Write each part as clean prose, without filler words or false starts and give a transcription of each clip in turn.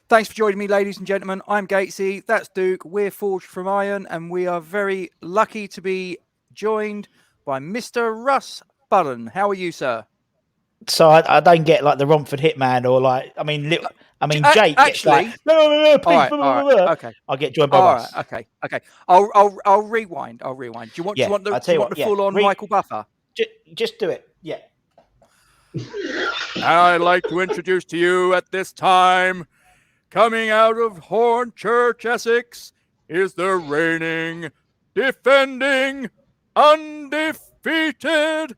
Thanks for joining me, ladies and gentlemen. I'm Gatesy. That's Duke. We're Forged from Iron, and we are very lucky to be joined by Mr. Russ Budden. How are you, sir? So I don't get like the Romford Hitman or like Jake gets like no please Okay. I'll get joined by Russ. Okay. I'll rewind. Do you want the full on Michael Buffer? Just do it. Yeah. I'd like to introduce to you at this time, coming out of Hornchurch, Essex, is the reigning, defending, undefeated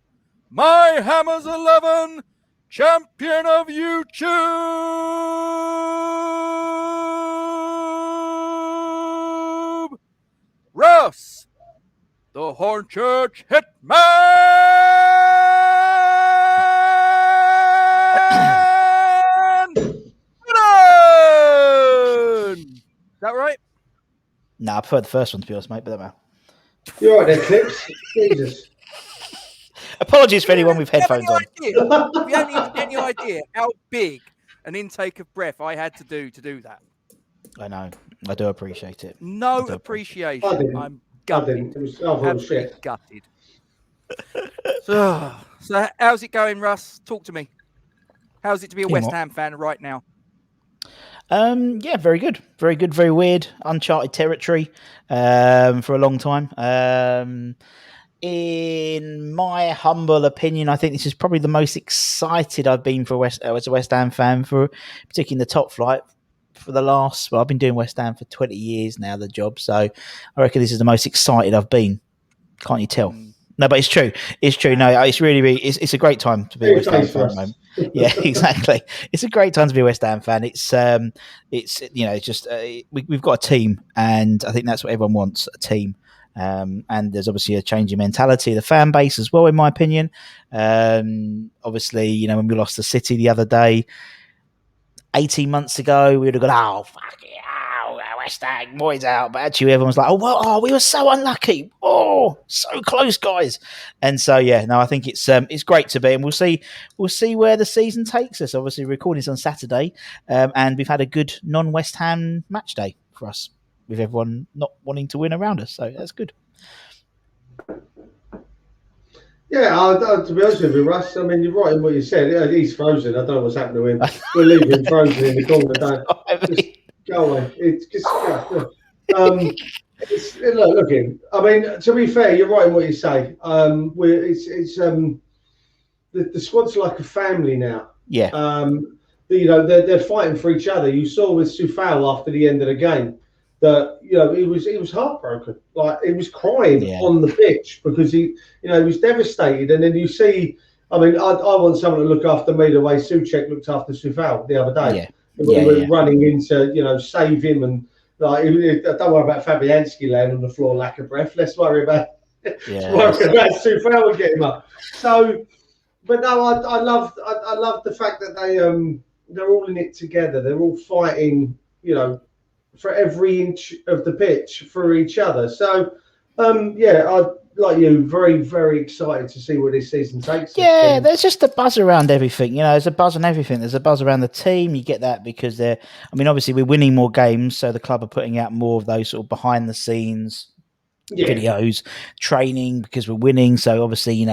My Hammers 11 champion of YouTube, Russ, the Hornchurch Hitman. Is that right? No, I prefer the first one to be honest, mate, but that matter. You're right there, Clips. Jesus. Apologies for anyone with headphones on. You haven't even any idea how big an intake of breath I had to do that. I know. I do appreciate it. No appreciation. I'm gutted. It was absolutely gutted. So how's it going, Russ? Talk to me. How's it to be a West Ham fan right now? Yeah, very good, very weird, uncharted territory for a long time. In my humble opinion, I think this is probably the most excited I've been as a West Ham fan, for particularly in the top flight for the last. Well, I've been doing West Ham for 20 years now, the job. So I reckon this is the most excited I've been. Can't you tell? No, but it's true. It's true. No, it's really it's a great time to be a West Ham fan at the moment. Yeah, exactly. It's a great time to be a West Ham fan. It's just we've got a team, and I think that's what everyone wants, a team. And there's obviously a change in mentality of the fan base as well, in my opinion. Obviously, when we lost to City the other day, 18 months ago, we would have gone, oh, fuck it, West Ham, Moyes out. But actually, everyone was like, we were so unlucky. Oh, so close, guys. And so, I think it's great to be, and we'll see where the season takes us. Obviously, recording this on Saturday, and we've had a good non-West Ham match day for us, with everyone not wanting to win around us. So that's good. Yeah, to be honest with you, Russ, I mean, you're right in what you said. He's frozen. I don't know what's happening to him. We'll leave him frozen in the corner. Just go away. It's just look in. I mean, to be fair, you're right in what you say. The squad's like a family now. Yeah. They're fighting for each other. You saw with Soufal after the end of the game that he was heartbroken. Like, he was crying on the pitch because he was devastated. And then you see, I mean, I want someone to look after me the way Souček looked after Soufal the other day. Yeah. He was running into, save him, and like, don't worry about Fabianski laying on the floor, lack of breath. Let's worry about Soufal and get him up. So, but no, I love the fact that they're all in it together. They're all fighting, for every inch of the pitch for each other. So, I like you, very, very excited to see where this season takes us. Yeah, there's just a buzz around everything. There's a buzz on everything. There's a buzz around the team. You get that because obviously we're winning more games, so the club are putting out more of those sort of behind the scenes videos, training, because we're winning. So obviously,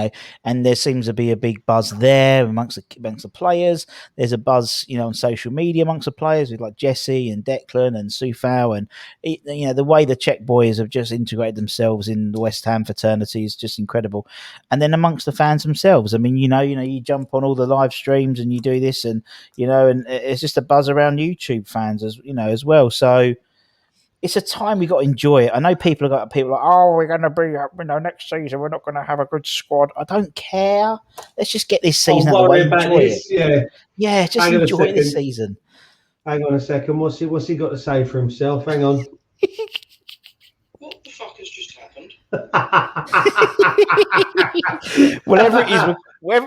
and there seems to be a big buzz there amongst the players. There's a buzz, on social media amongst the players with like Jesse and Declan and Soufal, and the way the Czech boys have just integrated themselves in the West Ham fraternity is just incredible. And then amongst the fans themselves, I mean, you jump on all the live streams and you do this, and and it's just a buzz around YouTube fans as well. So it's a time we got to enjoy it. I know people are like, oh, we're going to be, next season we're not going to have a good squad. I don't care. Let's just get this season out of the way. Enjoy it. Yeah, just enjoy this season. Hang on a second. What's he got to say for himself? Hang on. What the fuck has just happened? Whatever it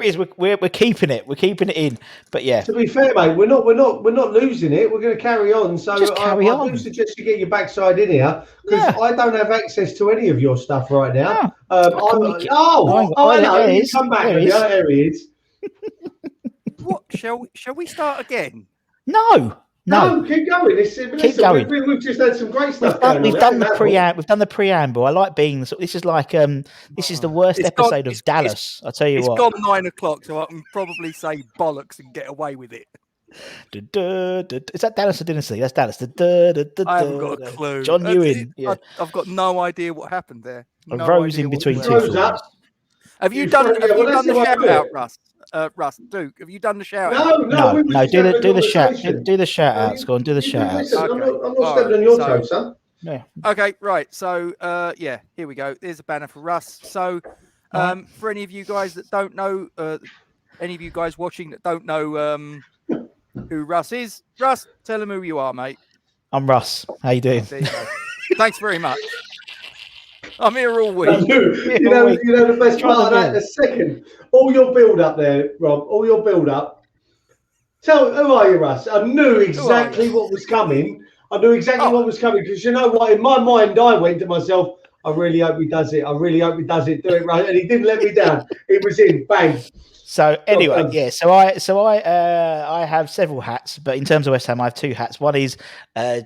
is, we're keeping it. We're keeping it in. But yeah. To be fair, mate, we're not losing it. We're going to carry on. So I do suggest you get your backside in here, because I don't have access to any of your stuff right now. I know. Come back. There he is. What? Shall we start again? No. No, keep going. Keep going. We've just had some great stuff. We've done the preamble. I like being this is like this is the worst episode of Dallas. I tell you what. It's gone 9 o'clock, so I can probably say bollocks and get away with it. Is that Dallas or Dynasty? That's Dallas. I haven't got a clue. John Ewan. Yeah. I've got no idea what happened there. A rose in between two thorns. Have you done the shout out, Russ? Russ, Duke, have you done the shout out? No. Do the shout. Do the shout outs. Go on, do the shout outs. I'm not stepping on your toes, son. Yeah. Okay, right. So here we go. There's a banner for Russ. So for any of you guys that don't know, any of you guys watching that don't know who Russ is, Russ, tell them who you are, mate. I'm Russ. How you doing? There you go. Thanks very much. I'm here all week. You know the best part of that. A second, all your build up there, Rob. All your build up. Tell who are you, Russ? I knew exactly what was coming. I knew exactly what was coming because you know what? In my mind, I went to myself. I really hope he does it. I really hope he does it. Do it right, and he didn't let me down. It was in bang. So anyway, So I have several hats, but in terms of West Ham, I have two hats. One is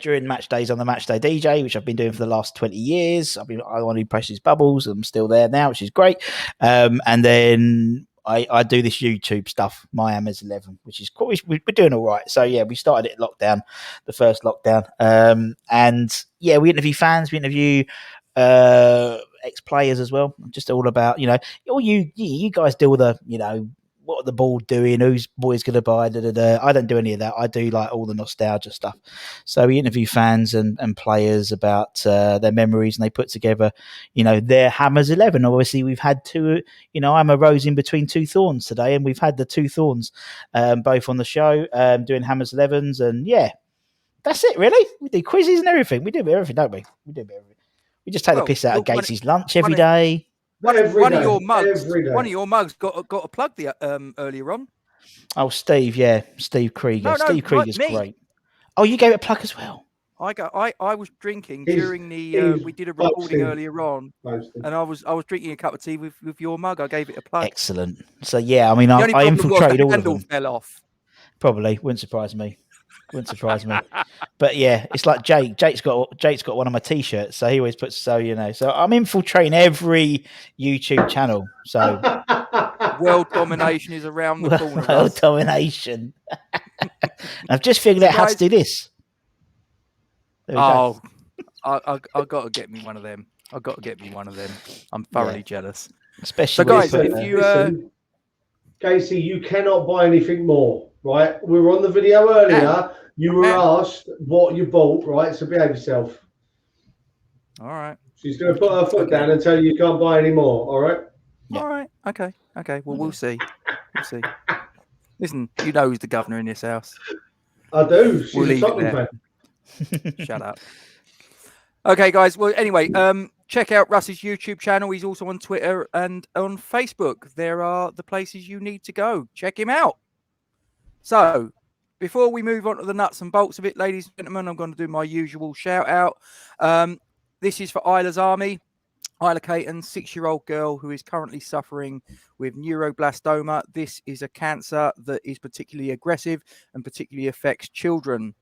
during match days on the match day DJ, which I've been doing for the last 20 years. I want to press his bubbles. I'm still there now, which is great. And then I do this YouTube stuff, My Hammers 11, which is cool. We're doing all right. So yeah, we started it at lockdown, the first lockdown, and yeah, we interview fans, we interview ex-players as well. Just all about, all you guys deal with the, what are the board doing, who's boys going to buy, I don't do any of that. I do like all the nostalgia stuff. So we interview fans and players about their memories, and they put together, their Hammers 11. Obviously, we've had two, I'm a rose in between two thorns today, and we've had the two thorns both on the show doing Hammers 11s, and yeah, that's it really. We do quizzes and everything. We do everything, don't we? We do everything. We just take the piss out of Gatesy's lunch every day. One of your mugs got a plug earlier on. Oh, Steve, yeah, Steve Krieger. Steve Krieger's great. Oh, you gave it a plug as well. I was drinking during the we did a recording earlier on, and I was drinking a cup of tea with your mug. I gave it a plug. Excellent. So yeah, I mean, I infiltrated all of them. Fell off. Probably wouldn't surprise me. But yeah, it's like Jake's got one of my t-shirts, so he always puts so I'm infiltrating every YouTube channel. So world domination is around the corner. World domination. I've just figured out how to do this. I got to get me one of them. I'm thoroughly jealous. Especially so guys, if you Casey, you cannot buy anything more. Right, we were on the video earlier. You were asked what you bought, right? So behave yourself. All right. She's going to put her foot down and tell you can't buy any more. All right. Yeah. All right. Okay. Well, we'll see. Listen, you know who's the governor in this house. I do. She's we'll a Tottenham fan. Shut up. Okay, guys. Well, anyway, check out Russ's YouTube channel. He's also on Twitter and on Facebook. There are the places you need to go. Check him out. So, before we move on to the nuts and bolts of it, ladies and gentlemen, I'm going to do my usual shout out. This is for Isla's Army. Isla Caton, 6-year-old girl who is currently suffering with neuroblastoma. This is a cancer that is particularly aggressive and particularly affects children.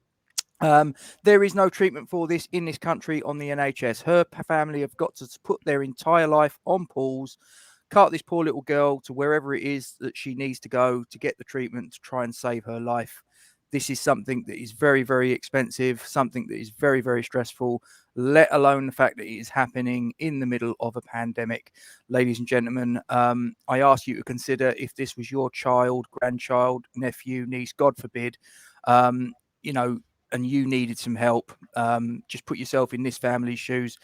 There is no treatment for this in this country on the NHS. Her family have got to put their entire life on pause, cart this poor little girl to wherever it is that she needs to go to get the treatment to try and save her life. This is something that is very, very expensive, something that is very, very stressful, let alone the fact that it is happening in the middle of a pandemic. Ladies and gentlemen, I ask you to consider if this was your child, grandchild, nephew, niece, God forbid, and you needed some help. Just put yourself in this family's shoes.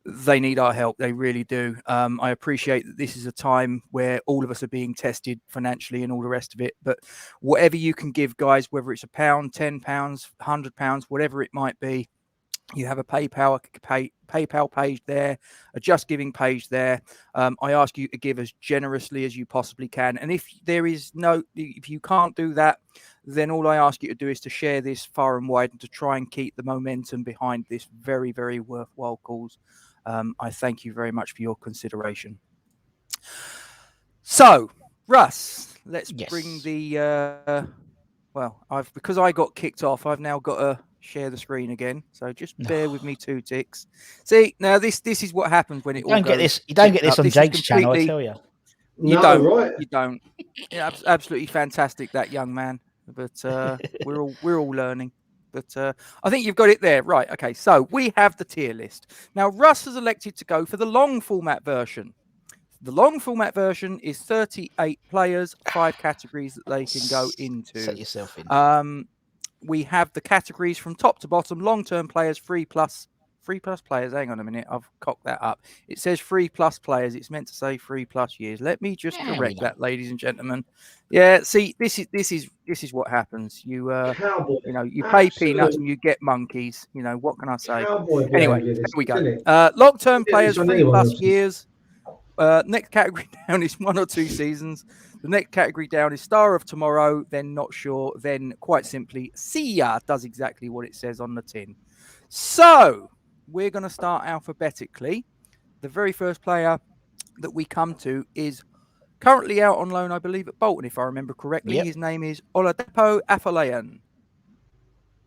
They need our help. They really do. I appreciate that this is a time where all of us are being tested financially and all the rest of it. But whatever you can give, guys, whether it's £1, £10, £100, whatever it might be, you have a PayPal page there, a Just Giving page there. I ask you to give as generously as you possibly can. And if you can't do that, then all I ask you to do is to share this far and wide and to try and keep the momentum behind this very, very worthwhile cause. I thank you very much for your consideration. So, Russ, let's bring the Well, because I got kicked off, I've now got to share the screen again. So just bear with me 2 ticks. See, now this is what happens when it all goes. You don't get this on Jake's channel, I tell you. You don't. Yeah, absolutely fantastic, that young man. But we're all learning. But I think you've got it there, right? Okay, so we have the tier list now. Russ has elected to go for the long format version. The long format version is 38 players, 5 categories that they can go into. Set yourself in. We have the categories from top to bottom: long-term players, 3+ players. Hang on a minute, I've cocked that up. It says 3+ players. It's meant to say 3+ years. Let me just correct that, ladies and gentlemen. Yeah, see, this is what happens. You you pay peanuts and you get monkeys. What can I say? Anyway, here we go. Long-term players, 3+ years. Next category down is 1 or 2 seasons. The next category down is Star of Tomorrow, then Not Sure, then quite simply See Ya. Does exactly what it says on the tin. So we're going to start alphabetically. The very first player that we come to is currently out on loan, I believe, at Bolton, if I remember correctly. His name is Oladapo Afolayan.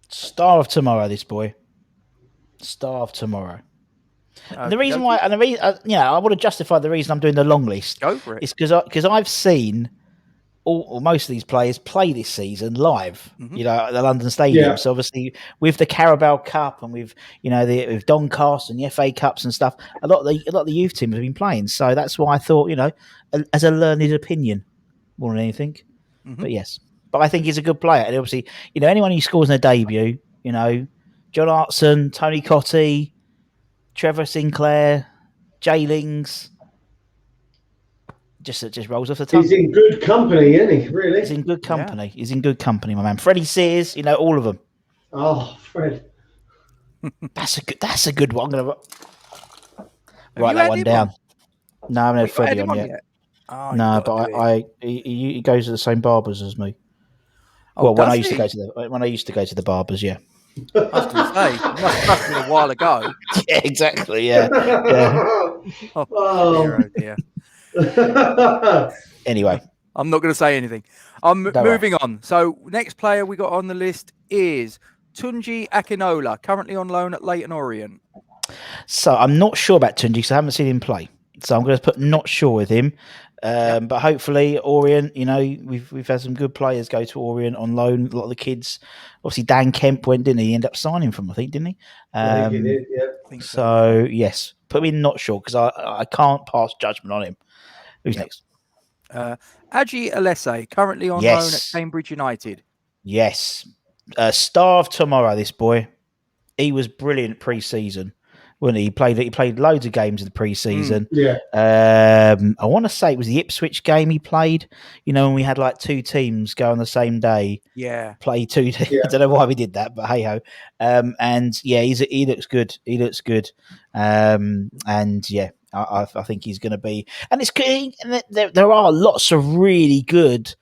Star of Tomorrow, this boy. Star of Tomorrow. And the reason why, I want to justify the reason I'm doing the long list. Go for it. Is because I've seen most of these players play this season live. At the London Stadium. Yeah. So obviously with the Carabao Cup and with with Doncaster and the FA Cups and stuff, a lot of the youth teams have been playing. So that's why I thought, as a learned opinion more than anything. But yes, I think he's a good player. And obviously, anyone who scores in a debut, John Hartson, Tony Cottee, Trevor Sinclair, Jay Lings, just rolls off the tongue. He's in good company, isn't he? Really? He's in good company. Yeah. He's in good company, my man. Freddie Sears, all of them. Oh, Fred. That's a good one. I'm gonna write that one down. No, I haven't had Freddie on yet. Oh, no, but he goes to the same barbers as me. Well, when I used to go to the barbers, yeah. I was going to say, it must have been a while ago. Yeah, exactly. Yeah. Oh dear. Anyway, I'm not going to say anything. I'm moving on. So, next player we got on the list is Tunji Akinola, currently on loan at Leyton Orient. So, I'm not sure about Tunji because I haven't seen him play. So, I'm going to put not sure with him. But hopefully Orient, we've had some good players go to Orient on loan. A lot of the kids, obviously Dan Kemp went, didn't he? He ended up signing from, I think, didn't he? I think he did, yeah. So yes, put me in not sure because I can't pass judgment on him. Who's next? Aji Alese, currently on loan at Cambridge United. Yes, Star of Tomorrow. This boy, he was brilliant pre-season. When he played loads of games in the pre-season. I want to say it was the Ipswich game he played. When we had like 2 teams go on the same day. Yeah, play 2 teams. I don't know why we did that, but hey ho. He looks good. He looks good. I think he's going to be. And it's good. And there are lots of really good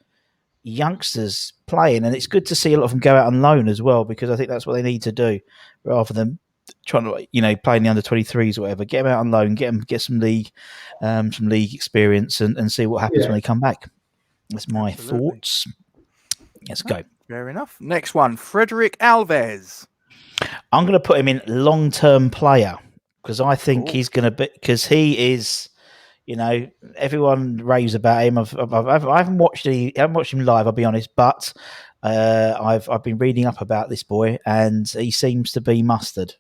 youngsters playing, and it's good to see a lot of them go out on loan as well because I think that's what they need to do rather than trying to play in the under-23s or whatever. Get them out on loan, get some league experience, and see what happens when they come back. That's my thoughts. Let's go. Fair enough. Next one, Frederick Alves. I'm going to put him in long-term player because I think he's going to be because he is. Everyone raves about him. I haven't watched him live. I'll be honest, but I've been reading up about this boy, and he seems to be mustard.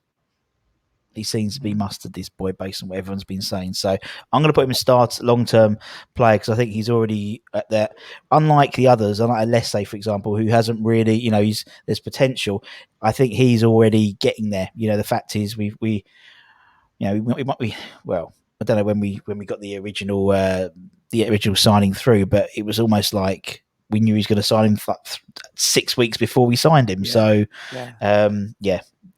He seems to be mustard, this boy, based on what everyone's been saying. So I'm going to put him in start long-term player because I think he's already at that. Unlike the others, unlike Alese, for example, who hasn't really, there's potential. I think he's already getting there. The fact is, we might be well. I don't know when we got the original signing through, but it was almost like we knew he was going to sign him 6 weeks before we signed him. So,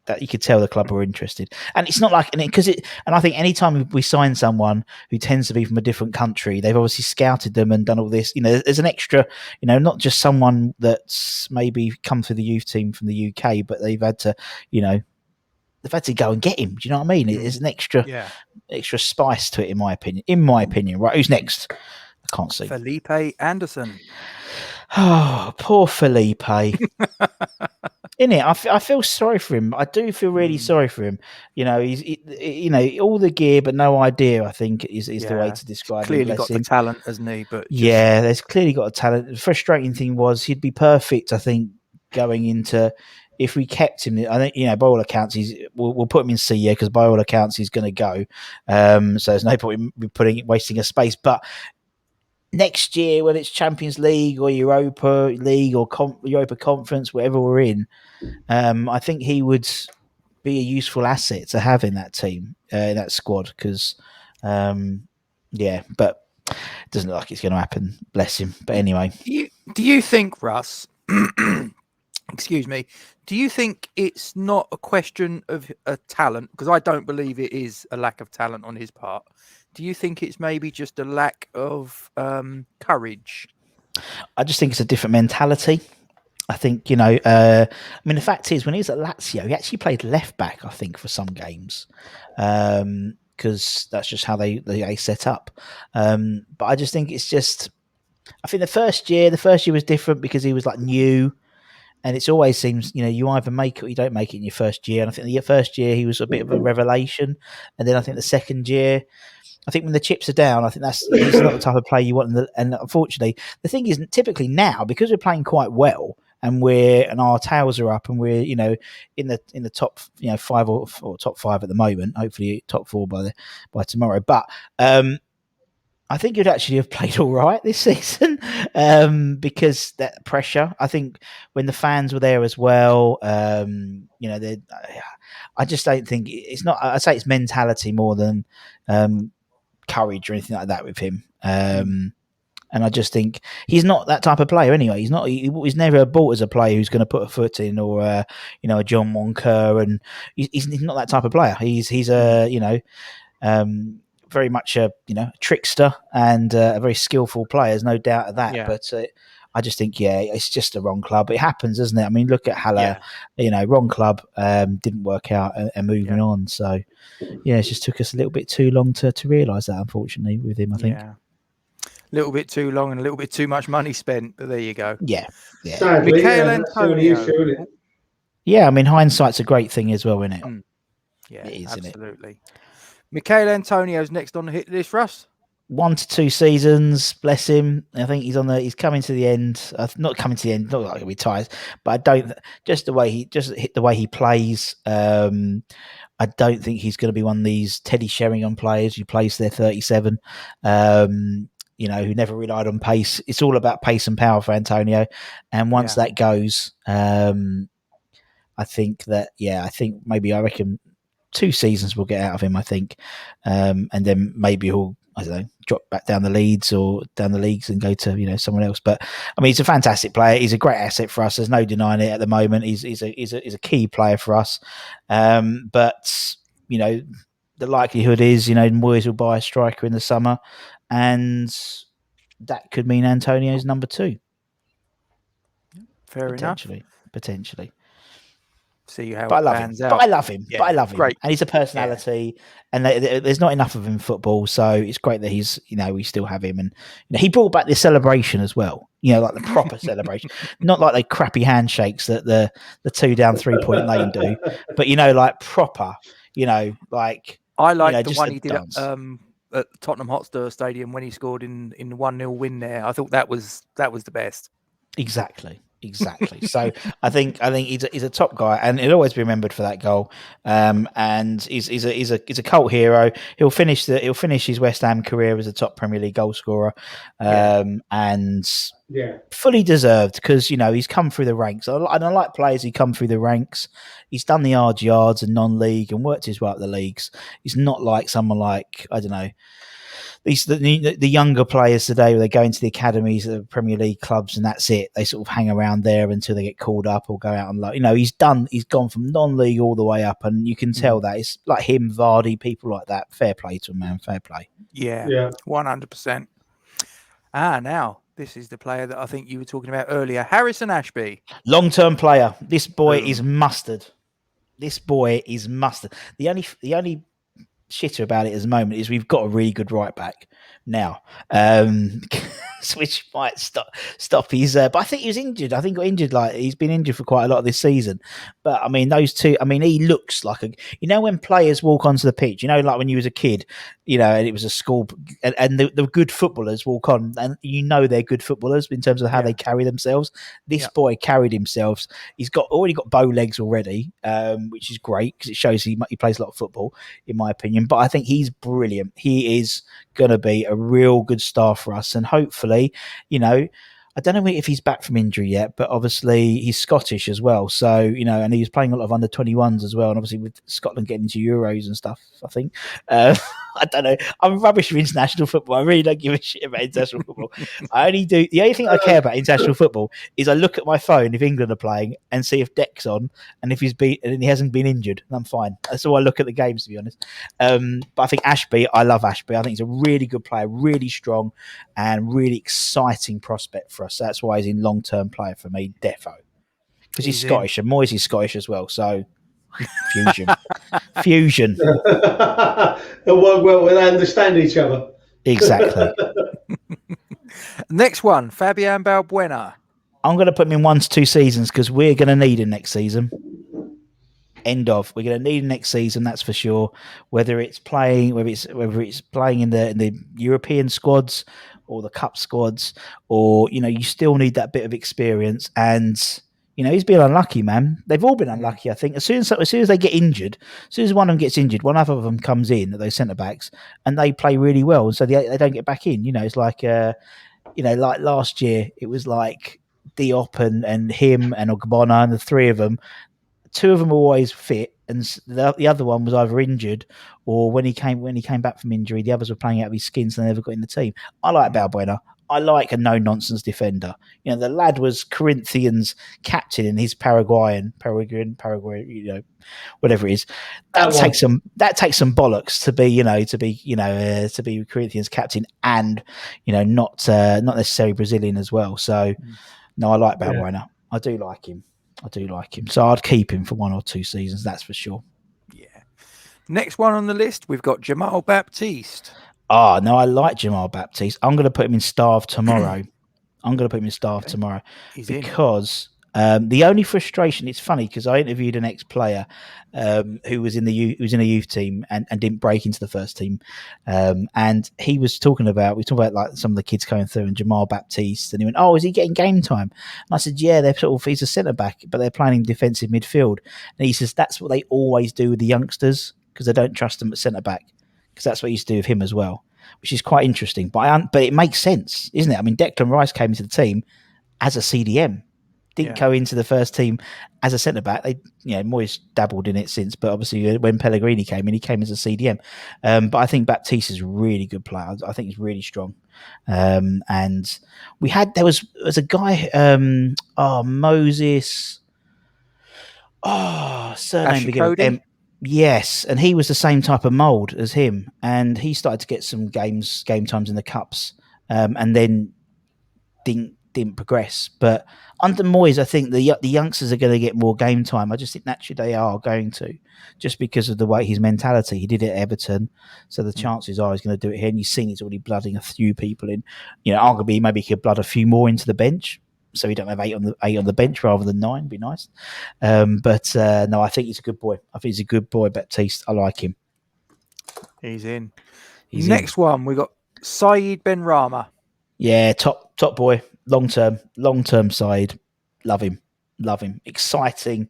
that you could tell the club were interested. And it's not like, and I think anytime we sign someone who tends to be from a different country, they've obviously scouted them and done all this. There's an extra, not just someone that's maybe come through the youth team from the UK, but they've had to, they've had to go and get him. Do you know what I mean? There's an extra spice to it, in my opinion. Right, who's next? I can't see. Felipe Anderson. Oh, poor Felipe. In it, I feel sorry for him. I do feel really sorry for him. You know, he's all the gear but no idea. I think is the way to describe him. Clearly Bless got him. the talent, hasn't he? But there's clearly got a talent. The frustrating thing was he'd be perfect. I think going into if we kept him. I think by all accounts we'll put him in C because by all accounts he's going to go. So there's no point in wasting a space, but. Next year, when it's Champions League or Europa League or Europa Conference, whatever we're in, I think he would be a useful asset to have in that team, in that squad. Because, but it doesn't look like it's going to happen. Bless him. But anyway, do you think, Russ? Excuse me. Do you think it's not a question of a talent? Because I don't believe it is a lack of talent on his part. Do you think it's maybe just a lack of courage? I just think it's a different mentality. I think, the fact is when he was at Lazio, he actually played left back, I think, for some games. Because that's just how they set up. But I just think it's just, I think the first year was different because he was like new. And it always seems, you either make it or you don't make it in your first year. And I think the first year he was a bit of a revelation. And then I think the second year, I think when the chips are down, I think he's not the type of player you want. And unfortunately, the thing is, typically now, because we're playing quite well and our tails are up and we're, in the top, 5 or top 5 at the moment, hopefully top 4 by tomorrow. But I think you'd actually have played all right this season because that pressure. I think when the fans were there as well, I just don't think it's not. I'd say it's mentality more than courage or anything like that with him. And I just think he's not that type of player anyway. He's not. He's never bought as a player who's going to put a foot in or a John Wonka, and he's not that type of player. He's a very much a trickster and a very skillful player. There's no doubt of that. Yeah. But I just think it's just the wrong club. It happens, doesn't it? I mean, look at Haller. Wrong club, didn't work out, and moving on. So it just took us a little bit too long to realise that. Unfortunately, with him, I think. Yeah. A little bit too long and a little bit too much money spent. But there you go. Yeah. Sadly, Michael Antonio. Yeah, I mean, hindsight's a great thing as well, isn't it? Yeah, it is, absolutely. Isn't it? Michael Antonio's next on the hit list, Russ. 1 to 2 seasons, bless him. I think he's coming to the end. Not coming to the end, not like he'll be tired, but I don't. Just the way he plays. I don't think he's going to be one of these Teddy Sheringham players who plays their 37. Who never relied on pace. It's all about pace and power for Antonio, and once that goes, I think I reckon 2 seasons we'll get out of him, I think. And then maybe he'll, I don't know, drop back down the leads and go to, someone else. But I mean, he's a fantastic player. He's a great asset for us. There's no denying it at the moment. He's a key player for us. But, the likelihood is, Moyes will buy a striker in the summer and that could mean Antonio's number 2. Fair enough. Potentially. See how but it pans out. But I love him. Yeah, but I love him. Great. And he's a personality. And there's not enough of him in football. So it's great that he's, we still have him. And he brought back this celebration as well. Like the proper celebration. Not like the crappy handshakes that the 2 down 3-point lane do. But, like proper, like... I like the one he did at Tottenham Hotspur Stadium when he scored in the 1-0 win there. I thought that was the best. Exactly. So I think he's a top guy, and he'll always be remembered for that goal. And he's a cult hero. He'll finish his West Ham career as a top Premier League goal scorer, and fully deserved because he's come through the ranks. And I like players who come through the ranks. He's done the hard yards and non-league and worked his way up the leagues. He's not like someone like, I don't know, the younger players today where they go into the academies of the Premier League clubs and that's it. They sort of hang around there until they get called up or go out and he's gone from non-league all the way up, and you can tell that it's like him, Vardy, people like that. Fair play to him, man. Fair play. Yeah. 100%. Now this is the player that I think you were talking about earlier, Harrison Ashby. Long-term player. This boy is mustard. The only shitter about it at the moment is we've got a really good right back now, which might stop his. But I think he was injured. I think he got injured. Like he's been injured for quite a lot of this season. But I mean, those two. I mean, he looks like when players walk onto the pitch. Like when you was a kid, and it was a school, and the good footballers walk on, and they're good footballers in terms of how they carry themselves. This boy carried himself. He's already got bow legs already, which is great because it shows he plays a lot of football, in my opinion. But I think he's brilliant. He is going to be a real good star for us, and hopefully, I don't know if he's back from injury yet, but obviously he's Scottish as well. So, and he was playing a lot of under-21s as well. And obviously with Scotland getting into Euros and stuff, I think. I don't know. I'm rubbish with international football. I really don't give a shit about international football. The only thing I care about international football is I look at my phone if England are playing and see if Deck's on and if he hasn't been injured, and I'm fine. That's all I look at the games, to be honest. But I think I love Ashby. I think he's a really good player, really strong and really exciting prospect for us. So that's why he's in long-term player for me, defo. Because he's Scottish and Moyes is Scottish as well. So fusion. They'll work well when they understand each other. Exactly. Next one, Fabian Balbuena. I'm going to put him in 1 to 2 seasons because we're going to need him next season. End of. We're going to need him next season, that's for sure. Whether it's playing in the European squads or the cup squads, or you still need that bit of experience. And he's been unlucky, man. They've all been unlucky, I think. As soon as they get injured, as soon as one of them gets injured, one other of them comes in, those centre backs, and they play really well, and so they don't get back in. It's like like last year, it was like Diop and him and Ogbonna, and the three of them. 2 of them were always fit, and the other one was either injured or when he came back from injury, the others were playing out of his skin, so they never got in the team. I like Balbuena. I like a no-nonsense defender. The lad was Corinthians captain in his Paraguay, whatever it is. That takes some bollocks to be Corinthians captain and not necessarily Brazilian as well. So no, I like Balbuena. Yeah. I do like him. So I'd keep him for 1 or 2 seasons, that's for sure. Yeah. Next one on the list, we've got Jamal Baptiste. Oh, no, I like Jamal Baptiste. I'm going to put him in Starve tomorrow. He's because the only frustration, it's funny because I interviewed an ex-player who was in a youth team and didn't break into the first team. And we were talking about like some of the kids going through and Jamal Baptiste, and he went, "Oh, is he getting game time?" And I said, "Yeah, he's a centre back, but they're playing defensive midfield." And he says that's what they always do with the youngsters because they don't trust them at centre back. Because that's what he used to do with him as well, which is quite interesting. But it makes sense, isn't it? I mean, Declan Rice came into the team as a CDM, didn't go into the first team as a centre back. Moyes dabbled in it since, but obviously when Pellegrini came in, he came as a CDM. But I think Baptiste is a really good player. I think he's really strong. And there was a guy, Moses. Surname began with M. Yes, and he was the same type of mould as him, and he started to get some game times in the cups, and then didn't progress. But under Moyes, I think the youngsters are going to get more game time. I just think naturally they are going to, just because of the way his mentality. He did it at Everton, so the chances are he's going to do it here. And you've seen he's already blooding a few people in. Arguably maybe he could blood a few more into the bench. So we don't have 8 on the bench rather than 9. Be nice. But no, I think he's a good boy. Baptiste. I like him. He's in. Next one, we got Saeed Benrahma. Yeah, top boy. Long term side. Love him. Exciting.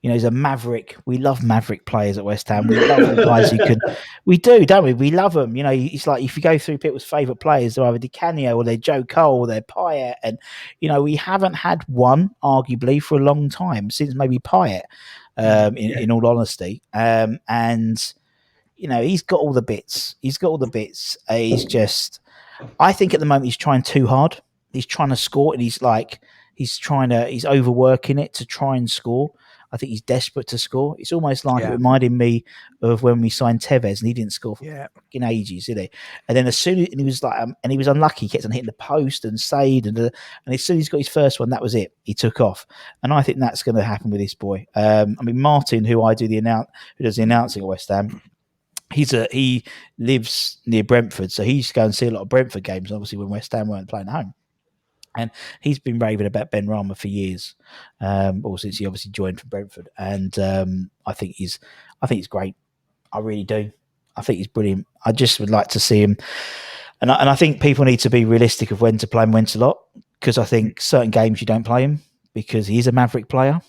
He's a maverick. We love maverick players at West Ham. We love the guys who can. We do, don't we? We love them. It's like if you go through people's favourite players, they're either Di Canio or they're Joe Cole or they're Payet. And, we haven't had one, arguably, for a long time, since maybe Payet, in all honesty. And, he's got all the bits. He's just, I think at the moment he's trying too hard. He's trying to score and he's overworking it to try and score. I think he's desperate to score. It's almost like it reminded me of when we signed Tevez and he didn't score for fucking ages, did he? And then he was unlucky. He kept on hitting the post and saved, and as soon as he got his first one, that was it. He took off, and I think that's going to happen with this boy. Martin, who does the announcing at West Ham, he lives near Brentford, so he used to go and see a lot of Brentford games, obviously when West Ham weren't playing at home. And he's been raving about Ben Rama for years, or since he obviously joined from Brentford. And I think he's great. I really do. I think he's brilliant. I just would like to see him. And I think people need to be realistic of when to play and when to not, because I think certain games you don't play him because he's a maverick player.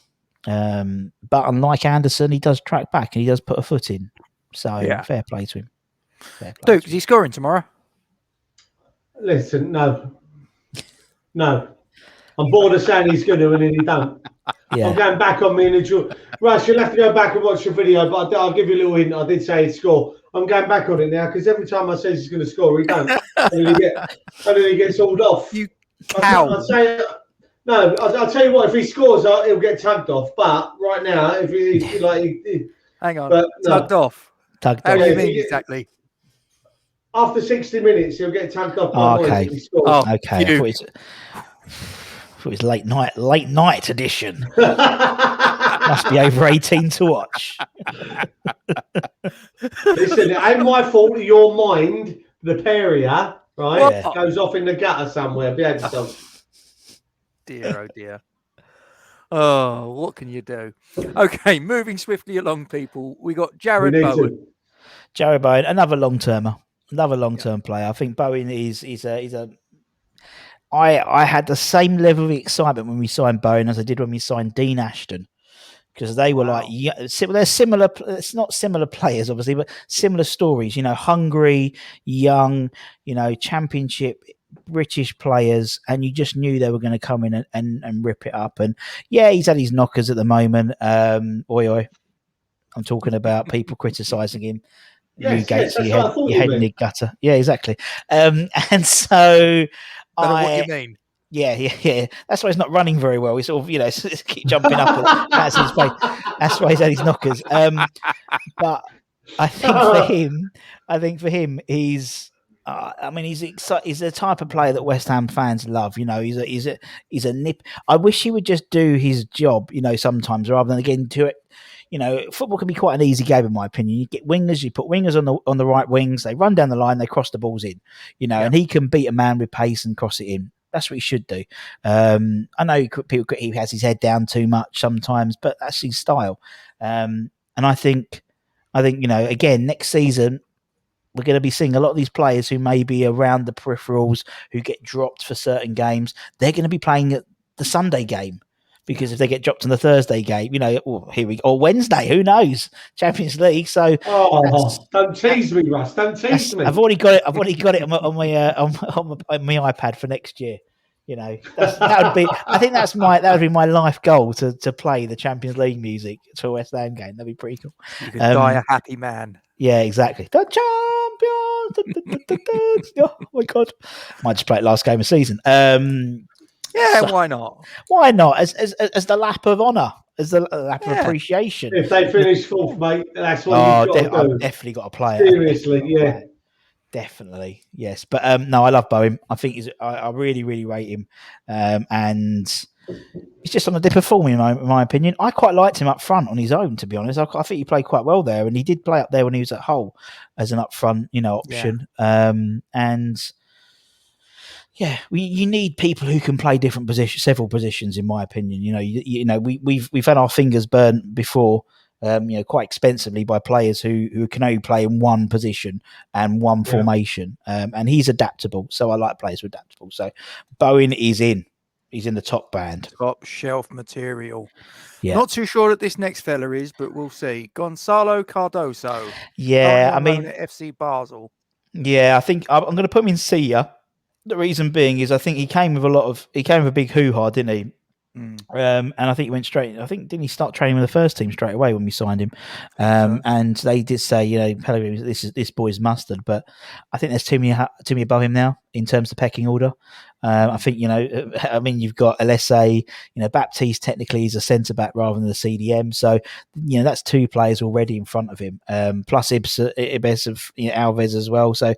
But unlike Anderson, he does track back and he does put a foot in. So fair play to him. Duke, is he scoring tomorrow? Listen, no. I'm bored of saying he's going to and then he don't. Yeah. I'm going back on me and Russ, you'll have to go back and watch the video, but I'll give you a little hint. I did say he'd score. I'm going back on it now because every time I say he's going to score, he don't. and then he gets hauled off. You cow. I'll tell you what, if he scores, he'll get tugged off. But right now, if he hang on, tugged off. How do you mean exactly? After 60 minutes, he'll get tugged off. Okay. Okay. It was late night edition. Must be over 18 to watch. Listen, it ain't my fault. Your mind, the peria, right, goes off in the gutter somewhere. Behave yourself. Dear, oh dear. Oh, what can you do? Okay, moving swiftly along, people. We got Jared Bowen. Jared Bowen, another long-termer, another long-term player. I think Bowen is a. I had the same level of excitement when we signed Bowen as I did when we signed Dean Ashton, because they were they're similar. It's not similar players, obviously, but similar stories. Hungry, young, championship British players, and you just knew they were going to come in and rip it up. And he's had his knockers at the moment. Oi. I'm talking about people criticising him. Yes, Gatesy, your head in the gutter. Yeah, exactly. And so. I know what you mean. Yeah. That's why he's not running very well. He's sort of, keep jumping up. That's his play. That's why he's had his knockers. But I think for him, he's. He's the type of player that West Ham fans love. He's a nip. I wish he would just do his job. Sometimes rather than getting to it. Football can be quite an easy game, in my opinion. You get wingers, you put wingers on the right wings, they run down the line, they cross the balls in, and he can beat a man with pace and cross it in. That's what he should do. I know he has his head down too much sometimes, but that's his style. And I think, again, next season, we're going to be seeing a lot of these players who may be around the peripherals, who get dropped for certain games. They're going to be playing at the Sunday game. Because if they get dropped in the Thursday game, or Wednesday, who knows? Champions League. So, don't tease me, Russ. Don't tease me. I've already got it on my iPad for next year. That would be. I think that would be my life goal to play the Champions League music to a West Ham game. That'd be pretty cool. You could die a happy man. Yeah, exactly. The champions. Oh my god! Might just play it last game of season. Why not? Why not? As the lap of honour, as the lap of appreciation. If they finish fourth, mate, that's what you've got to do. I've definitely got to play it. Seriously, definitely, yes. But no, I love Bowen. I think I really, really rate him, and he's just on a dip of form in my opinion. I quite liked him up front on his own, to be honest. I think he played quite well there, and he did play up there when he was at Hull as an up front, option, and. Yeah, you need people who can play different positions, several positions, in my opinion. We've had our fingers burnt before, quite expensively by players who can only play in one position and one formation. And he's adaptable, so I like players who are adaptable. So Bowen is in. He's in the top band. Top shelf material. Yeah. Not too sure that this next fella is, but we'll see. Gonzalo Cardoso. Yeah, at FC Basel. Yeah, I think I'm going to put him in Sia. The reason being is I think he came with a big hoo-ha, didn't he? And I think he went straight. I think didn't he start training with the first team straight away when we signed him? And they did say, Pellegrini, this boy's mustard. But I think there's too many above him now in terms of pecking order. I think you've got Alessi, Baptiste technically is a centre back rather than the CDM. So that's two players already in front of him. Plus Ibes of Alves as well. So.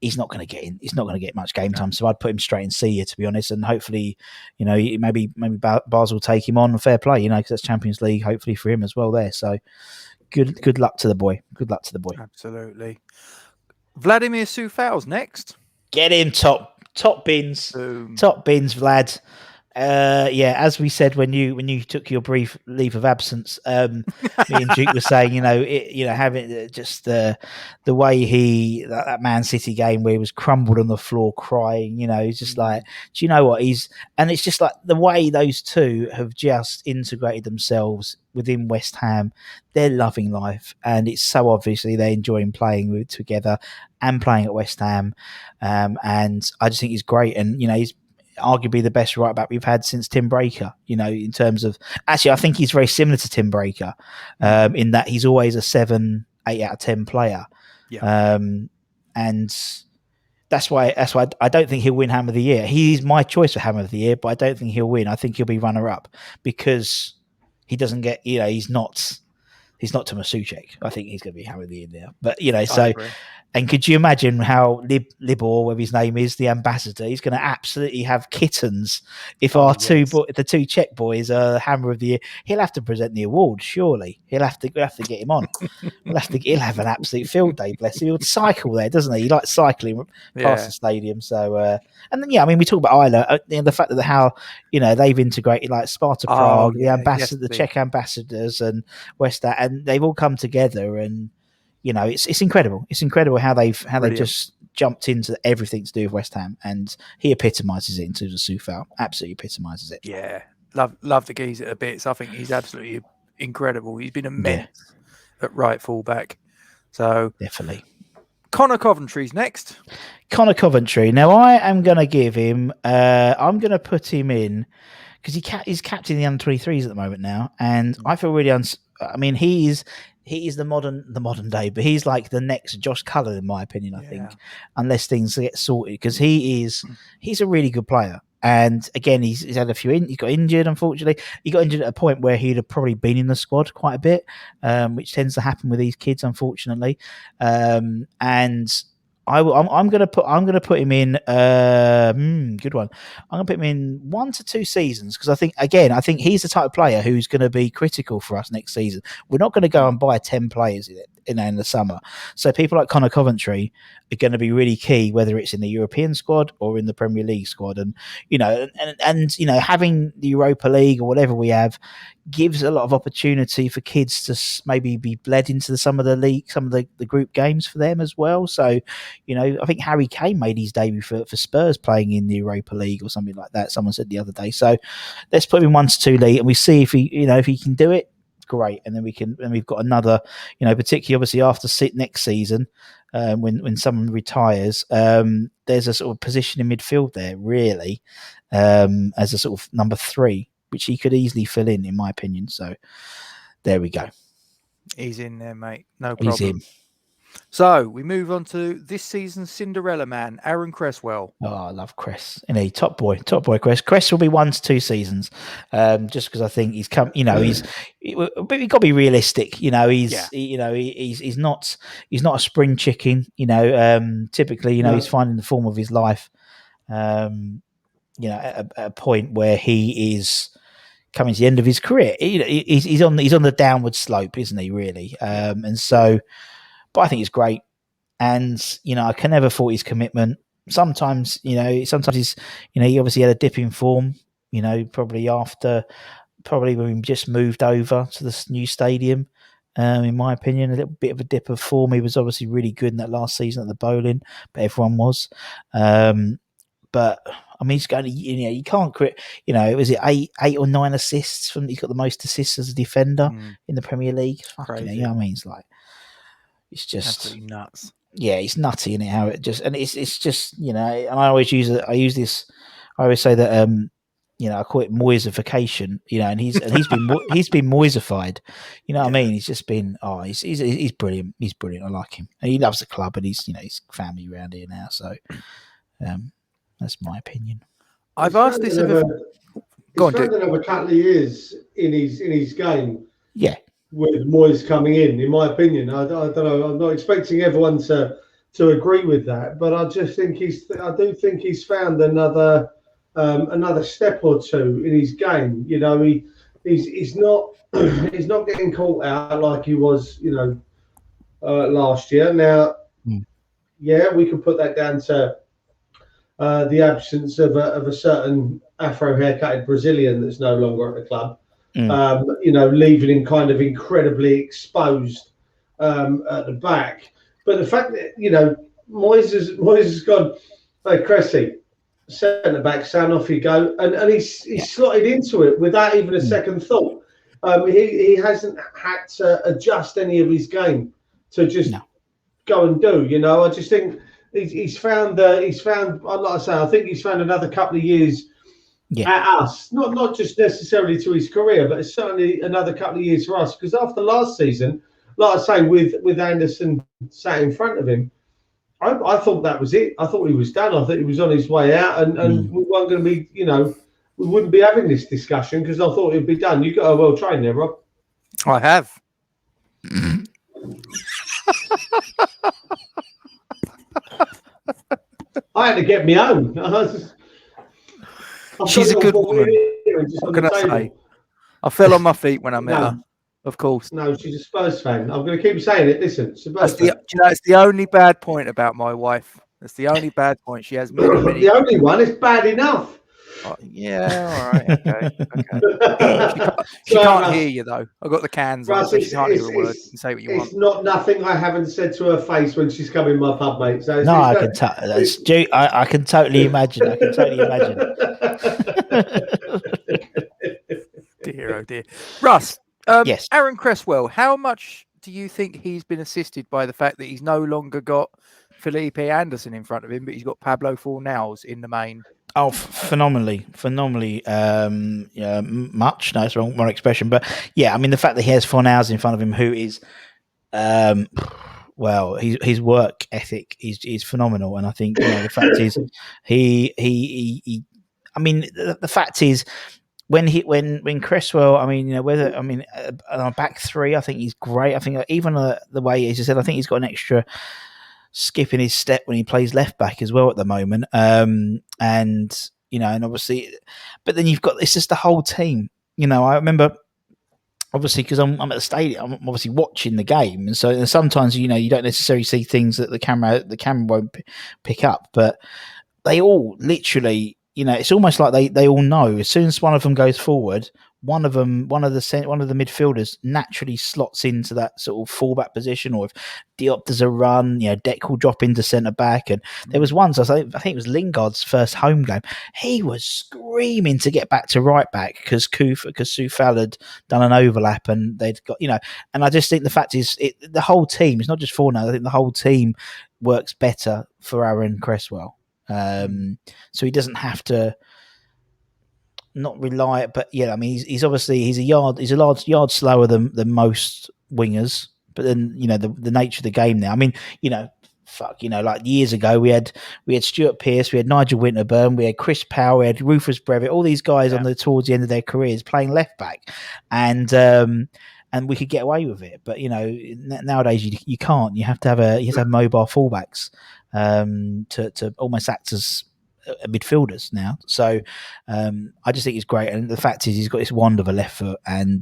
He's not going to get in. He's not going to get much game time. So I'd put him straight in Sia, to be honest. And hopefully, maybe Basel will take him on. Fair play, because that's Champions League. Hopefully for him as well there. So good luck to the boy. Good luck to the boy. Absolutely. Vladimir Soufal's next. Get him top bins. Boom. Top bins, Vlad. As we said when you took your brief leave of absence, me and Duke were saying, having just the way that Man City game where he was crumbled on the floor crying, he's just like, do you know what? And it's just like the way those two have just integrated themselves within West Ham. They're loving life, and it's so obviously they're enjoying playing together and playing at West Ham. And I just think he's great, and he's arguably the best right back we've had since Tim Breaker, in terms of, actually I think he's very similar to Tim Breaker, in that he's always a 7-8 out of 10 player. And that's why I don't think he'll win Hammer of the Year. He's my choice for Hammer of the Year, but I don't think he'll win. I think he'll be runner up because he doesn't get, he's not Tomas Soucek. I think he's going to be Hammer of the Year now. But and could you imagine how Libor, whatever his name is, the ambassador, he's going to absolutely have kittens if the two Czech boys are Hammer of the Year. He'll have to present the award, surely. We'll have to get him on. He'll have an absolute field day, bless him. He'll cycle there, doesn't he? He likes cycling past the stadium. So, and then we talk about Isla, the fact that how they've integrated like Sparta Prague, the Czech ambassadors, and West Ham, and they've all come together and. It's incredible. It's incredible how they just jumped into everything to do with West Ham, and he epitomises it in terms of Soufal. Absolutely epitomises it. Yeah, love the geezer a bit. So I think he's absolutely incredible. He's been immense at right fullback. So definitely. Connor Coventry's next. Connor Coventry. Now I am going to give him. I'm going to put him in because he's captain the under-23s at the moment now, and I feel really. He is the modern day, but he's like the next Josh Cullen, in my opinion, I think, unless things get sorted, because he's a really good player. And again, he's had a few, he got injured, unfortunately. He got injured at a point where he'd have probably been in the squad quite a bit, which tends to happen with these kids, unfortunately. And I'm going to put him in. Good one. I'm going to put him in 1 to 2 seasons because I think he's the type of player who's going to be critical for us next season. We're not going to go and buy 10 players in the summer. So people like Connor Coventry are going to be really key, whether it's in the European squad or in the Premier League squad. And having the Europa League or whatever we have gives a lot of opportunity for kids to maybe be bled into some of the group games for them as well. So, I think Harry Kane made his debut for Spurs playing in the Europa League or something like that. Someone said the other day. So let's put him in 1 to 2 league and we see if he can do it. Great, and then we've got another, particularly obviously after next season, when someone retires, there's a sort of position in midfield there, really, as a sort of number 3, which he could easily fill in my opinion. So there we go. He's in there, mate. No problem. He's in. So we move on to this season's Cinderella man, Aaron Cresswell. Oh, I love Cress. Top boy, Cress. Cress will be 1 to 2 seasons, just because I think he's come. But we've got to be realistic. He's not a spring chicken. Typically, he's finding the form of his life. At a point where he is coming to the end of his career. He's on the downward slope, isn't he? Really, and so. But I think it's great. And, I can never fault his commitment. Sometimes he's, he obviously had a dip in form, probably when we just moved over to this new stadium. In my opinion, a little bit of a dip of form. He was obviously really good in that last season at the Bowling, but everyone was. But he's going to, you can't quit. Was it 8 or 9 assists he's got the most assists as a defender in the Premier League. Crazy. It's like, it's just absolutely nuts. Yeah, it's nutty, isn't it? How it just and it's just and I always use it. I always say that I call it Moyesification. And he's been Moyesified. You know what I mean? He's just been he's brilliant. He's brilliant. I like him, and he loves the club, and he's his family around here now. So that's my opinion. I've asked this another couple of years in his game. Yeah. With Moyes coming in my opinion, I don't know. I'm not expecting everyone to agree with that, but I just think I do think he's found another step or two in his game. he's not he's not getting caught out like he was, last year. Now, yeah, we can put that down to the absence of a certain afro haircutted Brazilian that's no longer at the club. Leaving him kind of incredibly exposed at the back. But the fact that Moyes has gone, hey, Cressy, centre back, Sam, off you go, and he's slotted into it without even a second thought. He hasn't had to adjust any of his game to just go and do. I just think he's found. Like I say, I think he's found another couple of years at us. Not just necessarily to his career, but it's certainly another couple of years for us. Because after last season, like I say, with Anderson sat in front of him, I thought that was it. I thought he was done. I thought he was on his way out, and we weren't going to be, we wouldn't be having this discussion because I thought it'd be done. You got a well trained there, Rob. I have. I had to get my own. She's a good woman. What can I say? I fell on my feet when I met her. Of course. No, she's a Spurs fan. I'm going to keep saying it. Listen, it's the only bad point about my wife. That's the only bad point. She has many. The only one is bad enough. Oh, yeah, all right. Okay. She can't hear you, though. I've got the cans on, so she can't hear a word. You can say what you want. It's not nothing I haven't said to her face when she's come in my pub, mate. So I can totally imagine. I can totally imagine. Dear, oh dear. Russ, yes. Aaron Cresswell, how much do you think he's been assisted by the fact that he's no longer got Felipe Anderson in front of him, but he's got Pablo Fornals in the main? Oh, phenomenally. Much. No, it's wrong expression, but yeah, I mean the fact that he has Fornals in front of him, who is, his work ethic is phenomenal, and I think the fact is he. I mean, the fact is when Cresswell, back three, I think he's great. I think even the way, as you said, I think he's got an extra skip in his step when he plays left back as well at the moment. And obviously, but then you've got, it's just the whole team. I remember, obviously, because I'm at the stadium, I'm obviously watching the game, and so sometimes you don't necessarily see things that the camera won't pick up, but they all literally, it's almost like they all know as soon as one of them goes forward, one of the midfielders naturally slots into that sort of fullback position, or if Diop does a run, Deck will drop into centre back. And there was once, I think it was Lingard's first home game, he was screaming to get back to right back because Soufal had done an overlap and they'd got, and I just think the fact is the whole team, it's not just Fornals, I think the whole team works better for Aaron Cresswell. So he doesn't have to not rely, but he's obviously a large yard slower than most wingers, but then the nature of the game now. I mean, like years ago we had Stuart Pearce, we had Nigel Winterburn, we had Chris Powell, we had Rufus Brevitt, all these guys towards the end of their careers playing left back, and we could get away with it. But nowadays you can't. You have to have mobile fullbacks to almost act as midfielders now. So I just think it's great, and the fact is he's got this wand of a left foot, and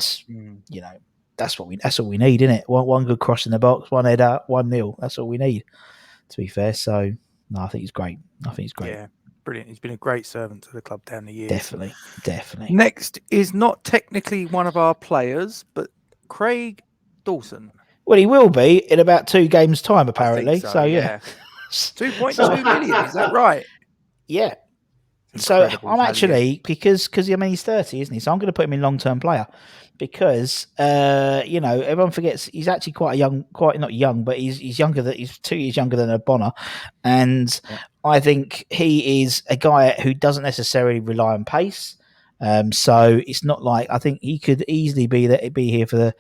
that's all we need, isn't it? One good cross in the box, one head out, 1-0. That's all we need, to be fair. So no, I think he's great. Yeah, brilliant. He's been a great servant to the club down the years. Definitely. Next is not technically one of our players, but Craig Dawson. Well, he will be in about 2 games' time, apparently. So yeah. 2.2 million, is that right? Yeah. So I'm actually, because he's 30, isn't he? So I'm going to put him in long-term player because everyone forgets he's actually quite not young, but he's younger he's 2 years younger than Bonner, and I think he is a guy who doesn't necessarily rely on pace. So it's not like, I think he could easily be here for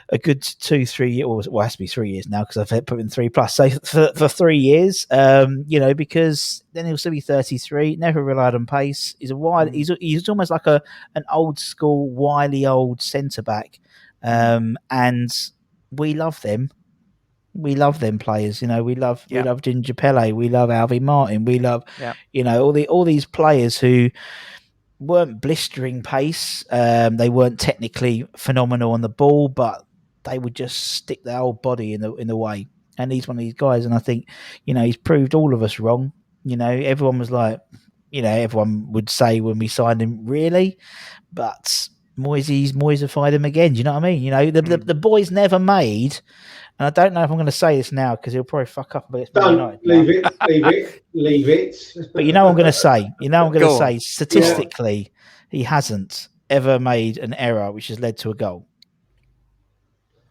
a good 2-3 years, or it has to be 3 years now because I've put in 3+. So for 3 years, because then he'll still be 33. Never relied on pace. He's he's almost like an old school, wily old centre back, and we love them. We love them players. We love Ginger Pele. We love Alvin Martin. We love all these players who weren't blistering pace. They weren't technically phenomenal on the ball, but they would just stick their whole body in the way. And he's one of these guys, and I think, he's proved all of us wrong. Everyone was like, everyone would say when we signed him, really, but Moyesified him again. Do you know what I mean? The boys never made. And I don't know if I'm going to say this now because he'll probably fuck up against Man United. Leave it. But I'm going to say. I'm going to say statistically, he hasn't ever made an error which has led to a goal.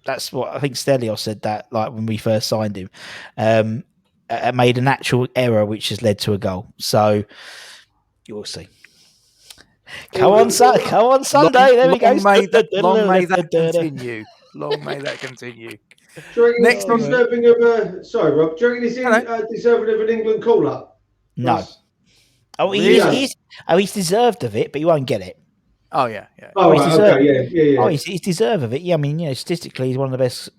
That's what I think. Stelios said that, like when we first signed him, made an actual error which has led to a goal. So you'll see. Come on Sunday. There we go. Long may that continue. Long may that continue. Next one, deserving of a. Sorry, Rob. Do you reckon he's deserving of an England call-up? No. Yes. Oh, he's deserved of it, but he won't get it. Oh yeah. Oh, right, yeah. Oh, he's deserved of it. Yeah, I mean, statistically, he's one of the best.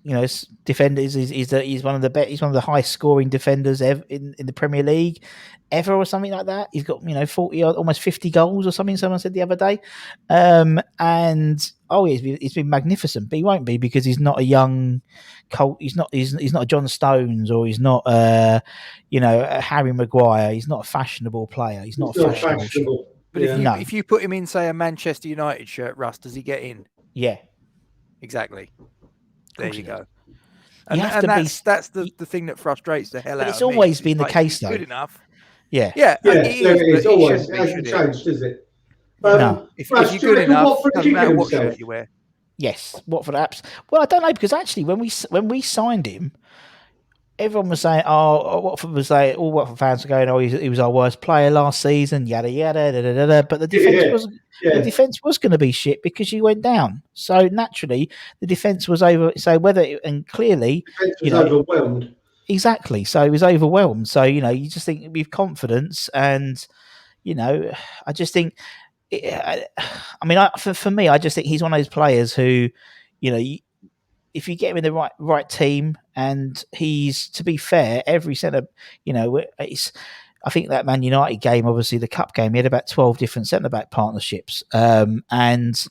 Defenders. He's one of the best. He's one of the highest scoring defenders ever in the Premier League ever, or something like that. He's got 40, almost 50 goals or something. Someone said the other day, and he's been magnificent. But he won't be because he's not a young Colt. He's not a John Stones, or he's not a Harry Maguire. He's not a fashionable player. He's not fashionable. But if you put him in, say, a Manchester United shirt, Russ, does he get in? Yeah, exactly. There you go. And that's the thing that frustrates the hell out of me. But it's always been the case, though. Good enough. Yeah. It's always hasn't changed, is it? No. If you're good enough, it doesn't matter what shirt you wear. Yes, Watford apps. Well, I don't know, because actually, when we signed him, everyone was saying, Watford was saying, all Watford fans were going, he was our worst player last season, yada yada, da, da, da, da. But the defense was going to be shit because you went down. So naturally, the defense was over. So clearly, was overwhelmed. Exactly. So he was overwhelmed. So you just think with confidence, and I just think. For me, I just think he's one of those players who, if you get him in the right team, and he's, to be fair, every centre, I think that Man United game, obviously the cup game, he had about 12 different centre back partnerships, and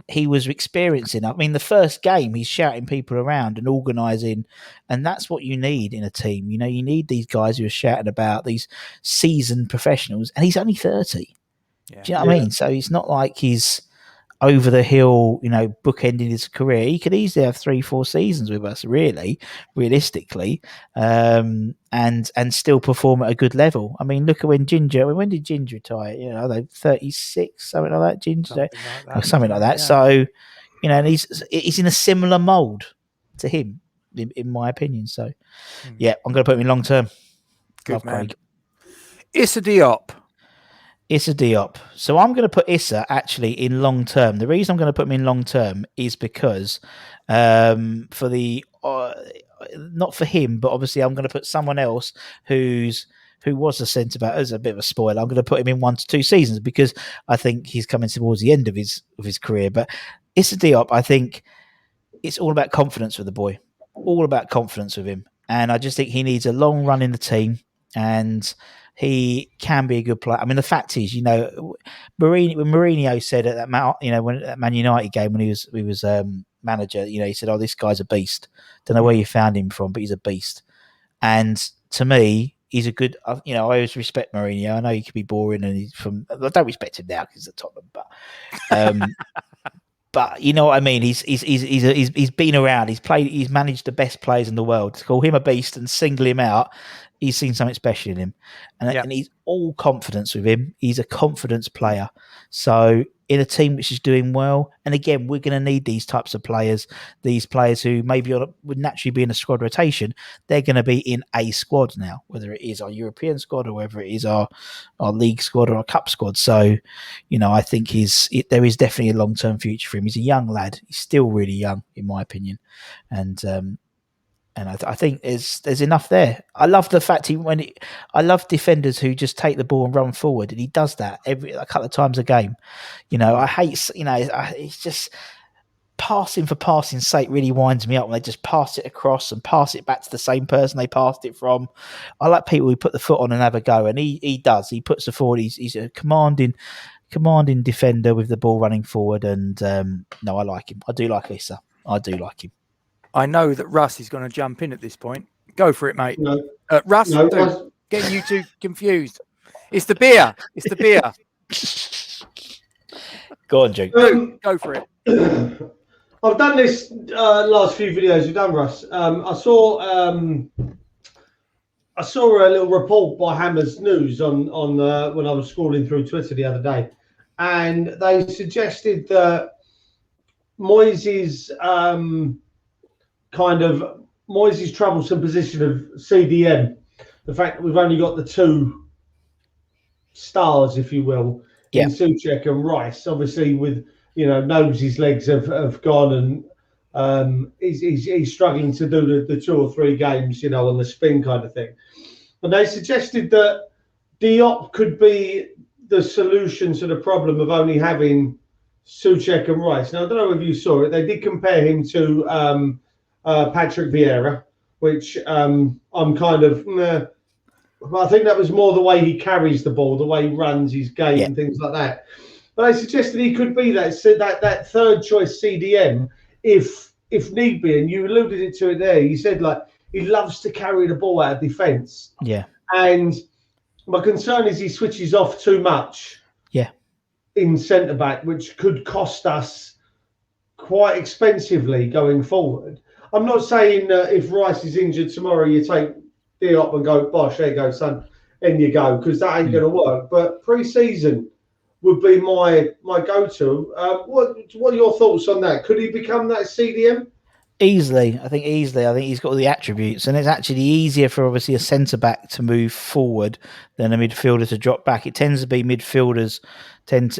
he was experiencing. I mean, the first game, he's shouting people around and organising, and that's what you need in a team. You need these guys who are shouting about, these seasoned professionals, and he's only 30. Yeah. Do you know what I mean? So it's not like he's over the hill, bookending his career. He could easily have 3-4 seasons with us, realistically, and still perform at a good level. I mean, look at when did Ginger retire? 36, something like that. Ginger, something like that. Yeah. So, and he's in a similar mould to him, in my opinion. So, yeah, I'm going to put him in long term. Good man. Issa Diop. Issa Diop. So I'm going to put Issa actually in long term. The reason I'm going to put him in long term is because not for him, but obviously I'm going to put someone else who was a centre back as a bit of a spoiler. I'm going to put him in 1 to 2 seasons because I think he's coming towards the end of his career. But Issa Diop, I think it's all about confidence with the boy, all about confidence with him, and I just think he needs a long run in the team, and he can be a good player. I mean, the fact is, when Mourinho said at that Man United game when he was manager, he said, "Oh, this guy's a beast. Don't know where you found him from, but he's a beast." And to me, he's a good. I always respect Mourinho. I know he can be boring, and I don't respect him now because he's at Tottenham, but. But you know what I mean. He's been around. He's managed the best players in the world. To call him a beast and single him out, he's seen something special in him, and he's all confidence with him. He's a confidence player. So in a team which is doing well, and again, we're going to need these types of players. These players who maybe would naturally be in a squad rotation, they're going to be in a squad now, whether it is our European squad or whether it is our league squad or our cup squad. So, I think there is definitely a long-term future for him. He's a young lad. He's still really young, in my opinion, and I think there's enough there. I love the fact I love defenders who just take the ball and run forward, and he does that a couple of times a game. I hate, it's just passing for passing's sake really winds me up when they just pass it across and pass it back to the same person they passed it from. I like people who put the foot on and have a go, and he does. He puts the forward. He's a commanding commanding defender with the ball running forward. And no, I like him. I do like Issa. I do like him. I know that Russ is going to jump in at this point. Go for it, mate. No, Russ, no, dude, getting you two confused. It's the beer. It's the beer. Go on, Duke. Go for it. I've done this last few videos you've done, Russ. I saw a little report by Hammers News on when I was scrolling through Twitter the other day, and they suggested that Moyes' troublesome position of CDM, the fact that we've only got the two stars, if you will, in Souček and Rice, obviously with Nobe's legs have gone, and he's struggling to do the 2 or 3 games, on the spin kind of thing. And they suggested that Diop could be the solution to the problem of only having Souček and Rice. Now, I don't know if you saw it. They did compare him to Patrick Vieira, which I'm kind of... I think that was more the way he carries the ball, the way he runs his game and things like that. But I suggested he could be that third choice CDM if need be. And you alluded to it there. You said he loves to carry the ball out of defence. Yeah. And my concern is he switches off too much. Yeah. In centre back, which could cost us quite expensively going forward. I'm not saying that if Rice is injured tomorrow, you take Diop and go, bosh, there you go, son, in you go, because that ain't going to work. But pre-season would be my go-to. What are your thoughts on that? Could he become that CDM? Easily. I think he's got all the attributes, and it's actually easier for obviously a centre-back to move forward than a midfielder to drop back. It tends to be midfielders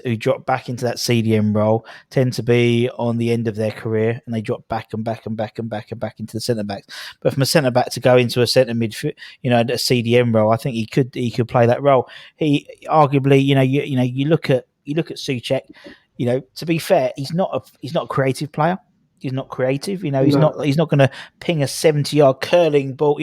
who drop back into that CDM role, tend to be on the end of their career, and they drop back and back and back and back and back into the centre-backs. But from a centre-back to go into a centre midfield, a CDM role, I think he could play that role. He arguably, you look at Souček, to be fair, he's not a creative player. He's not creative, he's not going to ping a 70-yard curling ball,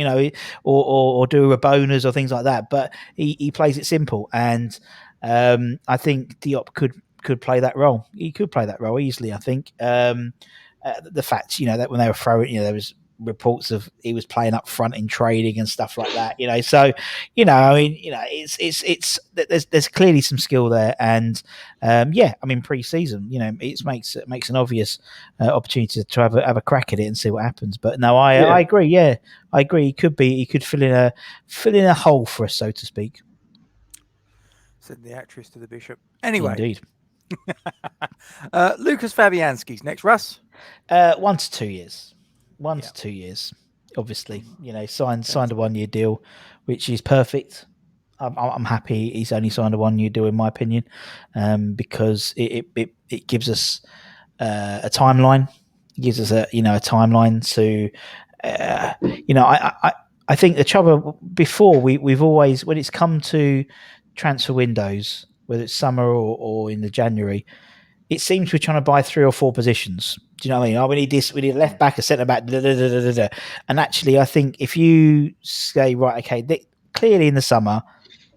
or do a bonus or things like that. But he plays it simple, and I think Diop could play that role. He could play that role easily. I think the fact, that when they were throwing, there was reports of he was playing up front in training and stuff like that. So it's there's clearly some skill there, and pre-season, it makes an obvious opportunity to have a crack at it and see what happens. But no, I agree. Yeah, I agree. He could fill in a hole for us, so to speak. Said the actress to the bishop. Anyway, indeed. Lucas Fabianski's next, Russ. 1 to 2 years. 1 to 2 years, obviously. Signed a 1-year deal, which is perfect. I'm happy he's only signed a 1-year deal, in my opinion, because it gives us a timeline. It gives us a timeline to, I think the trouble before we've always, when it's come to transfer windows, whether it's summer or in the January, it seems we're trying to buy 3 or 4 positions. Do you know what I mean? We need this, we need a left back, a centre back, And actually, I think if you say, right, okay, clearly in the summer,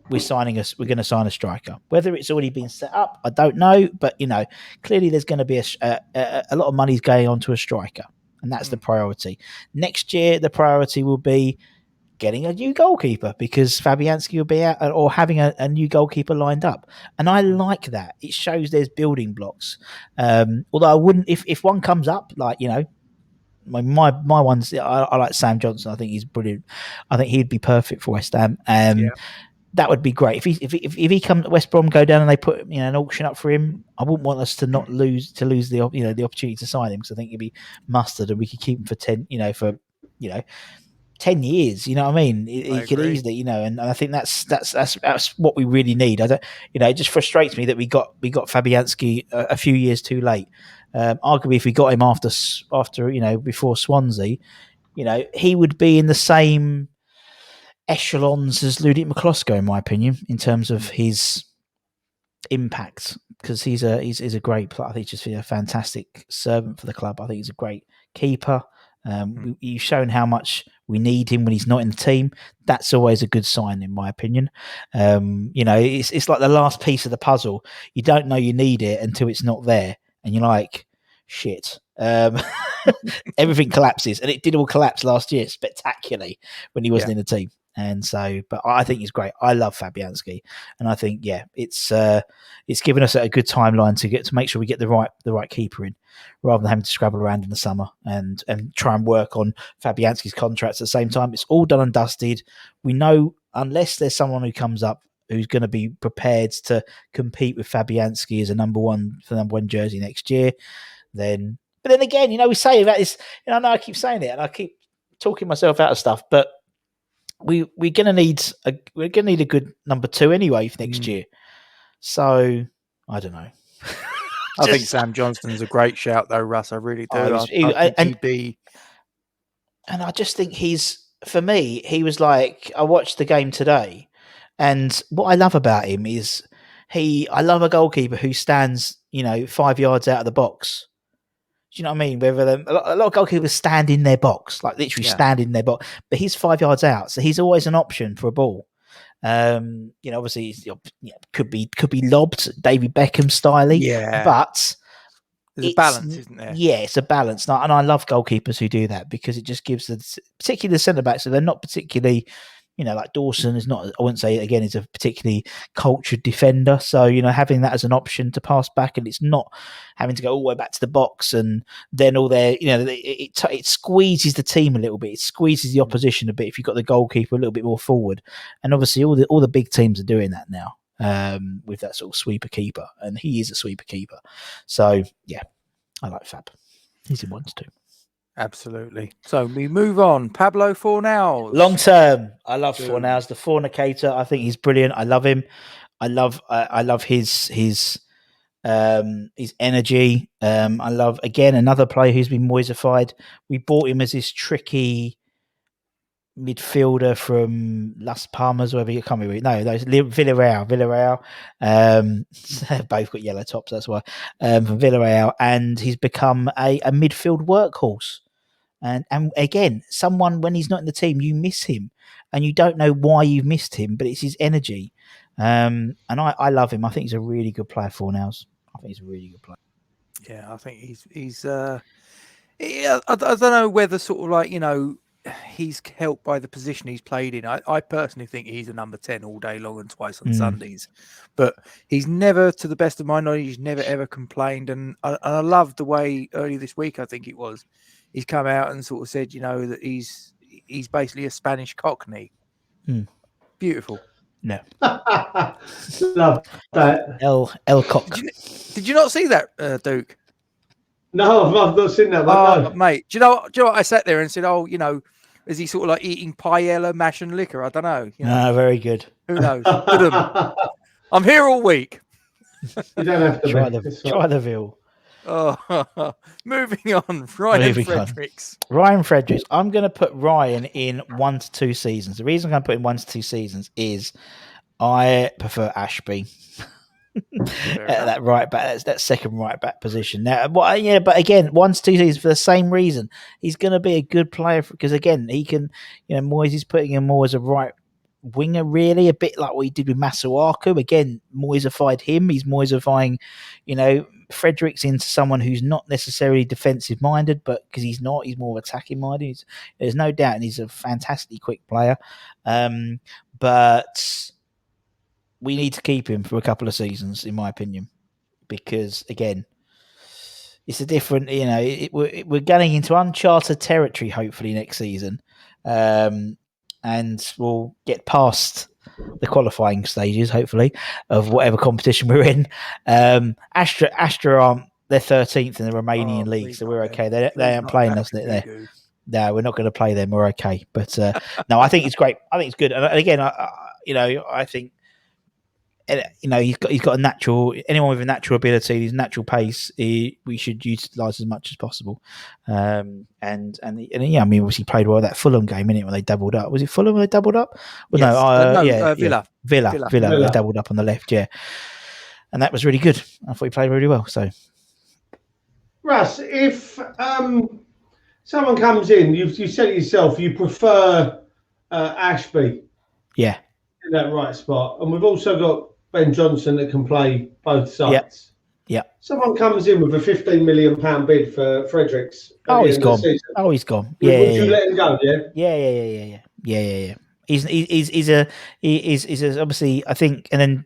we're going to sign a striker. Whether it's already been set up, I don't know. But, clearly there's going to be a lot of money's going on to a striker. And that's the priority. Next year, the priority will be getting a new goalkeeper, because Fabianski will be out, or having a new goalkeeper lined up. And I like that. It shows there's building blocks. Although I wouldn't, if one comes up, my ones, I like Sam Johnson. I think he's brilliant. I think he'd be perfect for West Ham. That would be great. If he comes, West Brom go down and they put an auction up for him, I wouldn't want us to lose the opportunity to sign him, because I think he'd be mustard, and we could keep him for 10 years, you know what I mean? He could easily, and I think that's what we really need. It just frustrates me that we got Fabianski a few years too late. Arguably, if we got him after before Swansea, he would be in the same echelons as Ludik McCloskey, in my opinion, in terms of his impact, because he's a great player. I think he's just a fantastic servant for the club. I think he's a great keeper. You've shown how much we need him when he's not in the team. That's always a good sign, in my opinion. It's like the last piece of the puzzle. You don't know you need it until it's not there, and you're like, shit. Everything collapses, and it did all collapse last year spectacularly when he wasn't in the team. And so, but I think he's great. I love Fabianski, and I think it's given us a good timeline to make sure we get the right keeper in, rather than having to scrabble around in the summer and try and work on Fabianski's contracts at the same time. It's all done and dusted. We know, unless there's someone who comes up who's going to be prepared to compete with Fabianski as a number one jersey next year, then. But then again, we say about this. I know I keep saying it, and I keep talking myself out of stuff. But we're going to need a good number 2 anyway for next year. So I don't know. I think Sam Johnston's a great shout, though, Russ. I really do. And I just think for me, he was like, I watched the game today, and what I love about him is I love a goalkeeper who stands, 5 yards out of the box. Do you know what I mean? A lot of goalkeepers stand in their box, like literally stand in their box, but he's 5 yards out, so he's always an option for a ball. Obviously, could be lobbed, David Beckham style, but there's a balance, isn't there? Yeah, it's a balance, and I love goalkeepers who do that because it just gives particularly the centre backs, so they're not particularly. Like Dawson is not, I wouldn't say again, is a particularly cultured defender. So, having that as an option to pass back, and it's not having to go all the way back to the box and then all there, it squeezes the team a little bit. It squeezes the opposition a bit if you've got the goalkeeper a little bit more forward. And obviously all the big teams are doing that now with that sort of sweeper keeper. And he is a sweeper keeper. So, yeah, I like Fab. He's in ones too. Absolutely. So we move on. Pablo Fornals. Long term. I love Fornals, the fornicator. I think he's brilliant. I love him. I love his energy. I love, again, another player who's been Moyesified. We bought him as this tricky midfielder from Las Palmas, wherever you can't remember. No, those Villarreal. Both got yellow tops, that's why. From Villarreal, and he's become a midfield workhorse. And again, someone when he's not in the team, you miss him, and you don't know why you've missed him, but it's his energy. And I love him. I think he's a really good player for now. I think he's a really good player. Yeah, I think he's. I don't know whether sort of like he's helped by the position he's played in. I personally think he's a number 10 all day long and twice on Sundays, but he's never, to the best of my knowledge, he's never ever complained. And I love the way earlier this week, I think it was, he's come out and sort of said, that he's basically a Spanish Cockney. Beautiful. No. Love that. El Cock. Did you not see that, Duke? No, I've not seen that one. Mate, do you know what? I sat there and said, is he sort of like eating paella, mash and liquor? I don't know. Very good. Who knows? I'm here all week. You don't have to try the veal. Oh, moving on. Ryan Fredericks. I'm going to put Ryan in 1 to 2 seasons. The reason I'm going to put in 1 to 2 seasons is I prefer Ashby. That right back, that second right back position. Now, but again, 1 to 2 seasons for the same reason. He's going to be a good player because again, he can. Moyes is putting him more as a right winger, really, a bit like what he did with Masawaku. Again, Moyesified him. He's Moyesifying, Fredericks into someone who's not necessarily defensive minded, but because he's not, he's more attacking minded. There's no doubt, and he's a fantastically quick player. But we need to keep him for a couple of seasons, in my opinion, because again, it's a different. We're getting into uncharted territory. Hopefully next season, and we'll get past the qualifying stages, hopefully, of whatever competition we're in. Astra aren't, they're 13th in the Romanian league, so we're okay. They aren't playing us. No, we're not going to play them. We're okay. But no, I think it's great. I think it's good. And again, I think he's got a natural. Anyone with a natural ability, his natural pace, we should utilise as much as possible. And yeah, I mean, obviously played well that Fulham game, innit, when they doubled up. Was it Fulham when they doubled up? Well, yes. Villa. They doubled up on the left, yeah, and that was really good. I thought he played really well. So, Russ, if someone comes in, you said it yourself, you prefer Ashby. Yeah. In that right spot. And we've also got Ben Johnson that can play both sides. Yeah. Someone comes in with a £15 million bid for Fredericks. He's gone. He's gone. Would you let him go? Yeah. He's obviously, I think, and then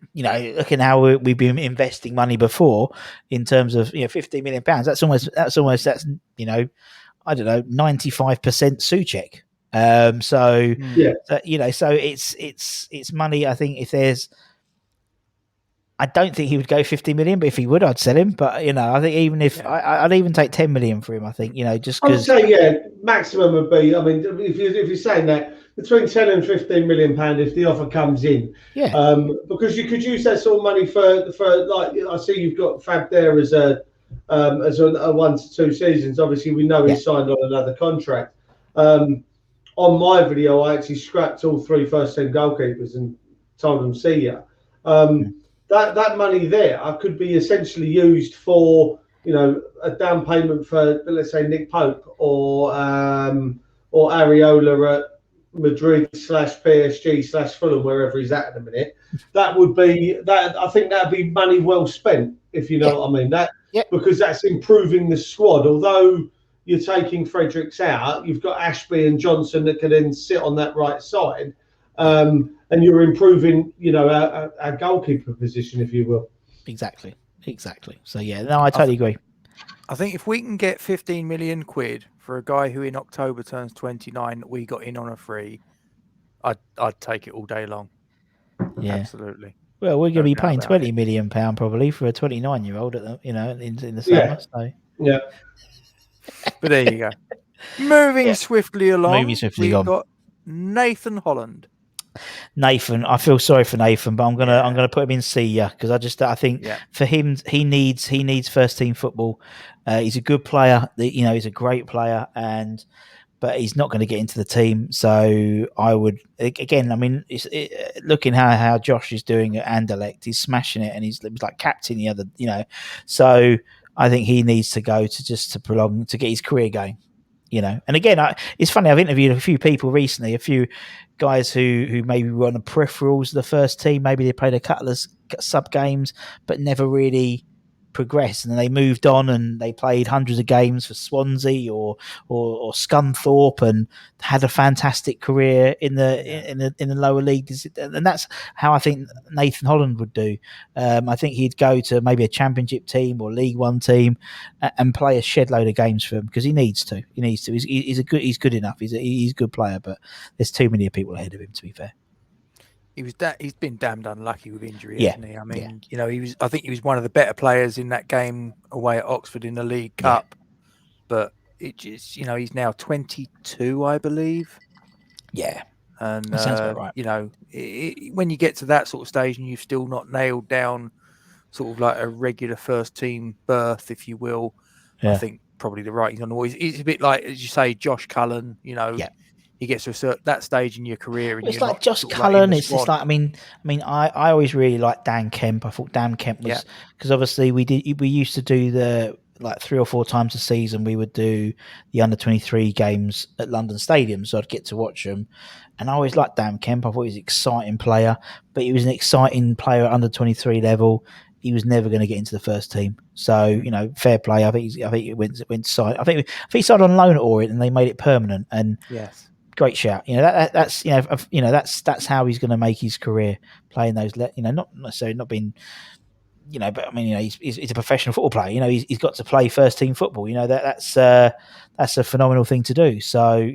looking how we've been investing money before in terms of £15 million. That's almost I don't know, 95% Souček. So it's money. I think if there's, I don't think he would go 50 million, but if he would, I'd sell him. But I think even if I'd even take 10 million for him. I think just because I would say maximum would be. I mean, if you're saying that between 10 and 15 million pound, if the offer comes in, because you could use that sort of money for like I see you've got Fab there as a 1 to 2 seasons. Obviously, we know he signed on another contract. On my video, I actually scrapped all 3 first-team goalkeepers and told them, see ya. That money there could be essentially used for, a down payment for, let's say, Nick Pope or Areola at Madrid /PSG /Fulham, wherever he's at the minute. That would be that. I think that'd be money well spent, if you know what I mean. Because that's improving the squad. Although you're taking Fredericks out, you've got Ashby and Johnson that can then sit on that right side. And you're improving, our goalkeeper position, if you will. Exactly. So I totally agree. I think if we can get 15 million quid for a guy who in October turns 29 that we got in on a free, I'd take it all day long. Yeah, absolutely. Well, we're going to be paying £20 million probably for a 29-year-old in the summer. So yeah. But there you go. Moving swiftly along. We've got Nathan Holland. Nathan, I feel sorry for Nathan, but I'm gonna put him in C because I think for him he needs first team football. He's a good player, he's a great player, but he's not going to get into the team. So I would again. I mean, looking how Josh is doing at Anderlecht, he's smashing it, and he's like captain the other. So I think he needs to go to prolong to get his career going. And again, it's funny. I've interviewed a few people recently, a few guys who maybe were on the peripherals of the first team. Maybe they played a couple of sub games, but never really progressed. And then they moved on and they played hundreds of games for Swansea or Scunthorpe and had a fantastic career in the lower leagues. And that's how I think Nathan Holland would do. I think he'd go to maybe a championship team or League One team and play a shed load of games for him because he needs to. He's good enough. He's a good player, but there's too many people ahead of him, to be fair. He's been damned unlucky with injury, hasn't he? I mean, I think he was one of the better players in that game away at Oxford in the League Cup, but it just, he's now 22, I believe. Yeah. And, that sounds about right. When you get to that sort of stage and you've still not nailed down sort of like a regular first team berth, if you will, I think probably the writing's on the wall. It's a bit like, as you say, Josh Cullen, he gets to that stage in your career. And it's like Josh Cullen. It's just like, I mean, I always really liked Dan Kemp. I thought Dan Kemp was, because obviously we used to do the, like 3 or 4 times a season, we would do the under 23 games at London Stadium. So I'd get to watch them. And I always liked Dan Kemp. I thought he was an exciting player, but he was an exciting player at under 23 level. He was never going to get into the first team. So, fair play. I think it went side. I think he signed on loan at Orient and they made it permanent. And great shout. That's how he's going to make his career, playing those. Not necessarily not being, but I mean, he's a professional football player. He's got to play first team football. That's a phenomenal thing to do. So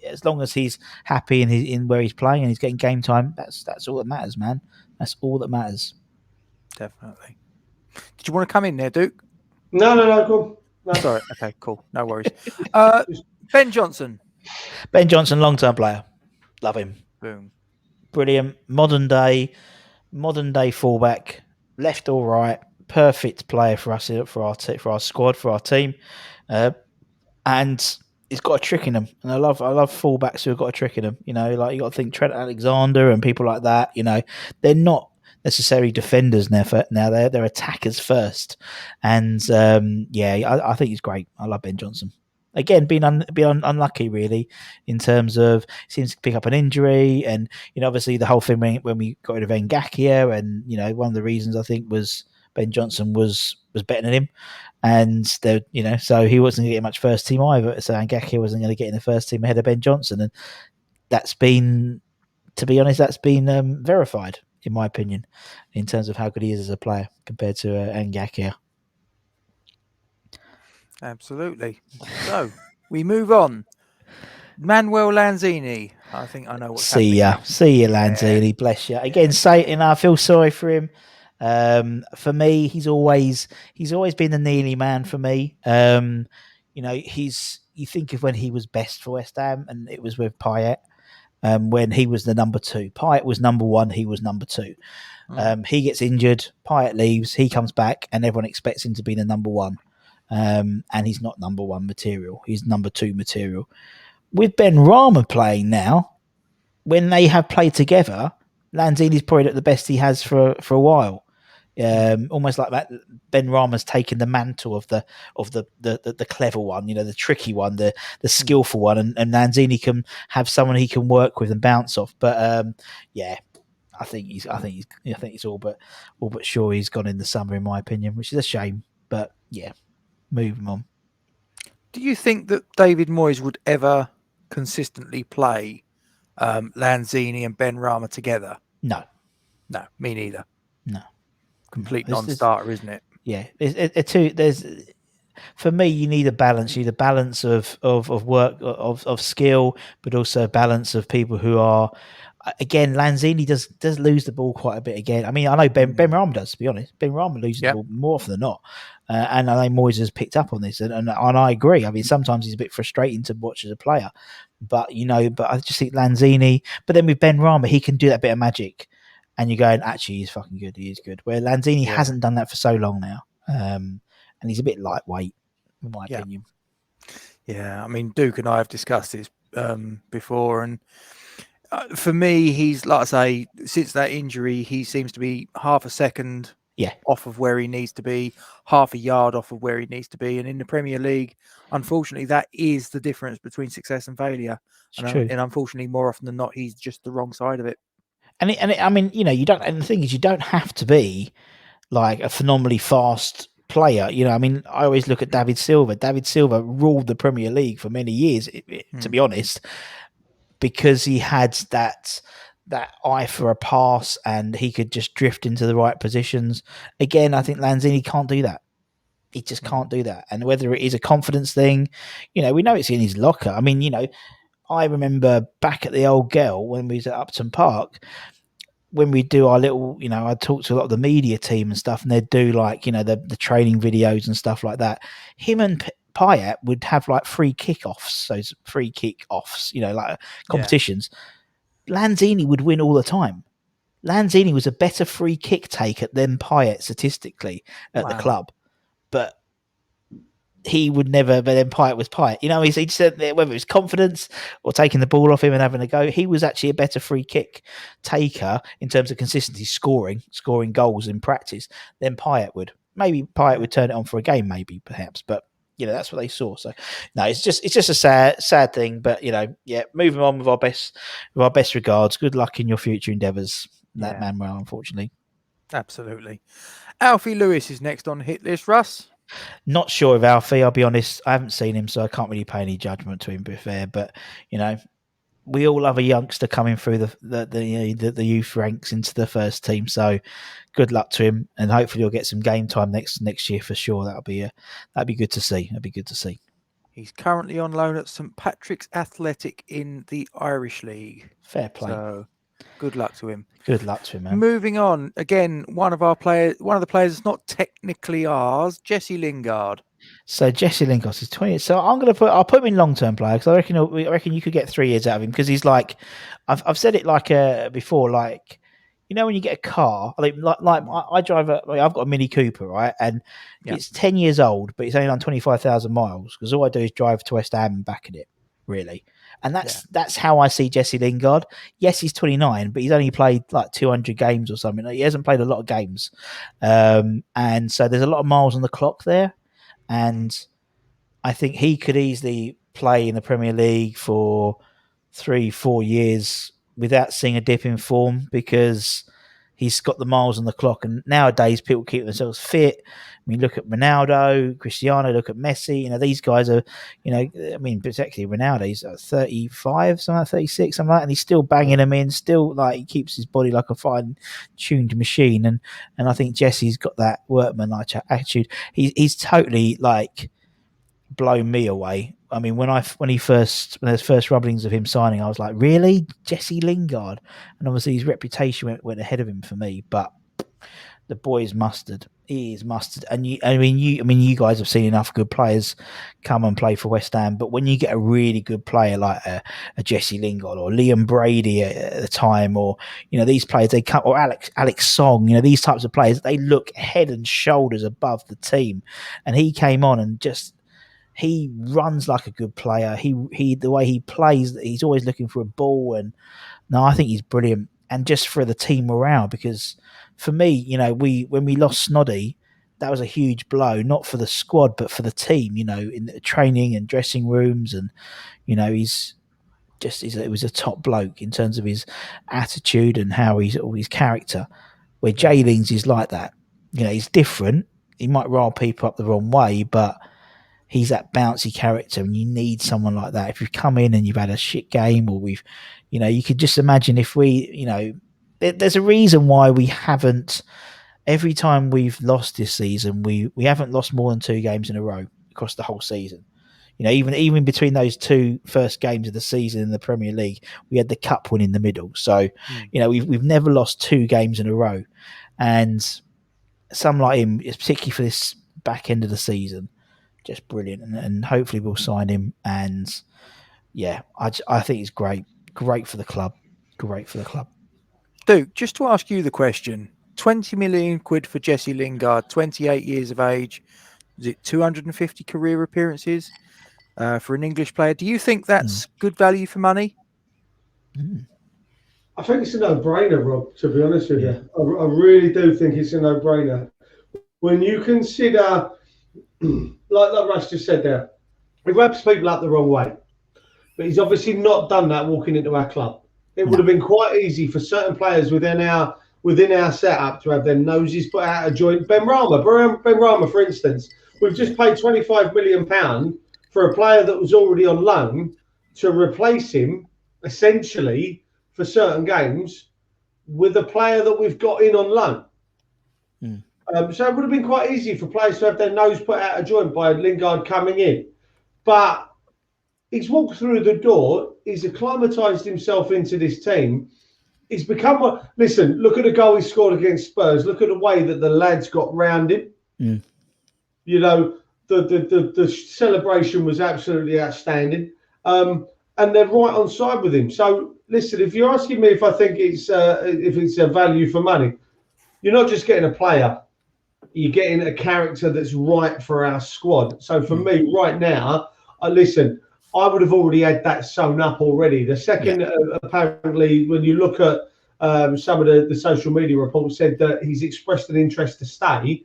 as long as he's happy in where he's playing and he's getting game time, that's all that matters, man. That's all that matters. Definitely. Did you want to come in there, Duke? No, cool. No. Sorry. Okay, cool. No worries. Ben Johnson. Ben Johnson, long-term player. Love him. Boom. Brilliant. Modern day fullback, left or right, perfect player for us, for our squad, for our team, and he's got a trick in him. And I love fullbacks who have got a trick in them. Like you got to think Trent Alexander and people like that. They're not necessarily defenders now. They're attackers first. And I think he's great. I love Ben Johnson. Again, being unlucky really in terms of seems to pick up an injury, and obviously the whole thing when we got rid of Ngakia, and one of the reasons I think was Ben Johnson was better than him, and so he wasn't going to get much first team either. So Ngakia wasn't going to get in the first team ahead of Ben Johnson, and that's been, to be honest, verified in my opinion in terms of how good he is as a player compared to Ngakia. Absolutely. So we move on. Manuel Lanzini. I think I know what's See ya, Lanzini. Yeah. Bless you. Again, I feel sorry for him. For me, he's always been the Neely man for me. You think of when he was best for West Ham, and it was with Payet. When he was the number 2, Payet was number 1. He was number 2. He gets injured. Payet leaves. He comes back, and everyone expects him to be the number 1. And he's not number 1 material. He's number 2 material. With Ben Rama playing now, when they have played together, Lanzini's probably at the best he has for a while. Almost like that, Ben Rama's taken the mantle of the clever one, the tricky one, the skillful one, and Lanzini can have someone he can work with and bounce off. But I think he's all but sure he's gone in the summer, in my opinion, which is a shame. But yeah, moving on. Do you think that David Moyes would ever consistently play Lanzini and Ben Rama together? No, me neither. No, complete non-starter, isn't it? Yeah, there's for me, you need a balance. You need a balance of work, of skill, but also a balance of people who are. Again, Lanzini does lose the ball quite a bit again. I mean, I know Ben Rama does, to be honest. Ben Rama loses the ball more often than not. And I know Moyes has picked up on this, and I agree. I mean, sometimes he's a bit frustrating to watch as a player. But I just think Lanzini, but then with Ben Rama, he can do that bit of magic. And you're going, actually, he's fucking good. He is good. Where Lanzini hasn't done that for so long now. And he's a bit lightweight, in my opinion. Yeah, I mean, Duke and I have discussed this before, and for me, he's, like I say, since that injury, he seems to be half a second off of where he needs to be, half a yard off of where he needs to be. And in the Premier League, unfortunately, that is the difference between success and failure. And unfortunately, more often than not, he's just the wrong side of it. I mean, you don't. And the thing is, you don't have to be like a phenomenally fast player. I mean, I always look at David Silva. David Silva ruled the Premier League for many years, to be honest, because he had that eye for a pass and he could just drift into the right positions. Again, I think Lanzini can't do that. He just can't do that. And whether it is a confidence thing, we know it's in his locker. I mean, I remember back at the old girl when we was at Upton Park, when we do our little, I talked to a lot of the media team and stuff, and they'd do like, the training videos and stuff like that. Him and Payet would have like free kick-offs, like competitions. Yeah. Lanzini would win all the time. Lanzini was a better free kick taker than Payet statistically at the club. But he would never, but then Payet was Payet. He said that whether it was confidence or taking the ball off him and having a go, he was actually a better free kick taker in terms of consistency, scoring goals in practice than Payet would. Maybe Payet would turn it on for a game, perhaps, but that's what they saw. So no, it's just a sad thing. But moving on with our best regards. Good luck in your future endeavours, that Manuel. Unfortunately, absolutely. Alfie Lewis is next on hit list. Russ. Not sure of Alfie, I'll be honest. I haven't seen him, so I can't really pay any judgment to him, to be fair. But, we all love a youngster coming through the youth ranks into the first team. So good luck to him, and hopefully he'll get some game time next year for sure. That'd be good to see. That'd be good to see. He's currently on loan at St Patrick's Athletic in the Irish League. Fair play. So good luck to him. Good luck to him, man. Moving on, again, one of the players that's not technically ours, Jesse Lingard. So Jesse Lingard is 20. So I'll put him in long-term player, because I reckon you could get 3 years out of him, because he's like, I've said it like before, like, when you get a car, like I drive I've got a Mini Cooper, right, and it's 10 years old, but it's only done 25,000 miles, because all I do is drive to West Ham and back in it, really. And that's how I see Jesse Lingard. Yes, he's 29, but he's only played like 200 games or something. He hasn't played a lot of games. And so there's a lot of miles on the clock there. And I think he could easily play in the Premier League for 3-4 years without seeing a dip in form, because he's got the miles on the clock. And nowadays, people keep themselves fit. I mean, look at Ronaldo, Cristiano, look at Messi. You know, these guys are, you know, I mean, particularly Ronaldo, he's 35, something like 36, something like that, and he's still banging them in, still like he keeps his body like a fine-tuned machine. And I think Jesse's got that workman-like attitude. He's totally like blown me away. I mean, when there's first rumblings of him signing, I was like, really, Jesse Lingard? And obviously his reputation went ahead of him for me. But the boy is mustard. He is mustard. And you guys have seen enough good players come and play for West Ham. But when you get a really good player like a Jesse Lingard or Liam Brady at the time, or you know these players, they come, or Alex Song, you know these types of players, they look head and shoulders above the team. And he came on and just. He runs like a good player. He the way he plays, he's always looking for a ball. And no, I think he's brilliant. And just for the team morale, because for me, you know, when we lost Snoddy, that was a huge blow, not for the squad, but for the team, you know, in the training and dressing rooms. And, you know, it was a top bloke in terms of his attitude and how his character, where Jaylings is like that. You know, he's different. He might rile people up the wrong way, but he's that bouncy character, and you need someone like that. If you've come in and you've had a shit game, or you could just imagine if there's a reason why we haven't, every time we've lost this season, we haven't lost more than 2 games in a row across the whole season. You know, even between those 2 first games of the season in the Premier League, we had the cup win in the middle. So, you know, we've never lost 2 games in a row. And some like him, particularly for this back end of the season, just brilliant, and hopefully we'll sign him. And yeah, I think he's great for the club. Duke, just to ask you the question: 20 million quid for Jesse Lingard, 28 years of age. Is it 250 career appearances for an English player? Do you think that's good value for money? I think it's a no-brainer, Rob. To be honest with you, I really do think it's a no-brainer when you consider. Like Russ just said there, he rubs people up the wrong way, but he's obviously not done that walking into our club. It would have been quite easy for certain players within our setup to have their noses put out of joint. Ben Rama, for instance, we've just paid £25 million for a player that was already on loan to replace him, essentially, for certain games with a player that we've got in on loan. So it would have been quite easy for players to have their nose put out of joint by Lingard coming in. But he's walked through the door. He's acclimatised himself into this team. He's become listen, look at the goal he scored against Spurs. Look at the way that the lads got round him. You know, the celebration was absolutely outstanding. And they're right on side with him. So, listen, if you're asking me if I think it's a value for money, you're not just getting a player. You're getting a character that's right for our squad. So for me, right now, listen, I would have already had that sewn up already. The second, apparently, when you look at some of the social media reports, said that he's expressed an interest to stay.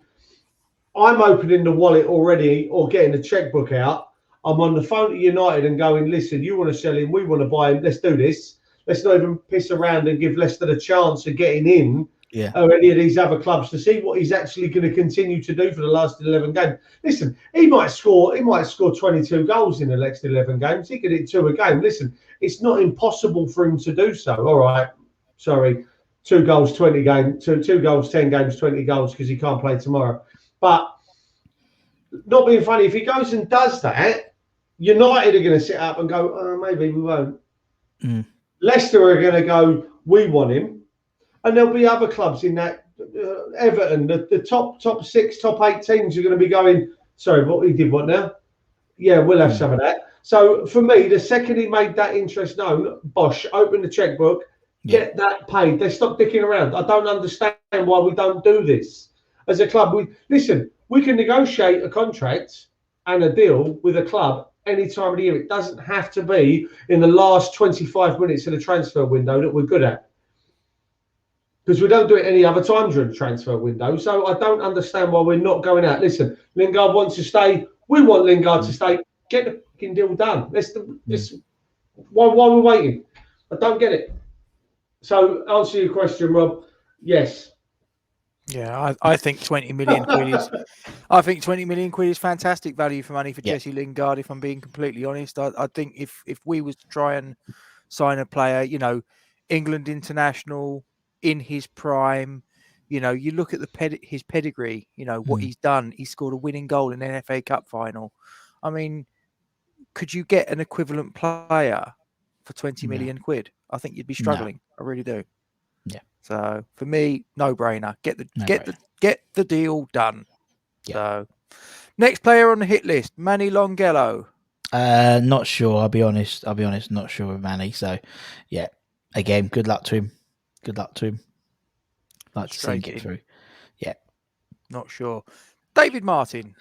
I'm opening the wallet already, or getting the checkbook out. I'm on the phone to United and going, listen, you want to sell him, we want to buy him, let's do this. Let's not even piss around and give Leicester the chance of getting in. Or any of these other clubs to see what he's actually going to continue to do for the last 11 games. Listen, he might score 22 goals in the next 11 games. He could hit 2 a game. Listen, it's not impossible for him to do so. All right, sorry, 2 goals, 20 games, 2 goals, 10 games, 20 goals because he can't play tomorrow. But not being funny, if he goes and does that, United are going to sit up and go, oh, maybe we won't. Leicester are going to go, we want him. And there'll be other clubs in that, Everton, the top 6, top 8 teams are going to be going, sorry, what now? Yeah, we'll have some of that. So for me, the second he made that interest known, Bosch, open the checkbook, get that paid. They stop dicking around. I don't understand why we don't do this. As a club, we can negotiate a contract and a deal with a club any time of the year. It doesn't have to be in the last 25 minutes of the transfer window that we're good at. Because we don't do it any other time during the transfer window. So I don't understand why we're not going out. Listen, Lingard wants to stay. We want Lingard to stay. Get the fucking deal done. Why are we waiting? I don't get it. So, answer your question, Rob. Yes. Yeah, I think 20 million quid is. I think 20 million quid is fantastic value for money for Jesse Lingard. If I'm being completely honest, I think if we was to try and sign a player, England international in his prime, you look at his pedigree, what he's done. He scored a winning goal in an FA Cup final. I mean, could you get an equivalent player for 20 million quid? I think you'd be struggling. I really do. Yeah. So for me, no brainer. Get the deal done. Yeah. So next player on the hit list, Manny Longello. Not sure. I'll be honest. Not sure with Manny. So yeah, again, good luck to him. Like to see him get through. Yeah. Not sure. David Martin.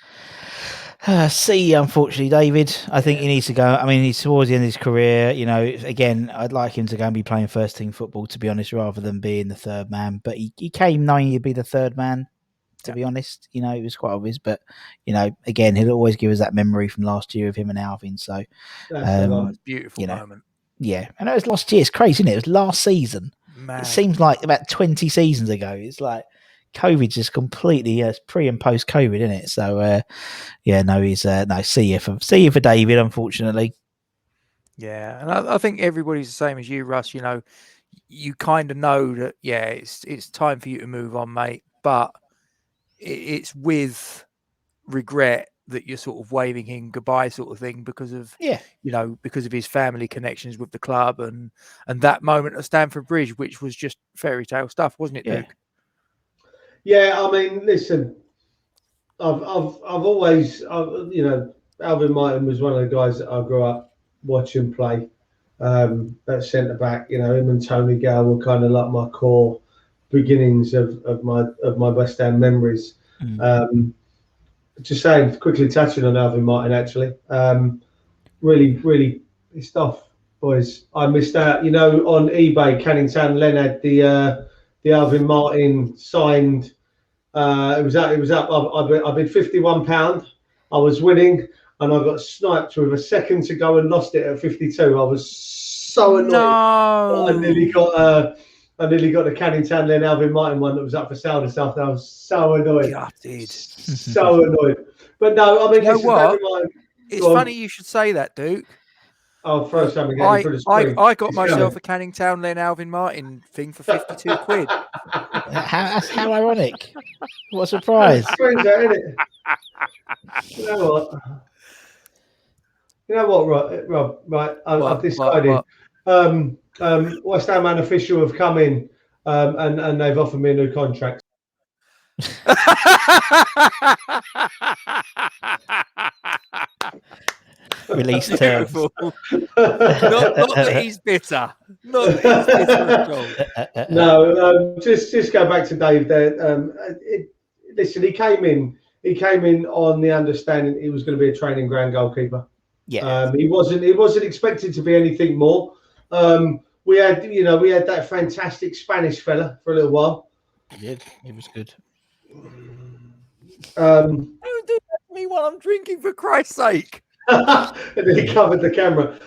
C, unfortunately, David. I think he needs to go. I mean, he's towards the end of his career. Again, I'd like him to go and be playing first team football, to be honest, rather than being the third man. But he came knowing he'd be the third man, to be honest. It was quite obvious. But, again, he'll always give us that memory from last year of him and Alvin. So, that's a beautiful moment. Yeah. And it was last year. It's crazy, isn't it? It was last season. Man. It seems like about 20 seasons ago. It's like COVID just completely pre and post COVID, isn't it? So he's see you for David, unfortunately. Yeah, and I think everybody's the same as you, Russ. You kind of know that it's time for you to move on, mate. But it's with regret that you're sort of waving him goodbye, sort of thing, because of because of his family connections with the club and that moment at Stamford Bridge, which was just fairy tale stuff, wasn't it, Duke? Yeah, I mean, listen, I've always, Alvin Martin was one of the guys that I grew up watching play. At centre back, him and Tony Gale were kind of like my core beginnings of my West Ham memories. Just saying, quickly touching on Alvin Martin, actually, really, really pissed off, boys. I missed out. On eBay, Canning Town Len had the Alvin Martin signed. It was up. I bid £51. I was winning, and I got sniped with a second to go and lost it at 52. I was so annoyed. No. I nearly got the Canning Town Len Alvin Martin one that was up for sale this afternoon. I was so annoyed. Gutted. So annoyed. But no, I mean, you know what? Martin, it's funny you should say that, Duke. I'll throw something again for the screen. I got myself a Canning Town Len Alvin Martin thing for 52 quid. That's how ironic. What a surprise. Strange, isn't it? You know what, Rob? Right, I've decided. West Ham unofficial have come in and they've offered me a new contract. Release terms. not that he's bitter. Not that he's bitter at all. No, just go back to Dave there. Listen, he came in on the understanding he was going to be a training ground goalkeeper. Yeah. He wasn't expected to be anything more. We had that fantastic Spanish fella for a little while. He did. He was good. Don't do that to me while I'm drinking, for Christ's sake. And then he covered the camera.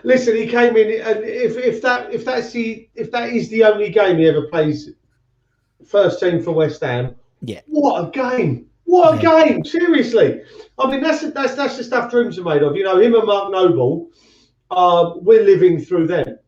Listen, he came in, and if that is the only game he ever plays, first team for West Ham. Yeah. What a game! What a game! Seriously, I mean that's the stuff dreams are made of. Him and Mark Noble. We're living through them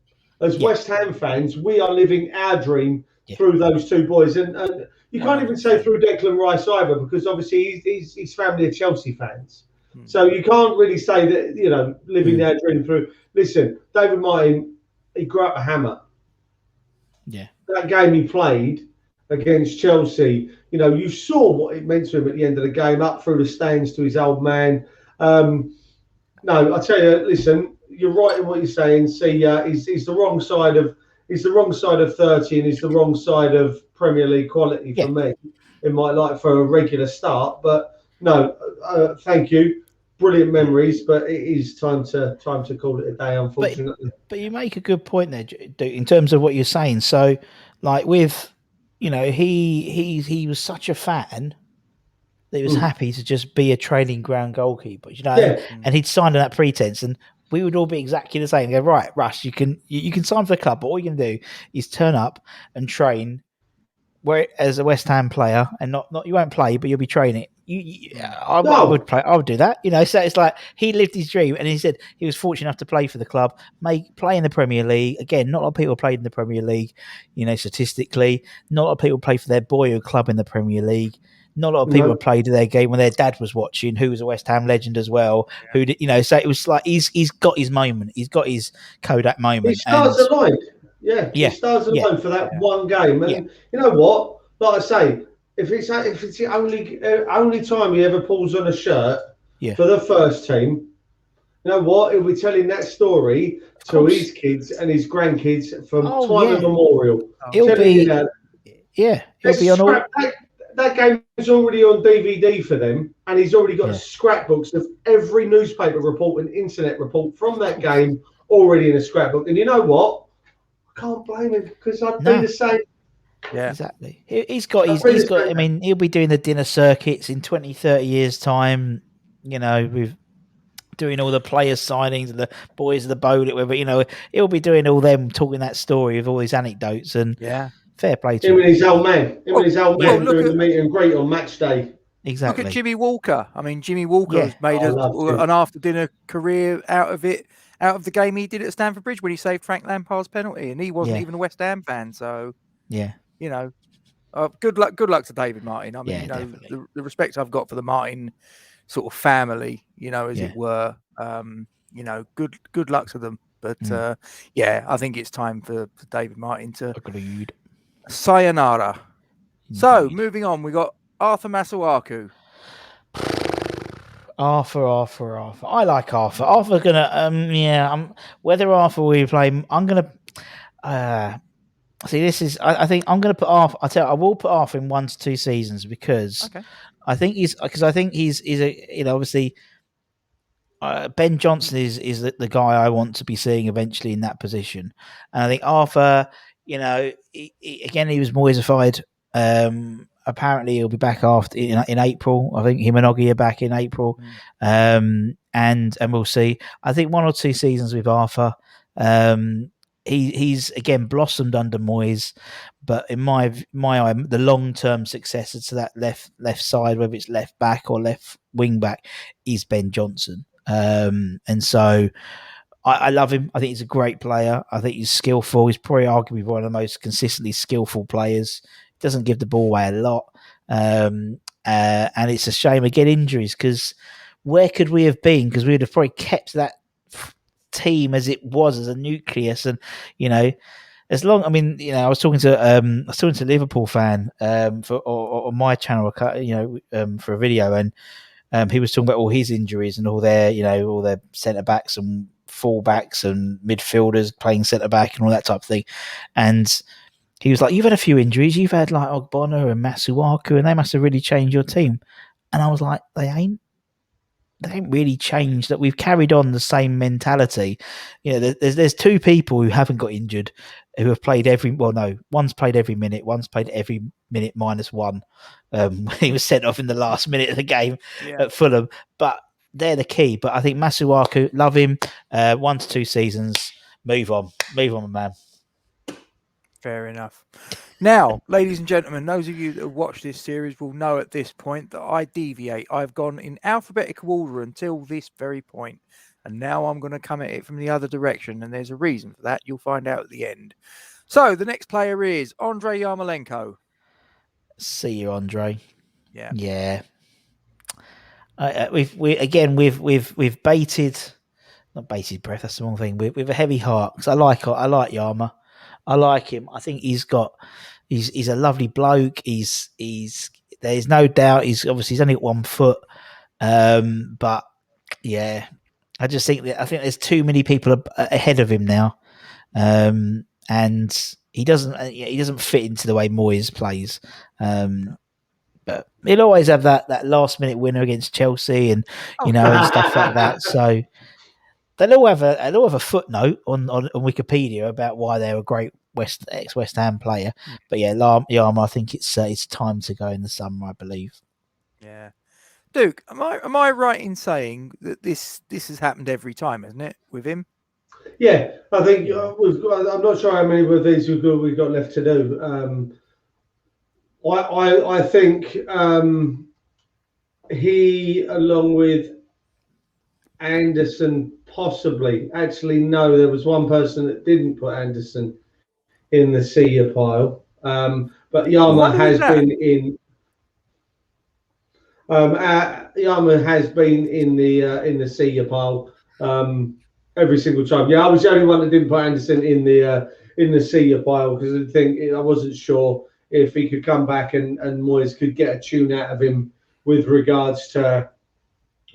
as West Ham fans. We are living our dream through those two boys, and you can't even say through Declan Rice either, because obviously his family are Chelsea fans. So you can't really say that, living their dream through. Listen, David Martin, he grew up a hammer. Yeah. That game he played against Chelsea, you saw what it meant to him at the end of the game, up through the stands to his old man. No, I tell you, listen, you're right in what you're saying. See, he's the wrong side of 30, and he's the wrong side of Premier League quality for me. In my life for a regular start, but no, thank you. Brilliant memories, but it is time to call it a day, unfortunately. But you make a good point there, Duke, in terms of what you're saying. So, like with, he was such a fan that he was happy to just be a training ground goalkeeper, Yeah. and he'd signed on that pretense, and we would all be exactly the same. Go, right, Russ, you can sign for the club, but all you can do is turn up and train as a West Ham player, and not you won't play, but you'll be training. I would play. I would do that. So it's like he lived his dream, and he said he was fortunate enough to play for the club, play in the Premier League. Again, not a lot of people played in the Premier League. Statistically, not a lot of people play for their boyhood club in the Premier League. Not a lot of people played their game when their dad was watching, who was a West Ham legend as well. Yeah. So it was like he's got his moment. He's got his Kodak moment. He starts aligned. Yeah. He starts aligned for that one game. And you know what? Like I say, if it's the only time he ever pulls on a shirt for the first team, you know what? He'll be telling that story to his kids and his grandkids from time immemorial. He'll be on all. That game is already on DVD for them, and he's already got scrapbooks of every newspaper report and internet report from that game already in a scrapbook. And you know what? I can't blame him because I'd do the same. Yeah, exactly. He's got. I mean, he'll be doing the dinner circuits in 20, 30 years' time. With doing all the players' signings and the boys of the boat, whatever. He'll be doing all them, talking that story with all these anecdotes and fair play to him. Him and his old man. Doing the meet and greet on match day. Exactly. Look at Jimmy Walker. I mean, Jimmy Walker has made an after-dinner career out of the game he did at Stamford Bridge when he saved Frank Lampard's penalty, and he wasn't even a West Ham fan. So good luck to David Martin. I mean, the respect I've got for the Martin sort of family, as it were. Good luck to them. But I think it's time for David Martin to sayonara. So moving on, we got Arthur Masawaku. Arthur. I like Arthur. Arthur's gonna whether Arthur will play, I'm gonna see this is I think I'm gonna put Arthur. I will put Arthur in 1 to 2 seasons because I think he's obviously Ben Johnson is the guy I want to be seeing eventually in that position. And I think Arthur, he was Moyesified. Apparently he'll be back after in April. I think him and Oggy are back in April. And we'll see. I think 1 or 2 seasons with Arthur. He's again blossomed under Moyes, but in my eye, the long-term successor to that left side, whether it's left back or left wing back, is Ben Johnson. And so I love him. I think he's a great player. I think he's skillful. He's probably arguably one of the most consistently skillful players. Doesn't give the ball away a lot. And it's a shame again injuries, because where could we have been? Because we would have probably kept that team as it was, as a nucleus. And as long, I was talking to a Liverpool fan on my channel, for a video, and he was talking about all his injuries and all their centre backs and full backs and midfielders playing centre back and all that type of thing. And he was like, "You've had a few injuries. You've had like Ogbonna and Masawaku, and they must have really changed your team." And I was like, "They ain't really changed. That we've carried on the same mentality. There's 2 people who haven't got injured, who have played one's played every minute, one's played every minute -1. He was sent off in the last minute of the game at Fulham, but they're the key. But I think Masawaku, love him. 1 to 2 seasons, move on, man." Fair enough. Now, ladies and gentlemen, those of you that have watched this series will know at this point that I deviate. I've gone in alphabetical order until this very point, and now I'm going to come at it from the other direction, and there's a reason for that. You'll find out at the end. So the next player is Andre Yarmolenko. See you, Andre. Yeah. We've baited, not bated breath. That's the wrong thing. With a heavy heart, because I like Yarma. I like him. I think he's a lovely bloke. There's no doubt he's only got 1 foot. But yeah, I think there's too many people ahead of him now. And he doesn't fit into the way Moyes plays. But he'll always have that last minute winner against Chelsea and and stuff like that. So they'll all have a footnote on Wikipedia about why they're a great ex-West Ham player. But yeah, Yarma, I think it's time to go in the summer, I believe. Yeah. Duke, am I right in saying that this has happened every time, hasn't it, with him? Yeah, I think I'm not sure how many of these we've got left to do. I think he, along with Anderson, possibly. Actually, no, there was one person that didn't put Anderson in the senior pile, but Yarma has been in. Yarma has been in the senior pile every single time. Yeah, I was the only one that didn't put Anderson in the senior pile because I wasn't sure if he could come back and Moyes could get a tune out of him with regards to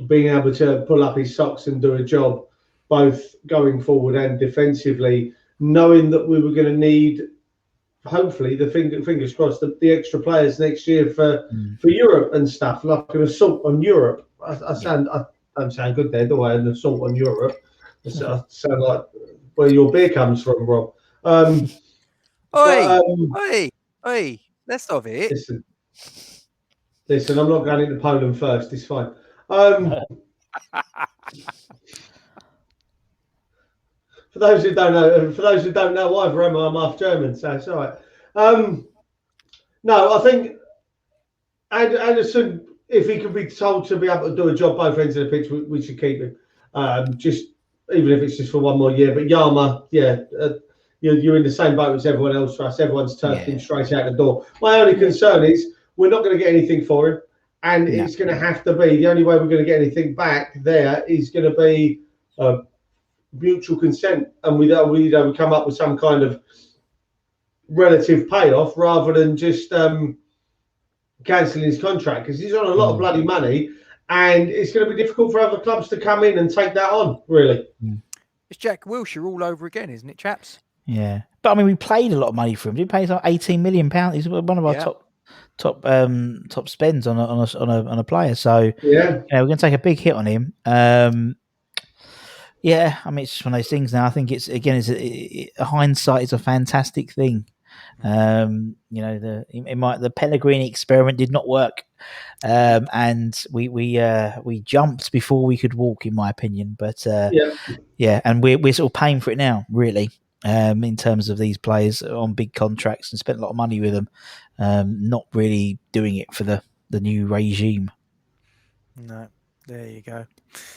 being able to pull up his socks and do a job, both going forward and defensively, knowing that we were going to need, hopefully, fingers crossed, the extra players next year for Europe and stuff, like an assault on Europe. I don't sound good there, do I? An assault on Europe. I sound like where your beer comes from, Rob. Oi, let's have it. Listen, I'm not going into Poland first. It's fine. For those who don't know, either I'm half German, so it's all right. No, I think Anderson, if he could be told to be able to do a job both ends of the pitch, we should keep him. Just even if it's just for one more year. But Yarma, you're in the same boat as everyone else for us. Everyone's turfed him straight out the door. My only concern is we're not going to get anything for him. And it's going to have to be, the only way we're going to get anything back there is going to be mutual consent. And we come up with some kind of relative payoff rather than just cancelling his contract, because he's on a lot of bloody money and it's going to be difficult for other clubs to come in and take that on, really. It's Jack Wilshere all over again, isn't it, chaps? Yeah. But I mean, we paid a lot of money for him. We paid like £18 million. He's one of our top spends on a player. So we're going to take a big hit on him. I mean, it's just one of those things now. I think hindsight is a fantastic thing. The Pellegrini experiment did not work, and we jumped before we could walk, in my opinion. But and we're sort of paying for it now, really. In terms of these players on big contracts and spent a lot of money with them, not really doing it for the new regime. No, there you go.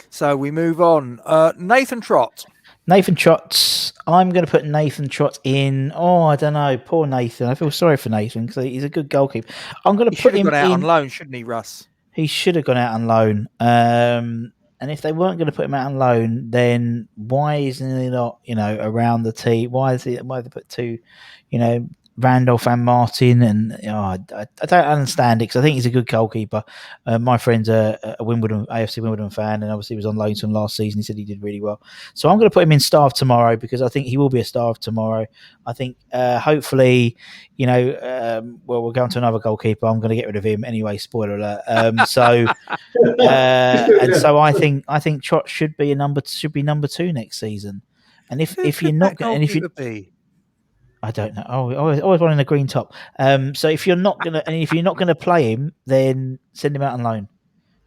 So we move on. Nathan Trot. I'm going to put Nathan Trot in. Oh, I don't know. Poor Nathan. I feel sorry for Nathan because he's a good goalkeeper. I'm going to put him gone out on loan, shouldn't he, Russ? He should have gone out on loan. And if they weren't going to put him out on loan, then why isn't he not, around the team? Why they put two, Randolph and Martin? And I don't understand it because I think he's a good goalkeeper. My friend's a AFC Wimbledon fan, and obviously he was on loan to him last season. He said he did really well. So I'm going to put him in star of tomorrow because I think he will be a star of tomorrow. I think hopefully, we'll go on to another goalkeeper. I'm going to get rid of him anyway. Spoiler alert. So I think Trot should be number 2 next season. And if you're not going, and if you I don't know. Oh, always one in a green top. So if you're not gonna play him, then send him out on loan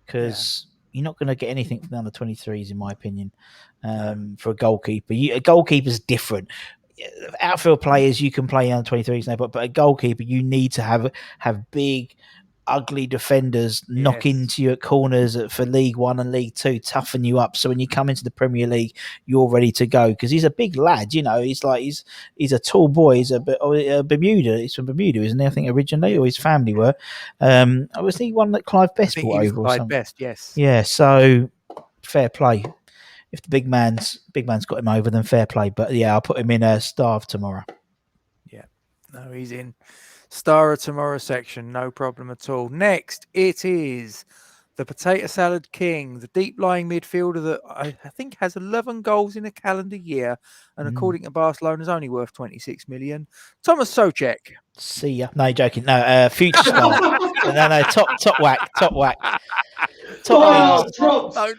because you're not going to get anything from the under 23s, in my opinion. For a goalkeeper, a goalkeeper's different. Outfield players you can play under 23s now, but a goalkeeper you need to have big, ugly defenders knock into you at corners for League One and League Two, toughen you up. So when you come into the Premier League, you're ready to go because he's a big lad. He's a tall boy. He's a Bermuda. He's from Bermuda, isn't he? I think originally, or his family were. Was he one that Clive Best brought over? Clive Best, yes. Yeah. So fair play. If the big man's got him over, then fair play. But I'll put him in a star of tomorrow. Yeah. No, he's in. Star of tomorrow section, no problem at all. Next, it is the Potato Salad King, the deep-lying midfielder that I think has 11 goals in a calendar year, and according to Barcelona, is only worth 26 million. Thomas Souček. See ya. No, joking. No, future star. no, top whack. Don't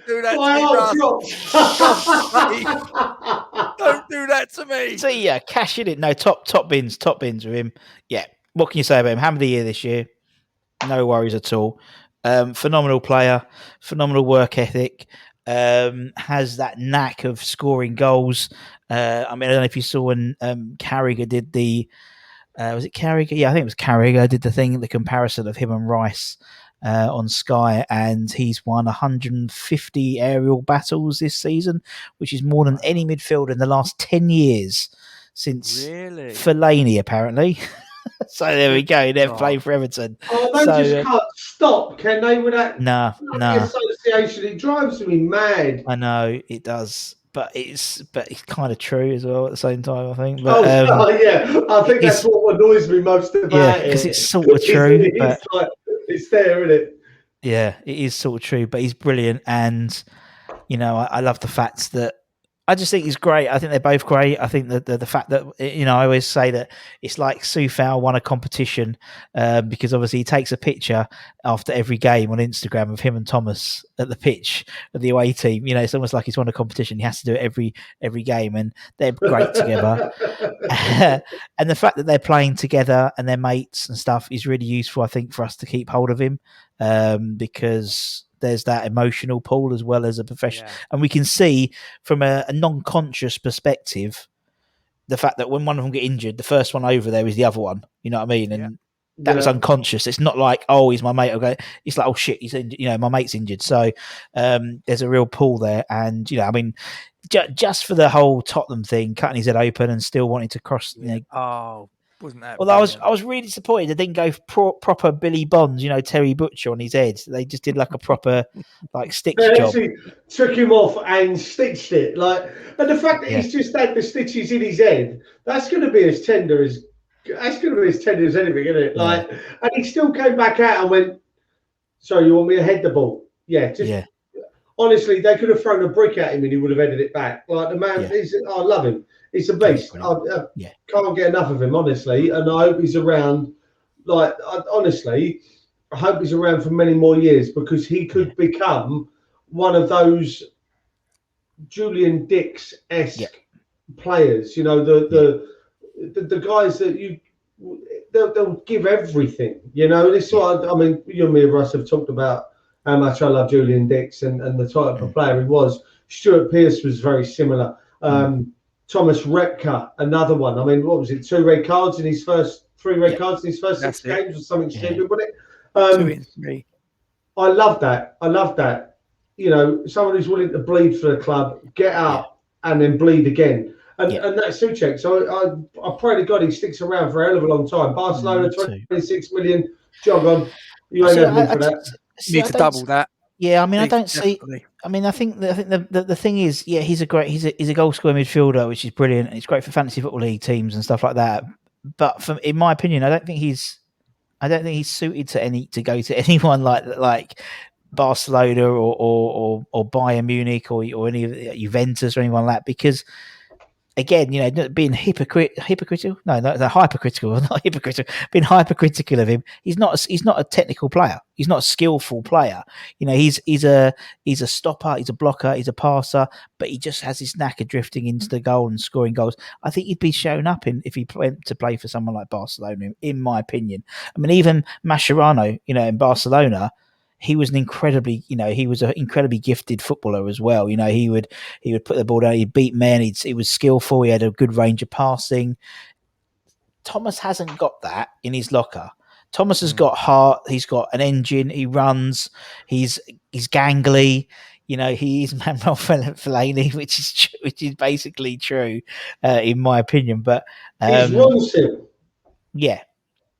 do that to me, Russ. Don't do that to me. See ya. Cash in it. No, top bins with him. Yeah. What can you say about him? Hammer of the year this year. No worries at all. Phenomenal player, phenomenal work ethic. Has that knack of scoring goals. I mean, I don't know if you saw when Carragher did the. Was it Carragher? Yeah, I think it was Carragher did the comparison of him and Rice on Sky, and he's won 150 aerial battles this season, which is more than any midfielder in the last 10 years since Fellaini, apparently. So there we go. They're playing for Everton. Oh, they just can't stop, can they? With that association, it drives me mad. I know it does. But it's kind of true as well at the same time, I think. But, yeah, I think that's what annoys me most about it. Because it's sort of true. It's there, isn't it? Yeah, it is sort of true. But he's brilliant, and I love the fact that I just think he's great. I think they're both great. I think that the fact that I always say that it's like Soufal won a competition because obviously he takes a picture after every game on Instagram of him and Thomas at the pitch of the away team. It's almost like he's won a competition. He has to do it every game, and they're great together. And the fact that they're playing together and they're mates and stuff is really useful, I think, for us to keep hold of him because there's that emotional pull as well as a professional. Yeah. And we can see from a non-conscious perspective, the fact that when one of them get injured, the first one over there is the other one. You know what I mean? And that was unconscious. It's not like, oh, he's my mate. Okay. It's like, oh shit, he's injured. My mate's injured. So there's a real pull there. And, I mean, just for the whole Tottenham thing, cutting his head open and still wanting to cross, wasn't that? Well, I was really disappointed. They didn't go proper Billy Bonds, Terry Butcher on his head. They just did like a proper stitch job. Took him off and stitched it. And the fact that he's just had the stitches in his head, that's going to be as tender as anything, isn't it? And he still came back out and went, "So you want me to head the ball?" Honestly, they could have thrown a brick at him and he would have headed it back. The man, I love him. He's a beast. I can't get enough of him, honestly. And I hope he's around. Honestly, I hope he's around for many more years because he could become one of those Julian Dix-esque players. The guys that they'll give everything. This is what I mean. You and me and Russ have talked about how much I love Julian Dix and the type of player he was. Stuart Pearce was very similar. Thomas Repka, another one. I mean, what was it? 2 red cards in his first 3 red cards in his first 6 games or something stupid, wasn't it? 2 in 3. I love that. Someone who's willing to bleed for the club, get up and then bleed again. And that's Souček. So I pray to God he sticks around for a hell of a long time. Barcelona, 26 million, jog on. You ain't never for that. You need to double that. Yeah, I mean, I don't see. I mean, I think the thing is, he's a goal scoring midfielder, which is brilliant. It's great for fantasy football league teams and stuff like that. But in my opinion, I don't think he's suited to go to anyone like Barcelona or Bayern Munich or any of Juventus or anyone like that because. Again, being hypocritical. No, they're hypercritical, not hypocritical. Being hypercritical of him. He's not a technical player. He's not a skillful player. He's a stopper. He's a blocker. He's a passer. But he just has this knack of drifting into the goal and scoring goals. I think he'd be shown up if he went to play for someone like Barcelona. In my opinion, I mean, even Mascherano, in Barcelona. He was an incredibly gifted footballer as well. He would put the ball down, he'd beat men, he was skillful, he had a good range of passing. Thomas hasn't got that in his locker. Thomas has got heart, he's got an engine, he runs, he's gangly. He is Manuel Fellaini, which is basically true, in my opinion. But he's Ronson. Yeah.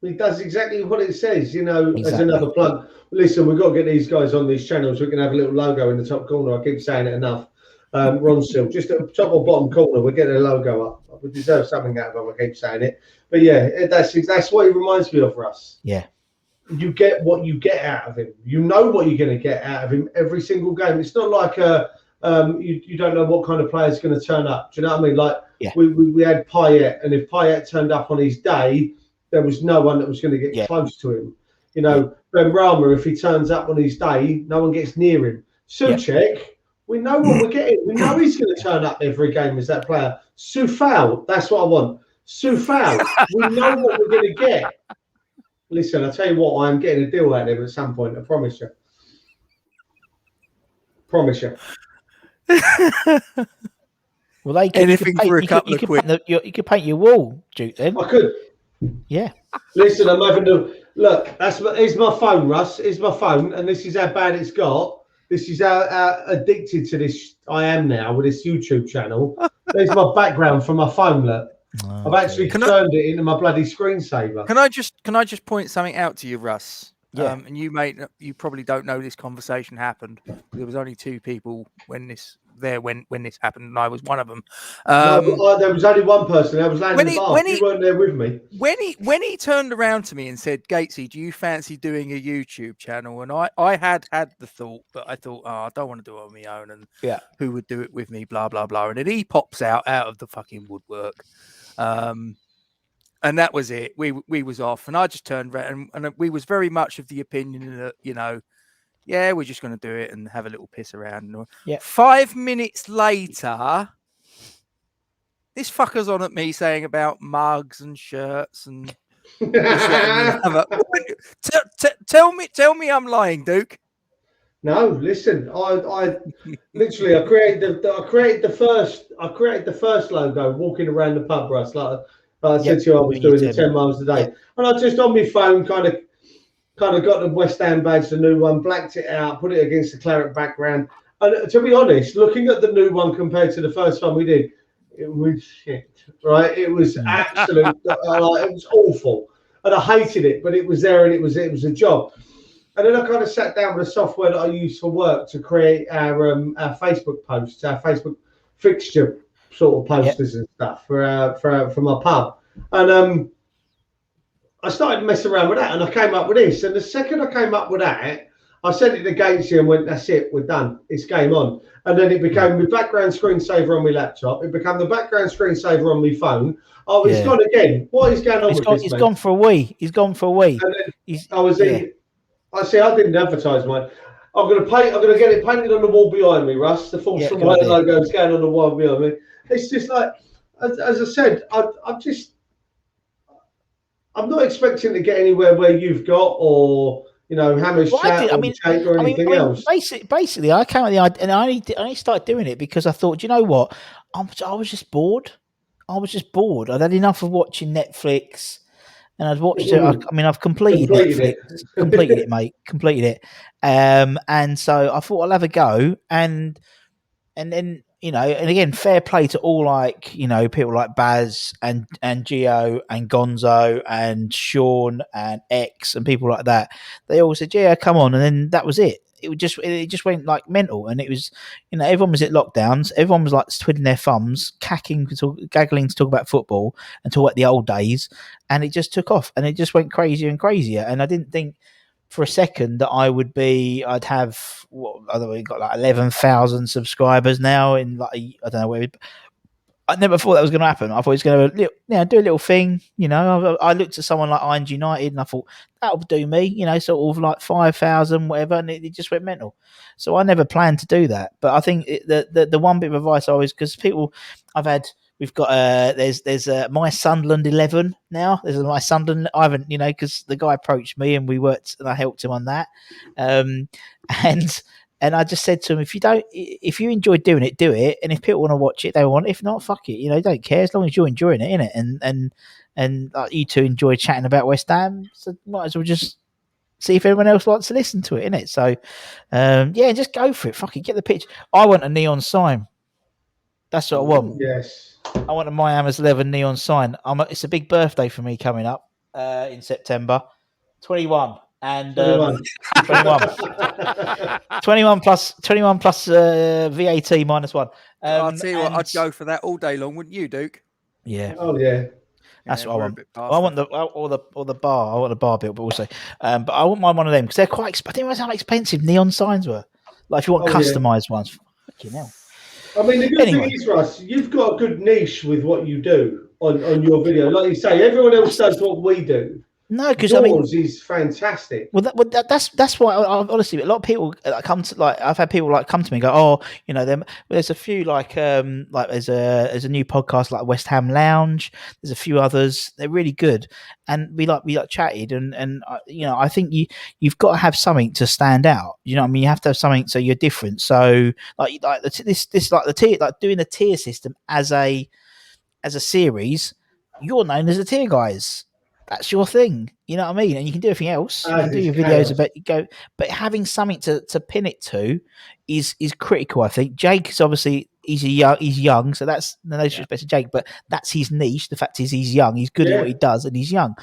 He does exactly what it says, as another plug. Listen, we've got to get these guys on these channels. We can have a little logo in the top corner. I keep saying it enough. Ronsil, just at the top or bottom corner, we'll get a logo up. We deserve something out of him. I keep saying it. But that's what he reminds me of, Russ. Yeah. You get what you get out of him. You know what you're going to get out of him every single game. It's not like you don't know what kind of player is going to turn up. Do you know what I mean? We had Payet, and if Payet turned up on his day, there was no one that was going to get close to him. Ben Rama, if he turns up on his day, no one gets near him. Souček, we know what we're getting. We know he's going to turn up every game as that player. Soufal, that's what I want. Soufal, we know what we're going to get. Listen, I tell you what, I'm getting a deal out of them at some point. I promise you. Promise you. Well, they could, anything for a couple of quid. You could paint your wall, Duke. Then I could. Yeah. Listen, I'm having to look. Here's my phone, Russ. Here's my phone, and this is how bad it's got. This is how addicted to this I am now with this YouTube channel. There's my background for my phone. Look, I've actually turned it into my bloody screensaver. Can I just point something out to you, Russ? Yeah. And you probably don't know this conversation happened. There was only 2 people when this happened, and I was one of them. No, there was only one person. I was landing the bar. You weren't there with me. When he turned around to me and said, "Gatesy, do you fancy doing a YouTube channel?" And I had the thought, but I thought, I don't want to do it on my own, and who would do it with me? Blah blah blah. And then he pops out of the fucking woodwork. And that was it. We was off, and I just turned around, and we was very much of the opinion that, we're just going to do it and have a little piss around. Yeah. 5 minutes later, this fucker's on at me saying about mugs and shirts and tell me I'm lying, Duke. No, listen. I literally I created the first logo walking around the pub, Russ. Like I said to you, I was doing the 10 miles a day, and I just on my phone kind of got the West Ham badge, the new one, blacked it out, put it against the claret background. And to be honest, looking at the new one compared to the first one we did, it was shit, right? It was absolute, it was awful, and I hated it, but it was there, and it was a job. And then I kind of sat down with the software that I use for work to create our Facebook posts, our Facebook fixture sort of posters and stuff for my pub. And I started messing around with that, and I came up with this. And the second I came up with that, I sent it to Gatesy and went, "That's it, we're done. It's game on." And then it became the background screensaver on my laptop. It became the background screensaver on my phone. Oh, it's gone again. What is going on with this? He's gone for a wee. He's gone for a wee. And then I didn't advertise mine. I'm going to get it painted on the wall behind me, Russ. The full white logo is going on the wall behind me. It's just like, as I said, I'm not expecting to get anywhere where you've got, or how much chat or anything else. Basically, I came with the idea, and I only started doing it because I thought, you know what, I was just bored. I'd had enough of watching Netflix. And I've watched it. I've completed Netflix. Completed it, mate. Completed it. And so I thought I'll have a go. And then, and again, fair play to all people like Baz and Gio and Gonzo and Sean and X and people like that. They all said, "Yeah, come on." And then that was it. It just went like mental, and it was, everyone was at lockdowns. Everyone was like twiddling their thumbs, gaggling to talk about football and talk about the old days, and it just took off, and it just went crazier and crazier. And I didn't think for a second that I'd have got like 11,000 subscribers now in like I don't know where. I never thought that was going to happen. I thought he was going to do a little thing. I looked at someone like Irons United and I thought that'll do me. Sort of like 5,000, whatever, and it just went mental. So I never planned to do that. But I think the one bit of advice I always, because we've got there's My Sunderland 11 now. There's a My Sunderland. I haven't, because the guy approached me and we worked and I helped him on that. And I just said to him, if you enjoy doing it, do it. And if people want to watch it, they want it. If not, fuck it. Don't care as long as you're enjoying it, innit? And you two enjoy chatting about West Ham, so might as well just see if everyone else wants to listen to it, innit? So, just go for it. Fuck it, get the pitch. I want a neon sign. That's what I want. Yes. I want a My Hammers 11 neon sign. It's a big birthday for me coming up in September. 21. And 21 plus VAT -1. I'll tell you what, I'd go for that all day long, wouldn't you, Duke? Yeah. Oh yeah. That's what I want. I want the bar. I want the bar built, but also, but I want one of them because they're quite. I didn't realize how expensive neon signs were. Like if you want customized ones, fucking hell. I mean, the good thing is, Russ, you've got a good niche with what you do on your video. Like you say, everyone else does what we do. No, because he's fantastic. Well, that's why I honestly, a lot of people come to I've had people come to me and go, oh, there's a few like there's a new podcast like West Ham Lounge. There's a few others. They're really good, and we chatted and I think you've got to have something to stand out. You know what I mean? You have to have something so you're different. So doing the tier system as a series, you're known as the tier guys. That's your thing, you know what I mean, and you can do everything else. You can do your videos about but having something to pin it to is critical. I think Jake is obviously he's young, so that's no disrespect to Jake, but that's his niche. The fact is he's young, he's good at what he does, and he's young.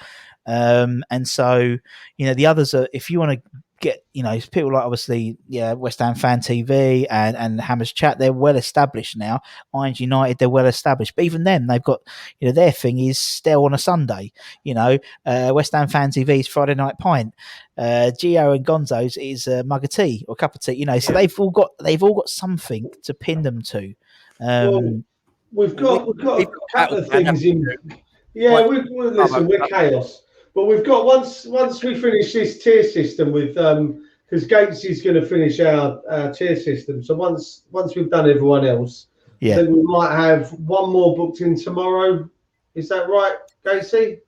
And so the others are, if you want to get people like obviously West Ham Fan TV and Hammers Chat, they're well established now. Irons United, they're well established, but even then they've got their thing is still on a Sunday. West Ham Fan TV is Friday Night Pint. Gio and Gonzo's is a mug of tea or a cup of tea. So they've all got something to pin them to. We've got a couple of things in. Yeah, we're chaos. But we've got once we finish this tier system with because Gatesy's going to finish our tier system. So once we've done everyone else, then we might have one more booked in tomorrow. Is that right, Gatesy?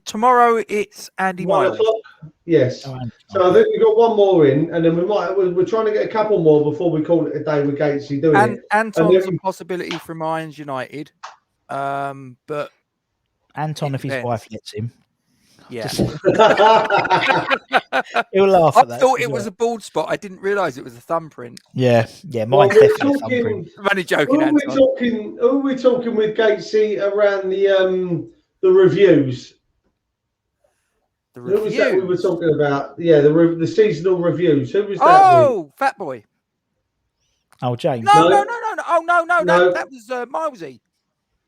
Tomorrow it's Andy Miles. Yes. So I think we've got one more in, and then we're trying to get a couple more before we call it a day with Gatesy doing it. Anton's a possibility from Irons United, but. Anton, if his wife lets him. Yeah. He'll laugh at that. I thought it was a bald spot. I didn't realise it was a thumbprint. Yeah, mine's definitely a thumbprint. I'm only joking, Who are we talking with Gatesy around the reviews? The reviews? Who was that we were talking about? Yeah, the seasonal reviews. Who was that? Oh, Fat Boy. Oh, James. No. Oh, no. That was Milesy.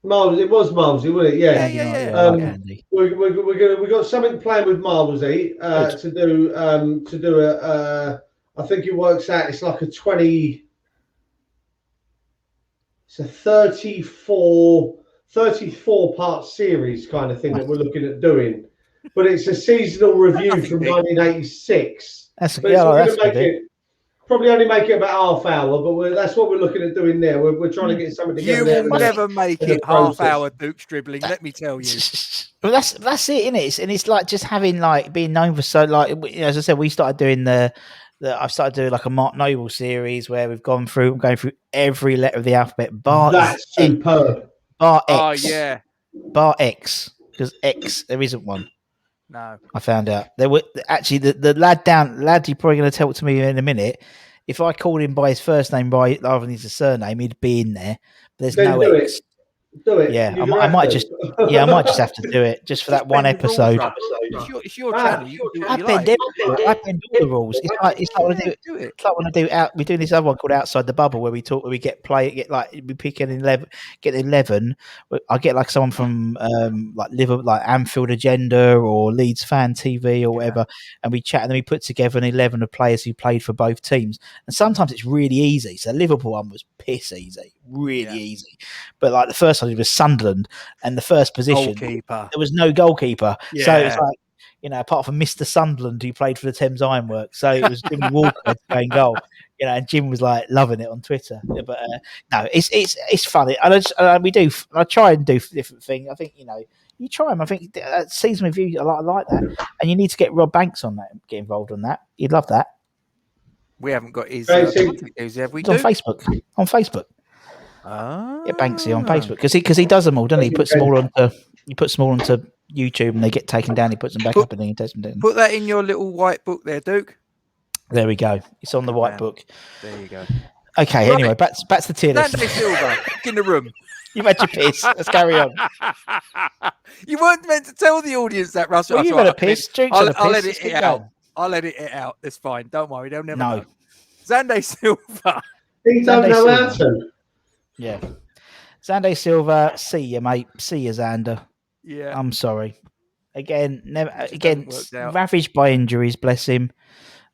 Miles, it was Milesy, wasn't it? Yeah. We got something planned with Milesy to do a. I think it works out. It's like it's a 34 part series kind of thing that we're looking at doing, but it's a seasonal review from 1986. That's good. Probably only make it about half hour, but that's what we're looking at doing there. We're trying to get something together. You will never make it half hour, Duke's dribbling. Let me tell you. Well, that's it, isn't it? And it's like just having being known for so as I said, we started doing I've started doing like a Mark Noble series where I'm going through every letter of the alphabet. That's superb. Bar X. Oh yeah. Bar X, because X there isn't one. No, I found out there were actually the lad you're probably going to tell it to me in a minute. If I called him by his first name rather than his surname, he'd be in there. But there's no X. Do it. Yeah, I might just have to do it just for that one episode. It's your channel. I bend all the rules. It's like when I do we're doing this other one called Outside the Bubble where we pick an 11, get 11. I get like someone from like Anfield Agenda or Leeds Fan TV or whatever, and we chat and then we put together an 11 of players who played for both teams. And sometimes it's really easy. So the Liverpool one was piss easy, really easy. But like the first one was Sunderland, and the first position goalkeeper. There was no goalkeeper. Yeah. So it's like, apart from Mr. Sunderland who played for the Thames Ironworks, so it was Jimmy Walker playing goal. And Jim was like loving it on Twitter. But no, it's funny. I try and do different things. I think you try them. I think season review, I like that, and you need to get Rob Banks on that, get involved on that. You'd love that. We haven't got his have we? It's on Facebook. On Facebook. Get Banksy on Facebook because he does them all, doesn't he? He puts them all onto YouTube and they get taken down. He puts them back up and then he takes them down. Put that in your little white book there, Duke. There we go. It's on the white book. There you go. Okay. Right. Anyway, back to the tier list. Silva in the room. You've had your piss. Let's carry on. You weren't meant to tell the audience that, Russell. Well, you've had a piss. I'll let it out. I'll let it out. It's fine. Don't worry. They'll never know. Xande Silva. He don't know how to. Yeah. Xande Silva, see you, mate. See you, Xander. Yeah. I'm sorry. Again, ravaged by injuries, bless him.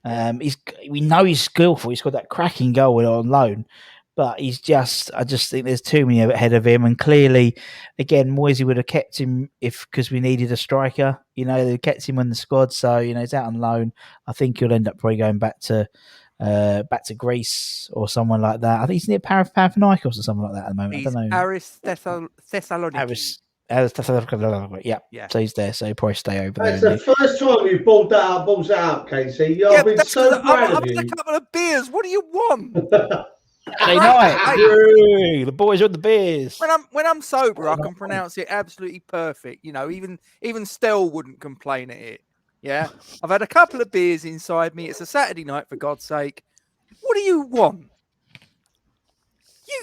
We know he's skillful. He's got that cracking goal on loan. But I just think there's too many ahead of him. And clearly, again, Moyes would have kept him because we needed a striker. They kept him in the squad. So, he's out on loan. I think he'll end up probably going back to Greece or someone like that. I think he's near Panathinaikos or something like that at the moment. I don't know. Aris Thessaloniki. Yeah. So he's there. So he'll probably stay over there. That's the first time you've balls that up, Casey. I've been so proud of you. I've had a couple of beers. What do you want? Saturday night. The boys with the beers. When I'm sober, I can pronounce it absolutely perfect. Even Stell wouldn't complain at it. Yeah, I've had a couple of beers inside me. It's a Saturday night, for God's sake. What do you want?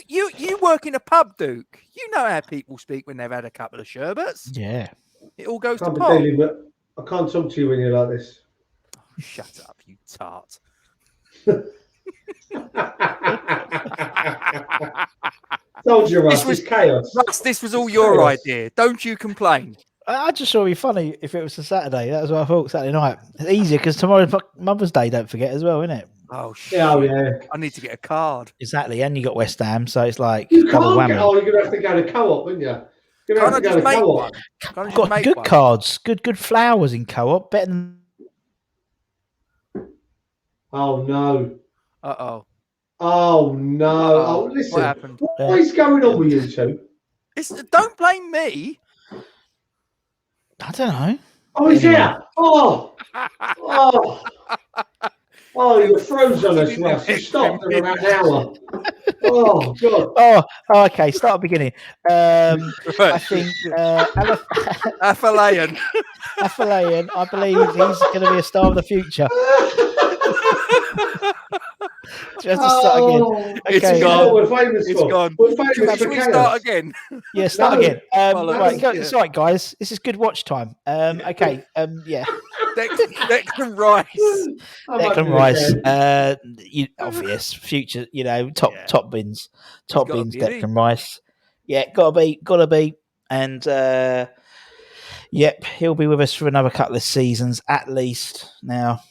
You work in a pub, Duke. You know how people speak when they've had a couple of sherbets. Yeah, it all goes to pot. I can't talk to you when you're like this. Oh, shut up, you tart. Told you, Russ, it's chaos. Russ, this was all your idea. Don't you complain. I just thought it'd be funny if it was a Saturday. That was what I thought. Saturday night. It's easier because tomorrow's Mother's Day. Don't forget as well, isn't it? Oh shit! Oh yeah. I need to get a card. Exactly, and you got West Ham, so it's like you can't you're gonna have to go to Co-op, wouldn't you? You're gonna have to go to Co-op. Got good cards, good flowers in Co-op. Better than. Oh no! Uh-oh. Oh no! Uh-oh. Oh, listen. What happened? What is going on with you two? Don't blame me. I don't know. Oh, he's here! Oh! Oh, you froze on us, Russ. You stopped in about an hour. Oh, God. Oh, okay. Start beginning. I think Afalayan. I believe he's going to be a star of the future. Just to start again. Okay. It's gone. We're famous it's for. Gone. We're famous for start again. Yeah, start again. It's all right, guys. This is good watch time. Okay. Yeah. Declan Rice. Declan Rice. Obvious future. Top bins. Top bins. Declan Rice. Yeah, gotta be. And yep, he'll be with us for another couple of seasons at least. Now.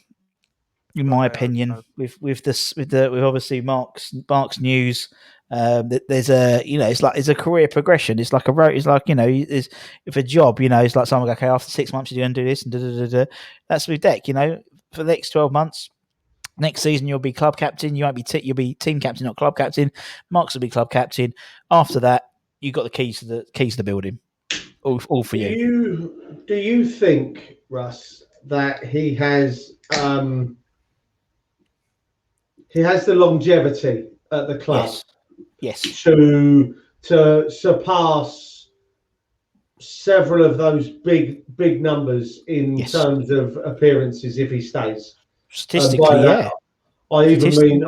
In my opinion, with obviously Mark's news, there's it's a career progression. It's like if a job, it's like someone okay, after 6 months you're going to do this and That's with Deck, for the next 12 months. Next season you'll be club captain. You won't be you'll be team captain, not club captain. Mark's will be club captain. After that, you got the keys to the building. All for you. Do you think, Russ, that he has? He has the longevity at the club, yes, to surpass several of those big numbers in terms of appearances if he stays. Statistically, yeah. I even mean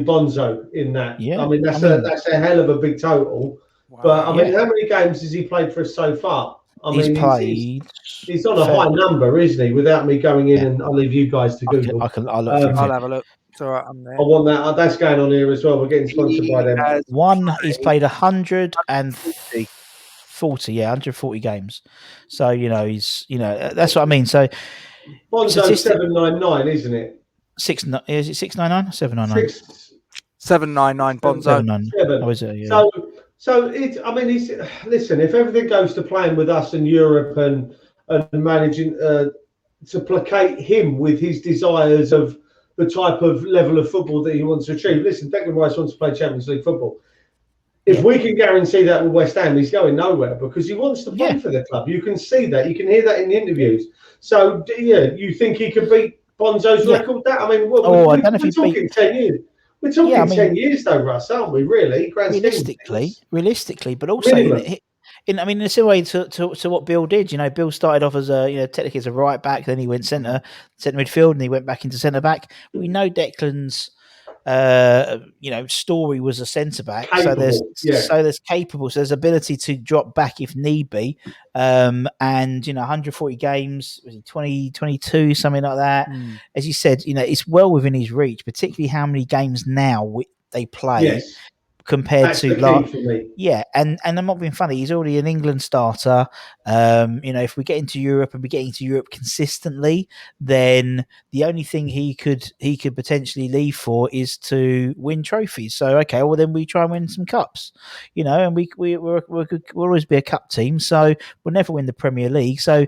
Bonzo in that. Yeah, I mean that's a hell of a big total. Wow. But I mean, how many games has he played for us so far? He's on a high number, isn't he? Without me going in, and I'll leave you guys to Google. I'll have a look. It's all right, I'm there. I want that. That's going on here as well. We're getting sponsored by them. He's played 140 games. So he's that's what I mean. So Bonzo's 799, isn't it? Is it 699 or 799? 799 Bonzo. 7. Oh, is it? Yeah. So it's. I mean, listen. If everything goes to plan with us in Europe and managing to placate him with his desires of the type of level of football that he wants to achieve. Listen, Declan Rice wants to play Champions League football. If we can guarantee that with West Ham, he's going nowhere because he wants to play for the club. You can see that. You can hear that in the interviews. So, you think he could beat Bonzo's record? That I mean, we're talking 10 years. We're talking 10 years, though, Russ, aren't we? Really, realistically, but also in a similar way to what Bill did. Bill started off as technically as a right back, then he went centre midfield, and he went back into centre back. We know Declan's story was a centre back, so there's capable, so there's ability to drop back if need be, and 140 games, 22, something like that. As you said, it's well within his reach, particularly how many games now they play. compared That's to the key for me. Yeah, and I'm not being funny. He's already an England starter. If we get into Europe and we get into Europe consistently, then the only thing he could potentially leave for is to win trophies. So okay, well then we try and win some cups, and we'll always be a cup team. So we'll never win the Premier League. So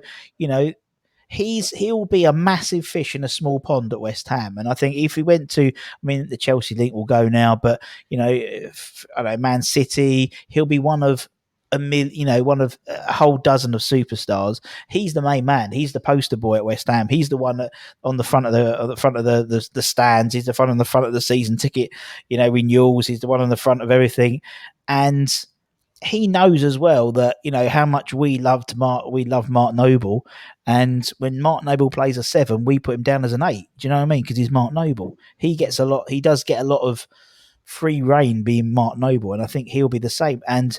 he'll be a massive fish in a small pond at West Ham, and I think if he went to, the Chelsea link will go now, but Man City, he'll be one of a whole dozen of superstars. He's the main man. He's the poster boy at West Ham. He's the one that on the front of the stands. He's the front of the season ticket, renewals. He's the one on the front of everything, and he knows as well that how much we love Mark Noble, and when Mark Noble plays a 7, we put him down as an 8. Do you know what I mean? Because he's Mark Noble. He does get a lot of free reign being Mark Noble, and I think he'll be the same. And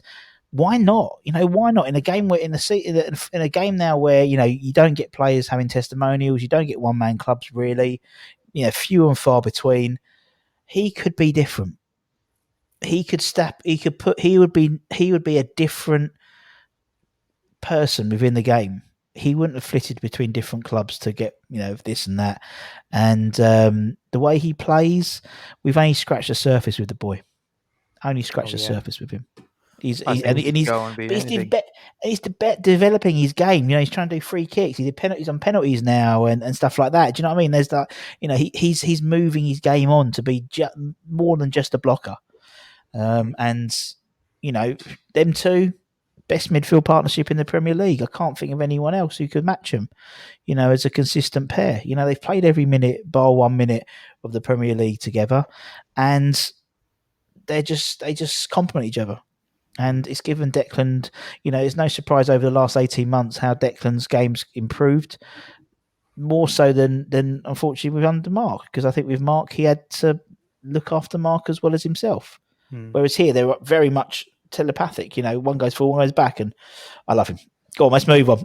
why not? Why not in a game where in a game now where you don't get players having testimonials, you don't get one man clubs really, few and far between. He could be different. He would be a different person within the game. He wouldn't have flitted between different clubs to get this and that. And the way he plays, we've only scratched the surface with the boy. Only scratched the surface with him. He's developing his game. He's trying to do free kicks. He did penalties on penalties now and stuff like that. Do you know what I mean? There's that. He's moving his game on to be more than just a blocker. Them two, best midfield partnership in the Premier League. I can't think of anyone else who could match them, as a consistent pair. They've played every minute, bar 1 minute of the Premier League together, and they just complement each other. And it's given Declan, it's no surprise over the last 18 months how Declan's game's improved, more so than unfortunately with under Mark, because I think with Mark, he had to look after Mark as well as himself. Whereas here, they're very much telepathic. One goes forward, one goes back, and I love him. Go on, let's move on.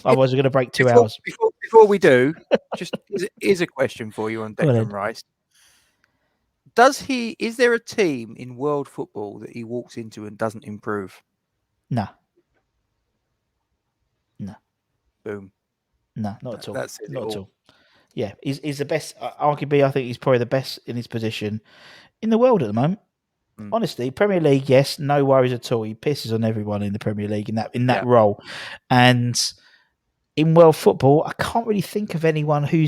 Otherwise, we're going to break 2 hours. Before we do, just here's a question for you on Declan Rice. Is there a team in world football that he walks into and doesn't improve? No. Boom. No, not at all. That's it. Not at all. Yeah, he's the best. Arguably, I think he's probably the best in his position in the world at the moment. Honestly, Premier League, yes, no worries at all. He pisses on everyone in the Premier League in that role, and in world football, I can't really think of anyone who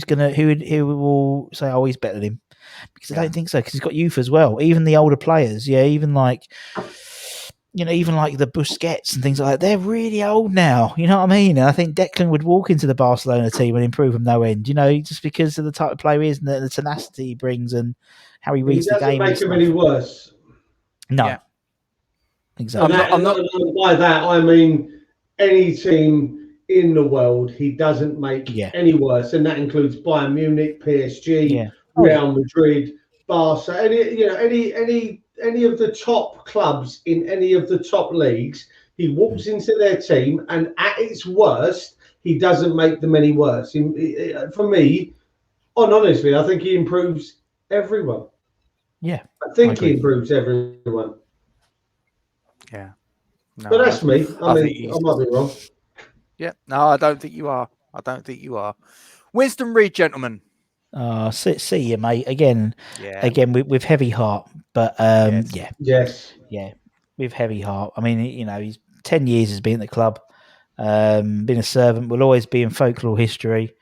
will say, "Oh, he's better than him," because I don't think so. Because he's got youth as well. Even the older players, even like the Busquets and things like that, they're really old now. You know what I mean? And I think Declan would walk into the Barcelona team and improve them no end. Just because of the type of player he is and the tenacity he brings and how he reads the game. He doesn't make him any worse. No, yeah. Exactly. And by that, I mean any team in the world, he doesn't make any worse, and that includes Bayern Munich, PSG, Real Madrid, Barca, any of the top clubs in any of the top leagues. He walks into their team, and at its worst, he doesn't make them any worse. For me, honestly, I think he improves everyone. Yeah, I think he improves everyone. Yeah, no, but that's me. I might be wrong. Yeah, no, I don't think you are. Winston Reid, gentlemen. See you, mate. Again, with heavy heart, but yes, with heavy heart. I mean, he's 10 years has been at the club, been a servant, will always be in folklore history.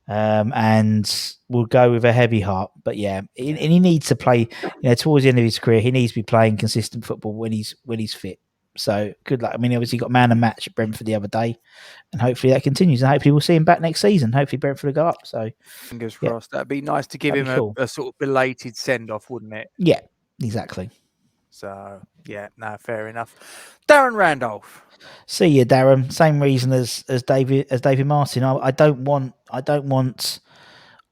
And will go with a heavy heart, but and he needs to play. Towards the end of his career, he needs to be playing consistent football when he's fit. So good luck. I mean, obviously, he got man and match at Brentford the other day, and hopefully that continues. And hopefully, we'll see him back next season. Hopefully, Brentford will go up. So fingers crossed. That'd be nice to give him a sort of belated send off, wouldn't it? Yeah, exactly. So fair enough. Darren Randolph. See you, Darren. Same reason as David Martin. I don't want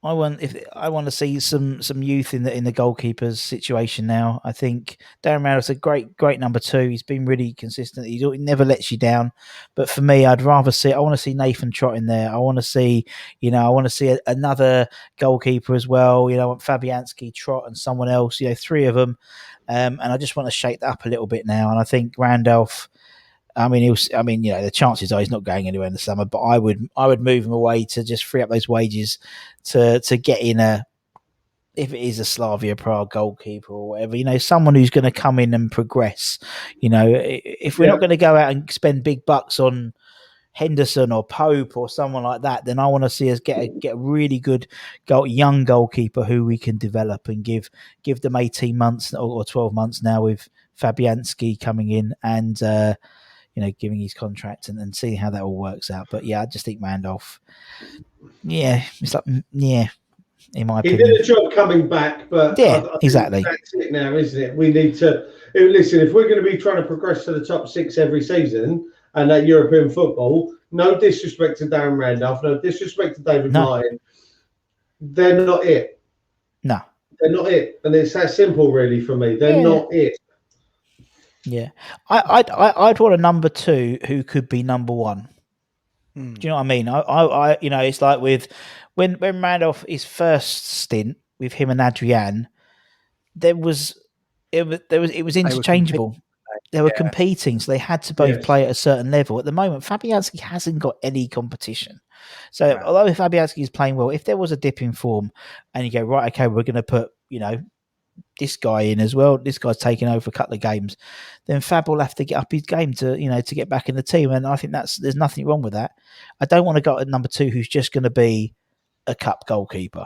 I want to see some youth in the goalkeeper's situation now. I think Darren Randolph's a great number 2. He's been really consistent. He never lets you down. But for me, I want to see Nathan Trot in there. I want to see another goalkeeper as well. I want Fabianski, Trot, and someone else. 3 of them. And I just want to shake that up a little bit now. And I think Randolph. The chances are he's not going anywhere in the summer, but I would move him away to just free up those wages to get in if it is a Slavia Prague goalkeeper or whatever, someone who's going to come in and progress. If we're not going to go out and spend big bucks on Henderson or Pope or someone like that, then I want to see us get a really good young goalkeeper who we can develop and give them 18 months or 12 months now with Fabianski coming in and giving his contract and seeing how that all works out. But I just think Randolph, it's like, in my opinion. He did a job coming back, but I exactly. That's it now, isn't it? We need to listen. If we're going to be trying to progress to the top 6 every season and that European football, no disrespect to Darren Randolph, no disrespect to David Martin, they're not it. No, they're not it, and it's that simple, really, for me. They're not it. Yeah, I'd want a number 2 who could be number 1. Do you know what I mean? I it's like with when Randolph his first stint with him and Adrian, it was interchangeable. They were competing, so they had to both play at a certain level. At the moment, Fabianski hasn't got any competition. So although Fabianski is playing well, if there was a dip in form, and you go right, okay, we're going to put this guy in as well. This guy's taking over a couple of games. Then Fab will have to get up his game to get back in the team. And I think there's nothing wrong with that. I don't want to go at number 2 who's just going to be a cup goalkeeper.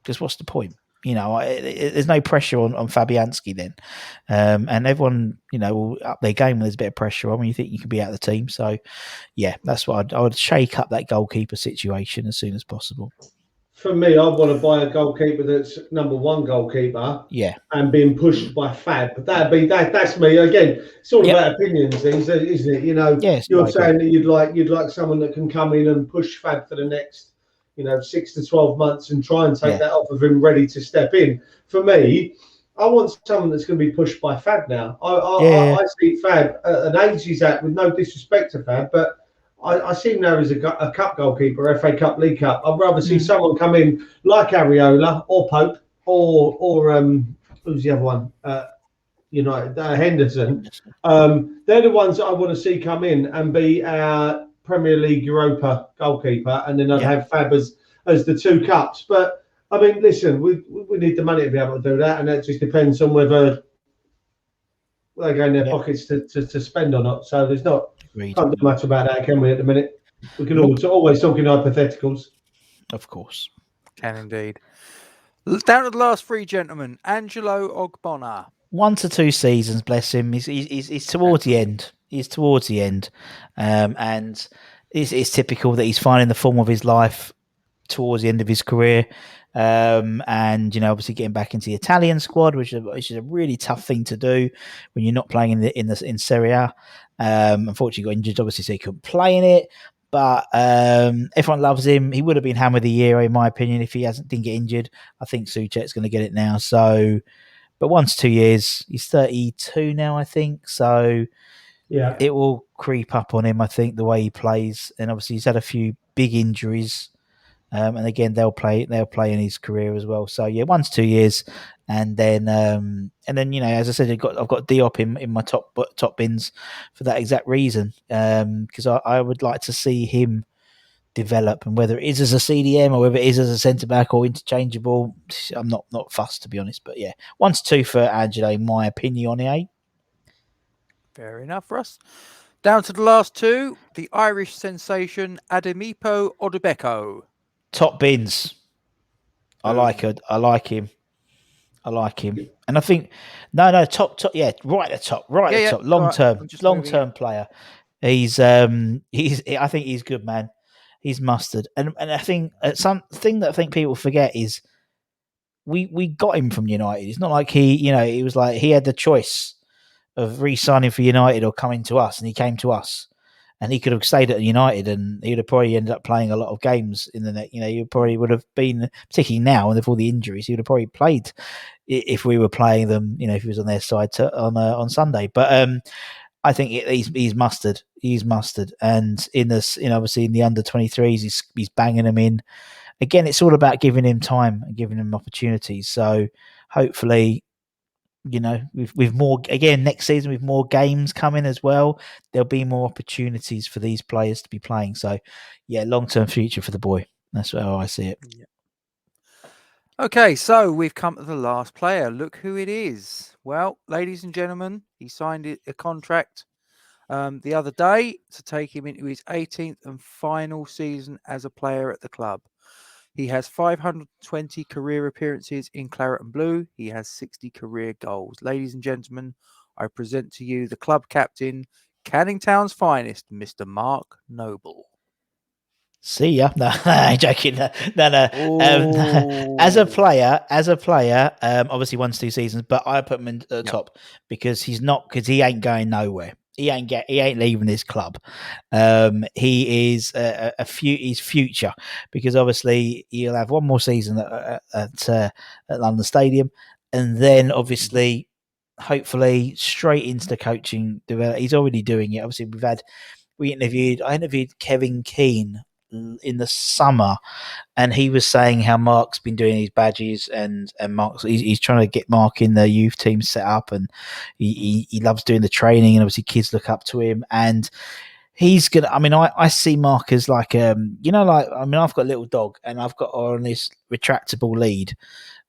Because what's the point? There's no pressure on Fabianski then. And everyone, will up their game when there's a bit of pressure on when you think you can be out of the team. So, that's what I would shake up that goalkeeper situation as soon as possible. For me, I want to buy a goalkeeper that's number 1 goalkeeper, and being pushed by Fab. That's me. Again, it's all about opinions, things, isn't it? You're saying that you'd like someone that can come in and push Fab for the next, 6 to 12 months and try and take that off of him, ready to step in. For me, I want someone that's going to be pushed by Fab now. I see Fab at an age he's at, with no disrespect to Fab, but I see him now as a cup goalkeeper, FA Cup, League Cup. I'd rather see someone come in like Areola or Pope or who's the other one? Henderson. They're the ones that I want to see come in and be our Premier League Europa goalkeeper, and then I'd have Fab as the 2 cups. But I mean, listen, we need the money to be able to do that, and that just depends on whether they go in their pockets to spend or not. So there's not. Can't do much about that, can we, at the minute? We can always talk in hypotheticals. Of course. Can indeed. Down to the last 3 gentlemen. Angelo Ogbonna. 1 to 2 seasons, bless him. He's towards the end. He's towards the end. And it's typical that he's finding the form of his life towards the end of his career. And obviously getting back into the Italian squad, which is a really tough thing to do when you're not playing in Serie A. Unfortunately, he got injured, obviously, so he couldn't play in it. But everyone loves him. He would have been Hammer of the Year, in my opinion, if he didn't get injured. I think Soucek's going to get it now. So, but 1 to 2 years, he's 32 now, I think. So, it will creep up on him, I think, the way he plays. And obviously, he's had a few big injuries. And again, they'll play in his career as well. So 1 to 2 years, and then as I said, I've got Diop in my top bins for that exact reason. Because I would like to see him develop, and whether it is as a CDM or whether it is as a centre back or interchangeable, I'm not fussed, to be honest. But 1 to 2 for Angelo, in my opinion, Fair enough, Russ. Down to the last 2, the Irish sensation Ademipo Odubeko. Top bins. I like him. And I think top, right at the top, top. Long term player. He's I think he's good, man. He's mustard. And I think something that I think people forget is we got him from United. It's not like he was like he had the choice of re-signing for United or coming to us, and he came to us. and he could have stayed at United, and he would have probably ended up playing a lot of games in the net. He probably would have been, particularly now and with all the injuries, he would have probably played if we were playing them. If he was on their side on Sunday. But I think he's mustard. He's mustard, and in this, obviously in the under-23s, he's banging them in. Again, it's all about giving him time and giving him opportunities. So hopefully, with more, again, next season with more games coming as well, there'll be more opportunities for these players to be playing. So, yeah, long-term future for the boy. That's how I see it. Yeah. Okay, so we've come to the last player. Look who it is. Well, ladies and gentlemen, he signed a contract the other day to take him into his 18th and final season as a player at the club. He has 520 career appearances in Claret and Blue. He has 60 career goals. Ladies and gentlemen, I present to you the club captain, Canning Town's finest, Mr. Mark Noble. See ya. No, I'm joking. No. As a player, obviously 1-2 seasons, but I put him in the top because he ain't going nowhere. He ain't leaving this club. He is his future, because obviously he'll have one more season at London Stadium, and then obviously, hopefully, straight into the coaching. He's already doing it. Obviously, I interviewed Kevin Keane in the summer, and he was saying how Mark's been doing his badges, and Mark's he's trying to get Mark in the youth team set up, and he loves doing the training, and obviously kids look up to him, and he's gonna. I mean, I see Mark as like I've got a little dog, and I've got her on this retractable lead.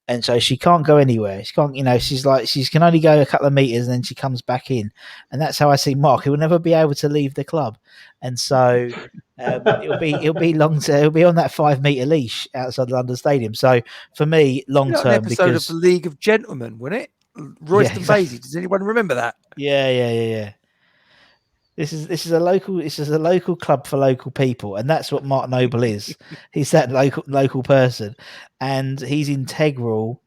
And so she can't go anywhere. She can't, she can only go a couple of meters, and then she comes back in. And that's how I see Mark. He will never be able to leave the club. And so he'll be on that 5 meter leash outside London Stadium. So for me, long term, an episode of the League of Gentlemen, wasn't it? Royston Basie. Does anyone remember that? Yeah. This is a local club for local people, and that's what Mark Noble is. He's that local person, and he's integral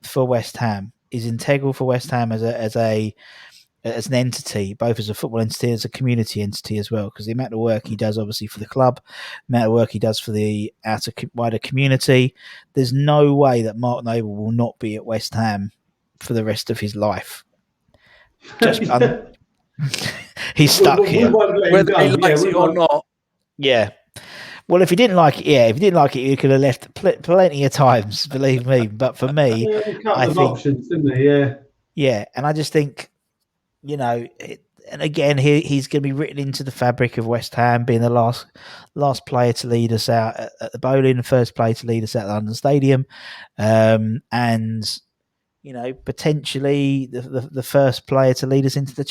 for West Ham. He's integral for West Ham as an entity, both as a football entity, as a community entity as well. Because the amount of work he does, obviously, for the club, the amount of work he does for the wider community, there's no way that Mark Noble will not be at West Ham for the rest of his life. He's stuck here, whether he likes it or not. Yeah. Well, if he didn't like it, he could have left plenty of times. Believe me. But for me, I think options, didn't he? Yeah. And I just think, and again, he's going to be written into the fabric of West Ham, being the last player to lead us out at the Bowling, the first player to lead us out at London Stadium, and potentially the first player to lead us into the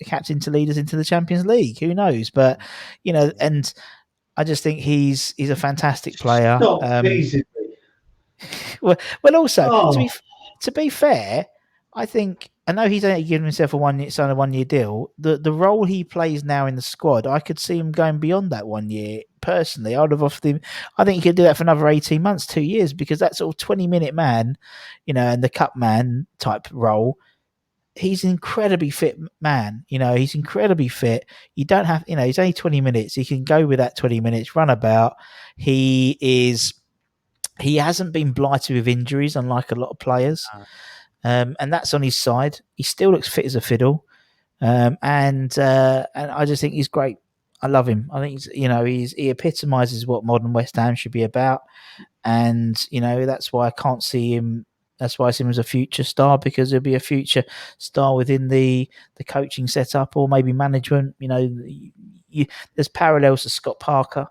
captain to lead us into the Champions League. Who knows? But and I just think he's a fantastic player. Well, also to be fair, I think I know he's only given himself a 1 year deal. The role he plays now in the squad, I could see him going beyond that 1 year. Personally, I would have offered him. I think he could do that for another 18 months, 2 years, because that sort of 20-minute man, and the cup man type role. He's an incredibly fit man. He's incredibly fit. You don't have, he's only 20 minutes. He can go with that 20 minutes, run about. He hasn't been blighted with injuries, unlike a lot of players. And that's on his side. He still looks fit as a fiddle. And I just think he's great. I love him. I think he epitomizes what modern West Ham should be about. And, that's why I can't see him. That's why I see him as a future star, because he'll be a future star within the coaching setup, or maybe management. There's parallels to Scott Parker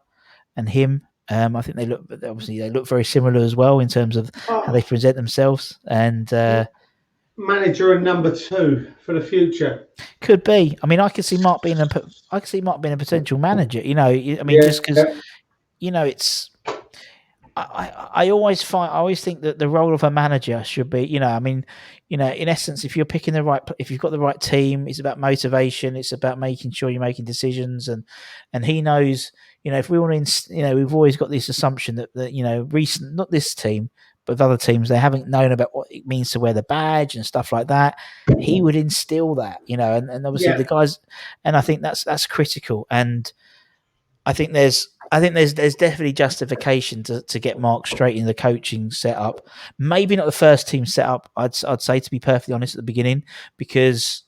and him. I think they look very similar as well in terms of how they present themselves. And manager and number 2 for the future could be. I mean, I could see Mark being a potential manager. Just because it's. I always think that the role of a manager should be, in essence, if you're picking if you've got the right team, it's about motivation. It's about making sure you're making decisions, and he knows, if we want to, we've always got this assumption that recent, not this team, with other teams, they haven't known about what it means to wear the badge and stuff like that. He would instill that, you know, and obviously the guys, and I think that's critical. And I think there's definitely justification to get Mark straight in the coaching setup. Maybe not the first team setup, I'd say, to be perfectly honest, at the beginning, because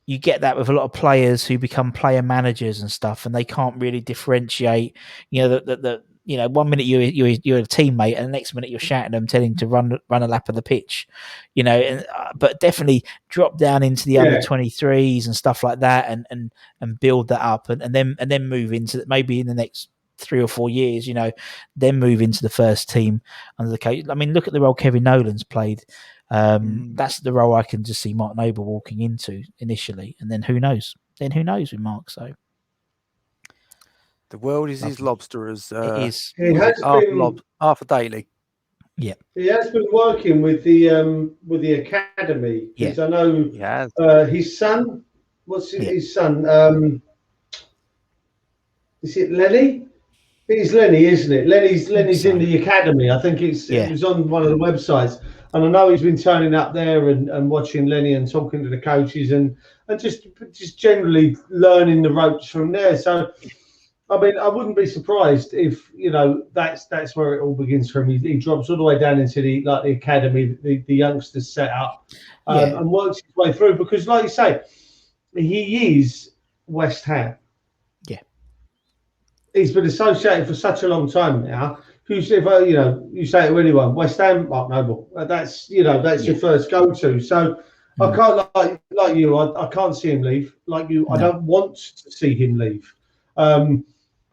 you get that with a lot of players who become player managers and stuff, and they can't really differentiate. You know, the 1 minute you're a teammate, and the next minute you're shouting them, telling them to run a lap of the pitch. You know, and but definitely drop down into the under 23s and stuff like that, and build that up, and then move into maybe in the next 3 or 4 years. You know, then move into the first team under the coach. I mean, look at the role Kevin Nolan's played. That's the role I can just see Mark Noble walking into initially, and then who knows? With Mark. So the world is his lobster, as it is. He has been Arthur Daly. Yeah, he has been working with the academy, because I know his son. What's his son? Is it Lenny? I think it's Lenny, isn't it? Lenny's in the academy. I think it was on one of the websites. And I know he's been turning up there and watching Lenny and talking to the coaches and just generally learning the ropes from there. So, I mean, I wouldn't be surprised if, you know, that's where it all begins from. He drops all the way down into the academy, the youngsters set up, and works his way through. Because, like you say, he is West Ham. Yeah, he's been associated for such a long time now. You say to anyone, West Ham, Mark Noble. That's your first go-to. So I can't like you. I can't see him leave. Like you, I don't want to see him leave. I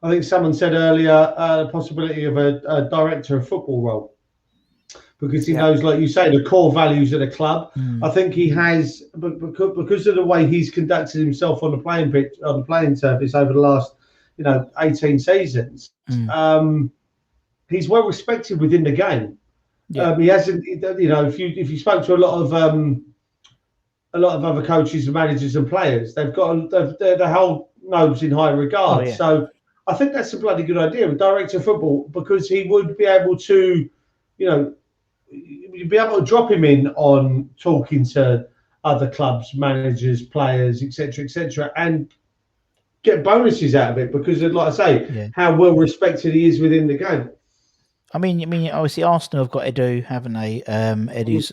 think someone said earlier the possibility of a director of football role, because he knows, like you say, the core values of the club. I think he has, because of the way he's conducted himself on the playing pitch, on the playing surface over the last 18 seasons. He's well respected within the game. He hasn't, if you spoke to a lot of other coaches and managers and players, they've got the whole nose in high regard. So I think that's a bloody good idea, a director of football, because he would be able to, you'd be able to drop him in on talking to other clubs, managers, players, etc., and get bonuses out of it, because, like I say, how well respected he is within the game. I mean, obviously Arsenal have got Edu, haven't they? Edu's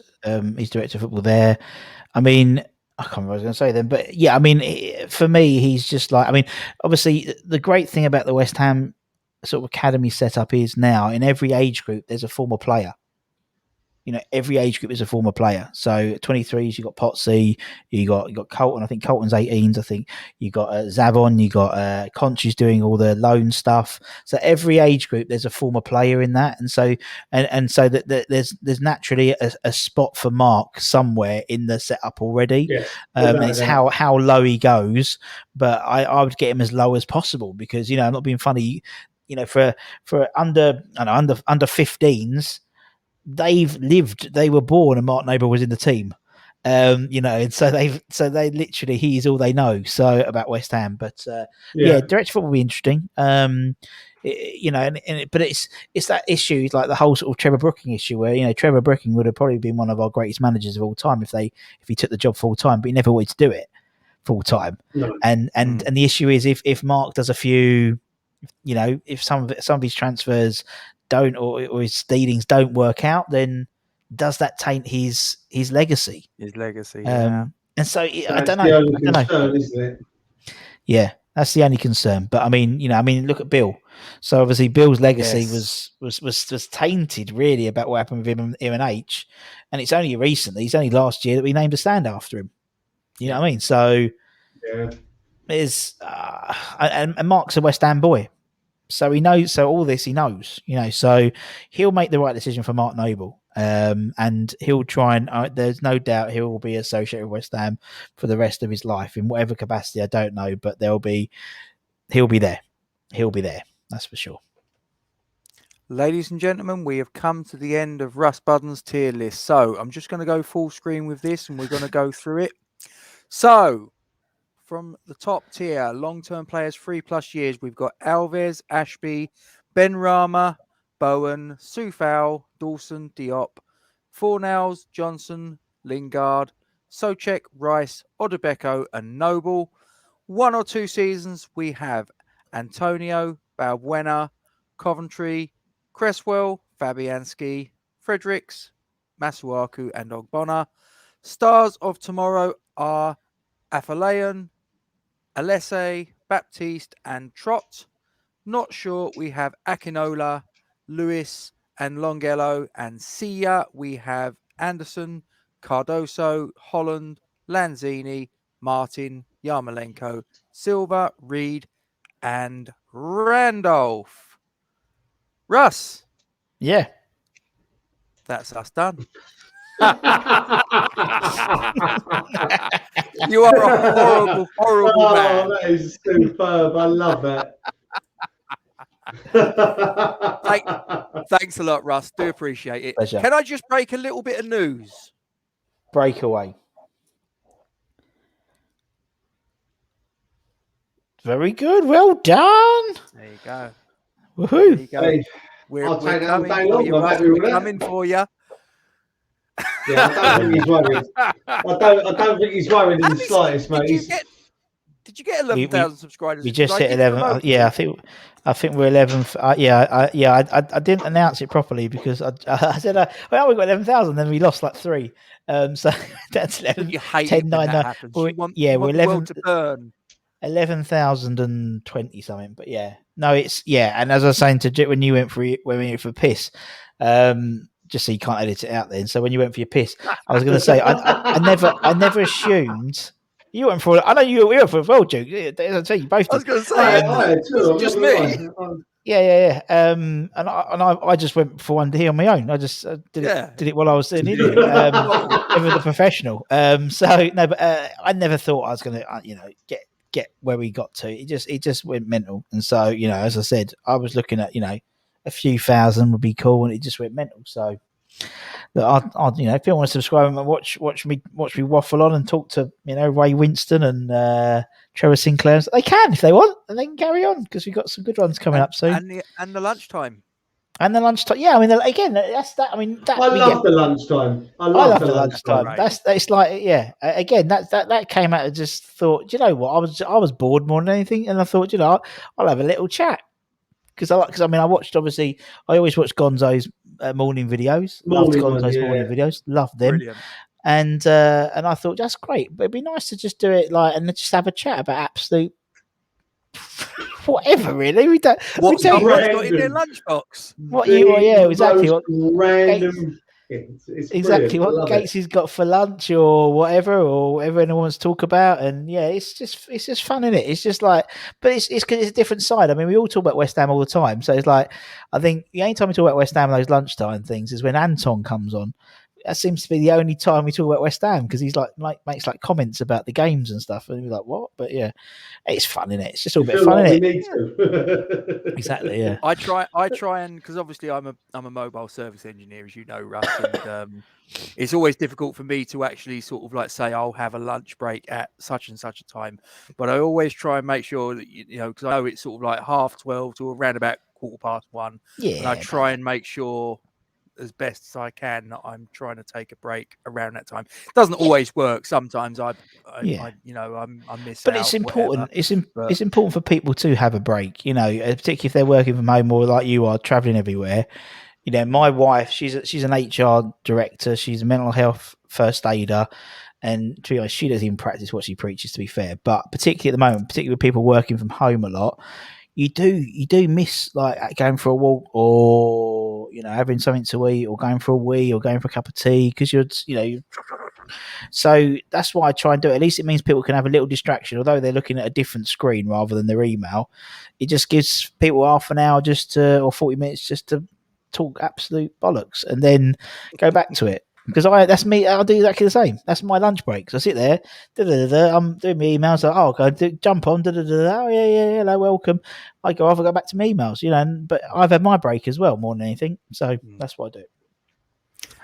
he's director of football there. I mean, I can't remember what I was going to say then, but yeah, I mean, for me, he's just like, I mean, obviously the great thing about the West Ham sort of academy setup is now in every age group there's a former player. Every age group is a former player. So 23s, you got Potsy, you got Colton. I think Colton's 18s. I think you got Zavon, you got Conchi's doing all the loan stuff. So every age group, there's a former player in that, and so that there's naturally a spot for Mark somewhere in the setup already. And it's how low he goes, but I would get him as low as possible, because I'm not being funny. For under 15s. They were born and Mark Noble was in the team, and so they literally, he's all they know about West Ham. But director football will be interesting. But it's that issue, like the whole sort of Trevor Brooking issue, where Trevor Brooking would have probably been one of our greatest managers of all time if he took the job full time, but he never wanted to do it full time. And the issue is if Mark does a few, if some of his transfers don't, or his dealings don't work out, then does that taint his legacy? And so I don't know. Concern, isn't it? Yeah, that's the only concern. But I mean, look at Bill. So obviously Bill's legacy was tainted really about what happened with him and H, and it's only recently, it's only last year that we named a stand after him. You know what I mean? So there's and Mark's a West Ham boy. So he knows. So all this he knows, So he'll make the right decision for Mark Noble, and he'll try and. There's no doubt he will be associated with West Ham for the rest of his life in whatever capacity. I don't know, but he'll be there. He'll be there. That's for sure. Ladies and gentlemen, we have come to the end of Russ Budden's tier list. So I'm just going to go full screen with this, and we're going to go through it. So. From the top tier, long-term players, 3+ years, we've got Alves, Ashby, Ben Rama, Bowen, Soufal, Dawson, Diop, Fornals, Johnson, Lingard, Soucek, Rice, Odebeko, and Noble. 1 or 2 seasons we have Antonio, Balbuena, Coventry, Cresswell, Fabianski, Fredericks, Masawaku, and Ogbonna. Stars of tomorrow are Afolayan, Alese, Baptiste, and Trot. Not sure we have Akinola, Lewis, and Longello, and Sia we have Anderson, Cardoso, Holland, Lanzini, Martin, Yarmolenko, Silva, Reed, and Randolph. Russ. Yeah. That's us done. You are a horrible, horrible man. That is superb. I love that. Thanks a lot, Russ. Do appreciate it. Pleasure. Can I just break a little bit of news? Breakaway. Very good. Well done. There you go. Woohoo. There you go. Hey, We're I'll take that all coming day for long. you, I'm Russ. happy with We're that. coming for you. Yeah, I don't think he's worried. I don't think he's worried in the slightest, mate. Did you get 11,000 subscribers? We just hit 11. Yeah, I think we're 11. I didn't announce it properly because I said, well, we got 11,000, then we lost like 3. So that's 11. You hate 10, it when 9, that 9. happens. We're, You want we're the 11. world to burn. 11,020 something, but yeah, no, it's And as I was saying to Jit, when we went for piss, just so you can't edit it out then. So when you went for your piss, I was going to say I never assumed you went for. I know you went for it as well, Duke. As I say, you both did. I was going to say, it's just me. Yeah. And I just went for one here on my own. I just did it while I was doing it. Ever the professional. So no, but I never thought I was going to, get where we got to. It just went mental. And so, as I said, I was looking at, a few thousand would be cool, and it just went mental. So that if you want to subscribe and watch me waffle on and talk to Ray Winston and Trevor Sinclair, they can if they want, and they can carry on because we've got some good ones coming up soon. And the lunchtime. And the lunchtime, yeah. I mean, again, that's that. I mean, that I love the lunchtime. I love the lunchtime. Right. It's like, yeah. Again, that came out. I just thought, do you know what? I was bored more than anything, and I thought, I'll have a little chat because I watched. Obviously, I always watch Gonzo's morning videos. Loved Gonzo's morning videos. Loved them. Brilliant. And I thought that's great, but it'd be nice to just do it and just have a chat about absolute. Whatever, really. We don't. What's got in their lunchbox? Exactly. What random. Exactly what Gatesy's got for lunch or whatever anyone wants to talk about, and it's just fun, isn't it? It's just like, but it's because it's a different side. I mean, we all talk about West Ham all the time, so it's like I think the only time we talk about West Ham those lunchtime things is when Anton comes on. That seems to be the only time we talk about West Ham because he's makes comments about the games and stuff, and we're like, what? But yeah, it's fun, isn't it? It's just all a bit of fun, isn't it? Exactly. Yeah. I try and because obviously I'm a mobile service engineer, as you know, Russ, and it's always difficult for me to actually sort of say I'll have a lunch break at such and such a time, but I always try and make sure that because I know it's sort of 12:30 to around about 1:15. Yeah. And I try and make sure as best as I can that I'm trying to take a break around that time. It doesn't always work. Sometimes I miss. But it's important. It's important for people to have a break. Particularly if they're working from home or like you are traveling everywhere. My wife, she's an HR director. She's a mental health first aider, and to be honest, she doesn't even practice what she preaches. To be fair, but particularly at the moment, particularly with people working from home a lot. You do miss going for a walk or having something to eat or going for a wee or going for a cup of tea because so that's why I try and do it. At least it means people can have a little distraction, although they're looking at a different screen rather than their email. It just gives people half an hour or 40 minutes just to talk absolute bollocks and then go back to it. Because that's me. I'll do exactly the same. That's my lunch break. So I sit there, I'm doing my emails. I'll go jump on. Oh yeah, hello, welcome. I go off. I go back to my emails. But I've had my break as well more than anything. So that's what I do.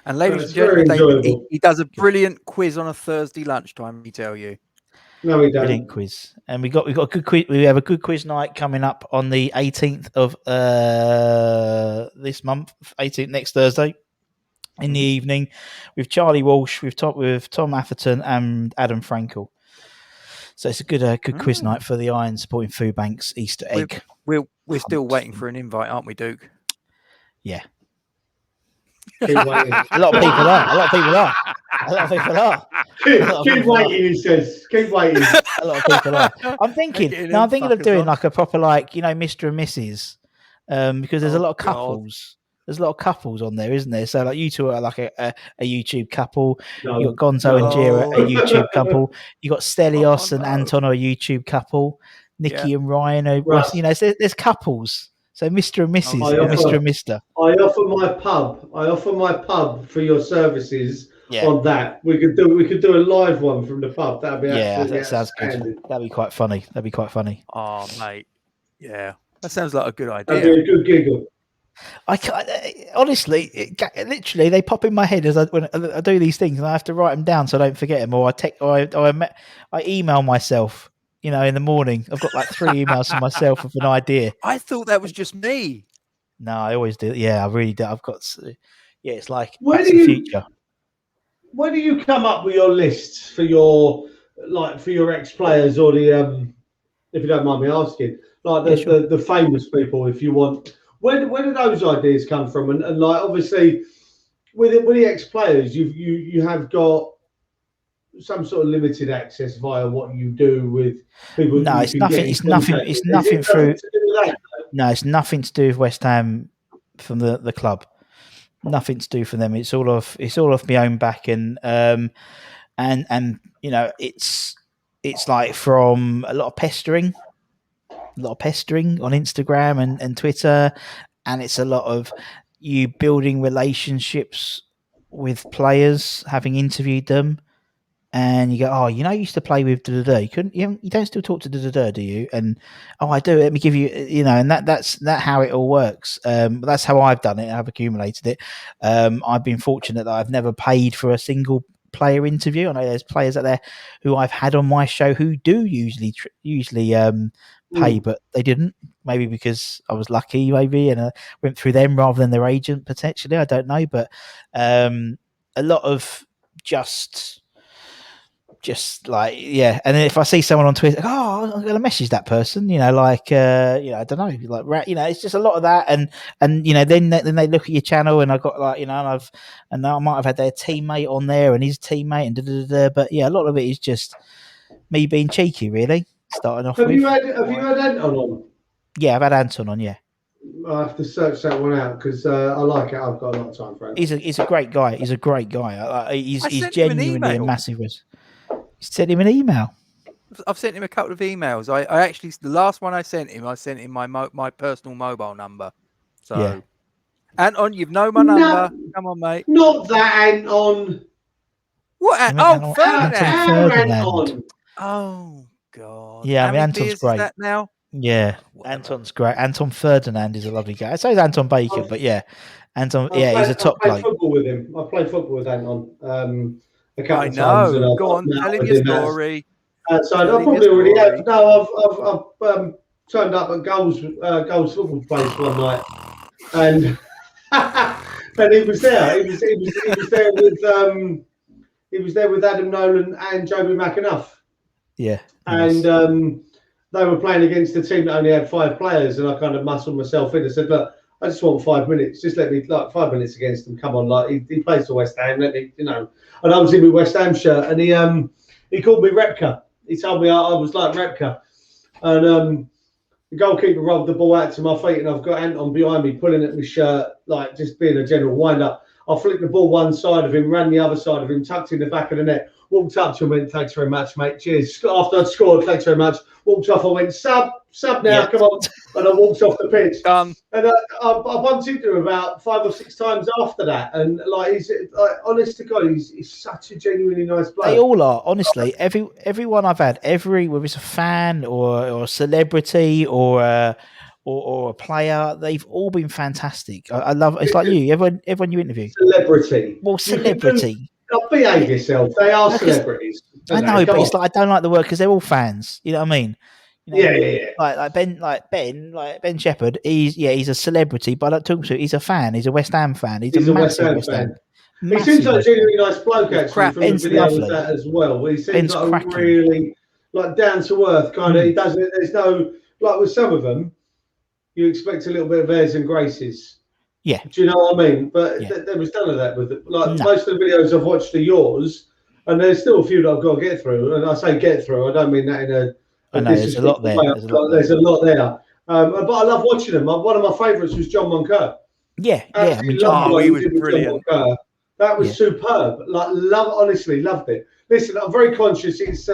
And ladies and gentlemen, he does a brilliant quiz on a Thursday lunchtime. Let me tell you. No, we don't. Brilliant quiz, and we got a good quiz. We have a good quiz night coming up on the 18th of this month, 18th next Thursday in the evening, with Charlie Walsh, with Tom Atherton and Adam Frankel. So it's a good quiz night for the Iron Supporting Food Bank's Easter egg. We're still waiting for an invite, aren't we, Duke? Yeah. Keep waiting. A lot of people are. Keep waiting, he says. Keep waiting. A lot of people are. I'm thinking of doing like a proper, like, you know, Mr. and Mrs. Because there's a lot of couples. There's a lot of couples on there, isn't there? So like you two are like a YouTube couple. No. You got Gonzo and Gira, a YouTube couple. You got Stelios and Anton are a YouTube couple. Nikki and Ryan, you know, so there's couples. So Mr. and Mrs. or Mr. and Mr. I offer my pub for your services on that. We could do a live one from the pub. That'd be that sounds good. That'd be quite funny. Oh, mate. Yeah. That sounds like a good idea. That'd be a good giggle. Honestly, literally, they pop in my head when I do these things, and I have to write them down so I don't forget them. Or I email myself. You know, in the morning, I've got like 3 emails from myself with an idea. I thought that was just me. No, I always do. Yeah, I really do. I've got. Yeah, it's like Back to the Future. Where do you come up with your lists for your ex-players or the if you don't mind me asking, like the famous people, if you want? Where do those ideas come from? And like obviously, with the ex-players, you have got some sort of limited access via what you do with people. No, it's nothing. It's nothing through. No, it's nothing to do with West Ham from the club. Nothing to do for them. It's all off my own back, and you know, it's like from a lot of pestering on Instagram and Twitter, and it's a lot of you building relationships with players, having interviewed them. And you go, oh, you know, I used to play with da-da-da. You don't still talk to da-da-da, do you? And, oh, I do. Let me give you, you know, and that's how it all works. That's how I've done it. I've accumulated it. I've been fortunate that I've never paid for a single player interview. I know there's players out there who I've had on my show who do usually pay, but they didn't. Maybe because I was lucky, maybe, and I went through them rather than their agent potentially. I don't know, but a lot of just like, yeah. And then if I see someone on Twitter, oh, I'm going to message that person, you know, like, you know, I don't know, like, you know, it's just a lot of that. And, you know, then they look at your channel and I got like, you know, and I might have had their teammate on there and his teammate and da-da-da-da. But yeah, a lot of it is just me being cheeky, really, starting off Have you had Anton on? Yeah, I've had Anton on, yeah. I have to search that one out because I like it. I've got a lot of time for it. He's a great guy. He's genuinely a massive risk. Sent him an email. I've sent him a couple of emails. I actually, the last one I sent him my personal mobile number. So, yeah. Anton, you've known my number. Come on, mate. Not that Anton. What? Ferdinand. Oh God. Yeah, I mean, Anton's great. Is that now? Yeah, Anton's great. Anton Ferdinand is a lovely guy. So is Anton Baker, but yeah, Anton. He's a top guy. I played football with him. I played football with Anton. I know. Go on, tell him your story. So I probably already have. No, I've turned up at Goals football place one night, and and he was there. He was there with Adam Nolan and Joby McAnuff. Yeah, and they were playing against a team that only had 5 players, and I kind of muscled myself in and said, "Look, I just want 5 minutes. Just let me 5 minutes against them. Come on, like he plays for West Ham. Let me, you know." And I was in my West Ham shirt, and he called me Repka. He told me I was like Repka, and the goalkeeper rolled the ball out to my feet, and I've got Anton behind me pulling at my shirt, like just being a general wind up. I flicked the ball one side of him, ran the other side of him, tucked in the back of the net, walked up to him, went, "Thanks very much, mate. Cheers." After I'd scored, "Thanks very much." Walked off, I went, sub now, come on. And I walked off the pitch. And I bumped into him about 5 or 6 times after that. And like, he's honest to God, he's such a genuinely nice player. They all are, honestly. Everyone I've had, whether it's a fan or a celebrity or a player, they've all been fantastic. I love. It's like you. Everyone you interview. Celebrity. Well, celebrity. behave yourself. They are celebrities. I know, but it's like I don't like the word because they're all fans. You know what I mean? You know, Yeah. Like Ben Shepherd. He's a celebrity, but I don't talk to him. He's a fan. He's a West Ham fan. He's a massive West Ham fan. He seems like a genuinely nice bloke, actually, from Ben's the video lovely. with that as well. He seems Ben's like cracking. a really down to earth kind of. He doesn't. There's no like with some of them, you expect a little bit of airs and graces. Yeah. Do you know what I mean? But there was none of that with it. Most of the videos I've watched are yours, and there's still a few that I've got to get through. And I say get through, I don't mean that in a. I know there's a lot there. There's a lot there. But I love watching them. One of my favourites was John Moncur. Yeah. I mean, he was brilliant. That was superb. Honestly, loved it. Listen, I'm very conscious. It's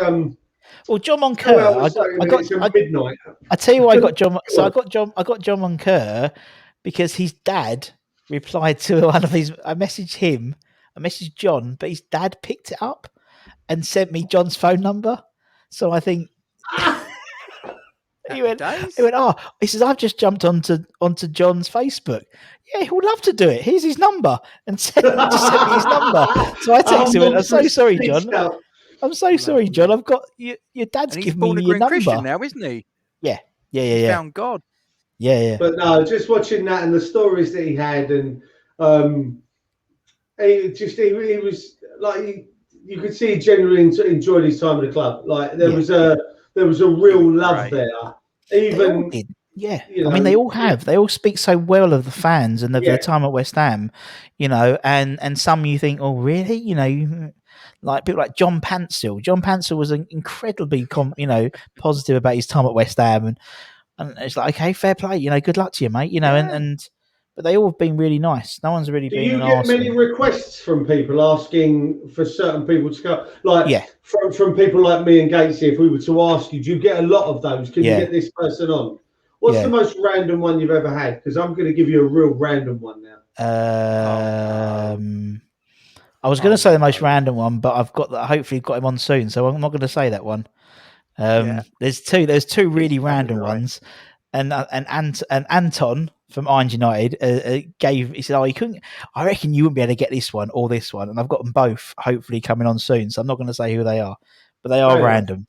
well, John Moncur. It's midnight. I tell you why I got John. So I got John Moncur because his dad replied to one of his. I messaged John, but his dad picked it up and sent me John's phone number. So I think he went. Oh, he says I've just jumped onto John's Facebook. Yeah, he'll love to do it. Here's his number, and just sent me his number. So I texted him. I'm so sorry, John. I'm so sorry, John. I've got your dad's given me your number. Christian now, isn't he? Yeah. He found God. Yeah. But no, just watching that and the stories that he had, and he was like you could see he genuinely enjoyed his time at the club. Like there was a real love there. Even I mean, they all have. They all speak so well of the fans and of their time at West Ham, you know. And some you think, oh, really? You know, like people like John Pansel. John Pansel was incredibly, positive about his time at West Ham, and it's like, okay, fair play. You know, good luck to you, mate. You know, but they all have been really nice. No one's really been. Do you get many requests from people asking for certain people to go? Like, from people like me and Gatesy, if we were to ask you, do you get a lot of those? Can you get this person on? What's the most random one you've ever had? Because I'm going to give you a real random one now. I was going to say the most random one, but I've hopefully got him on soon, so I'm not going to say that one. There's two really random ones, and Anton from Iron United he said, "Oh, he couldn't. I reckon you wouldn't be able to get this one or this one," and I've got them both hopefully coming on soon, so I'm not going to say who they are, but they are random.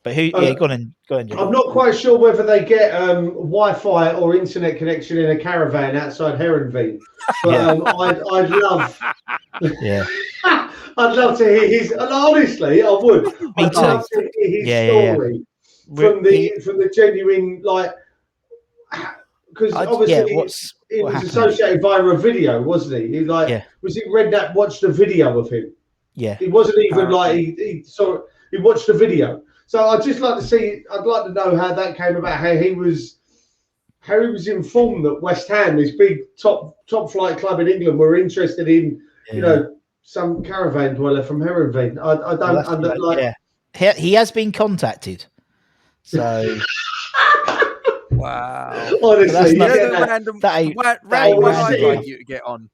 But who? Go on. I'm not quite sure whether they get Wi-Fi or internet connection in a caravan outside Heronveen. But I'd love. I'd love to hear his. And honestly, I would. I'd love to hear his story from the genuine because obviously it was associated via a video, wasn't he? Was it Redknapp watched a video of him? Yeah. It wasn't even he watched the video. So I'd just like to see. I'd like to know how that came about. How he was informed that West Ham, this big top flight club in England, were interested in some caravan dweller from Heronveen. I don't. He has been contacted. So. Wow. Honestly, random I'd like you to get on.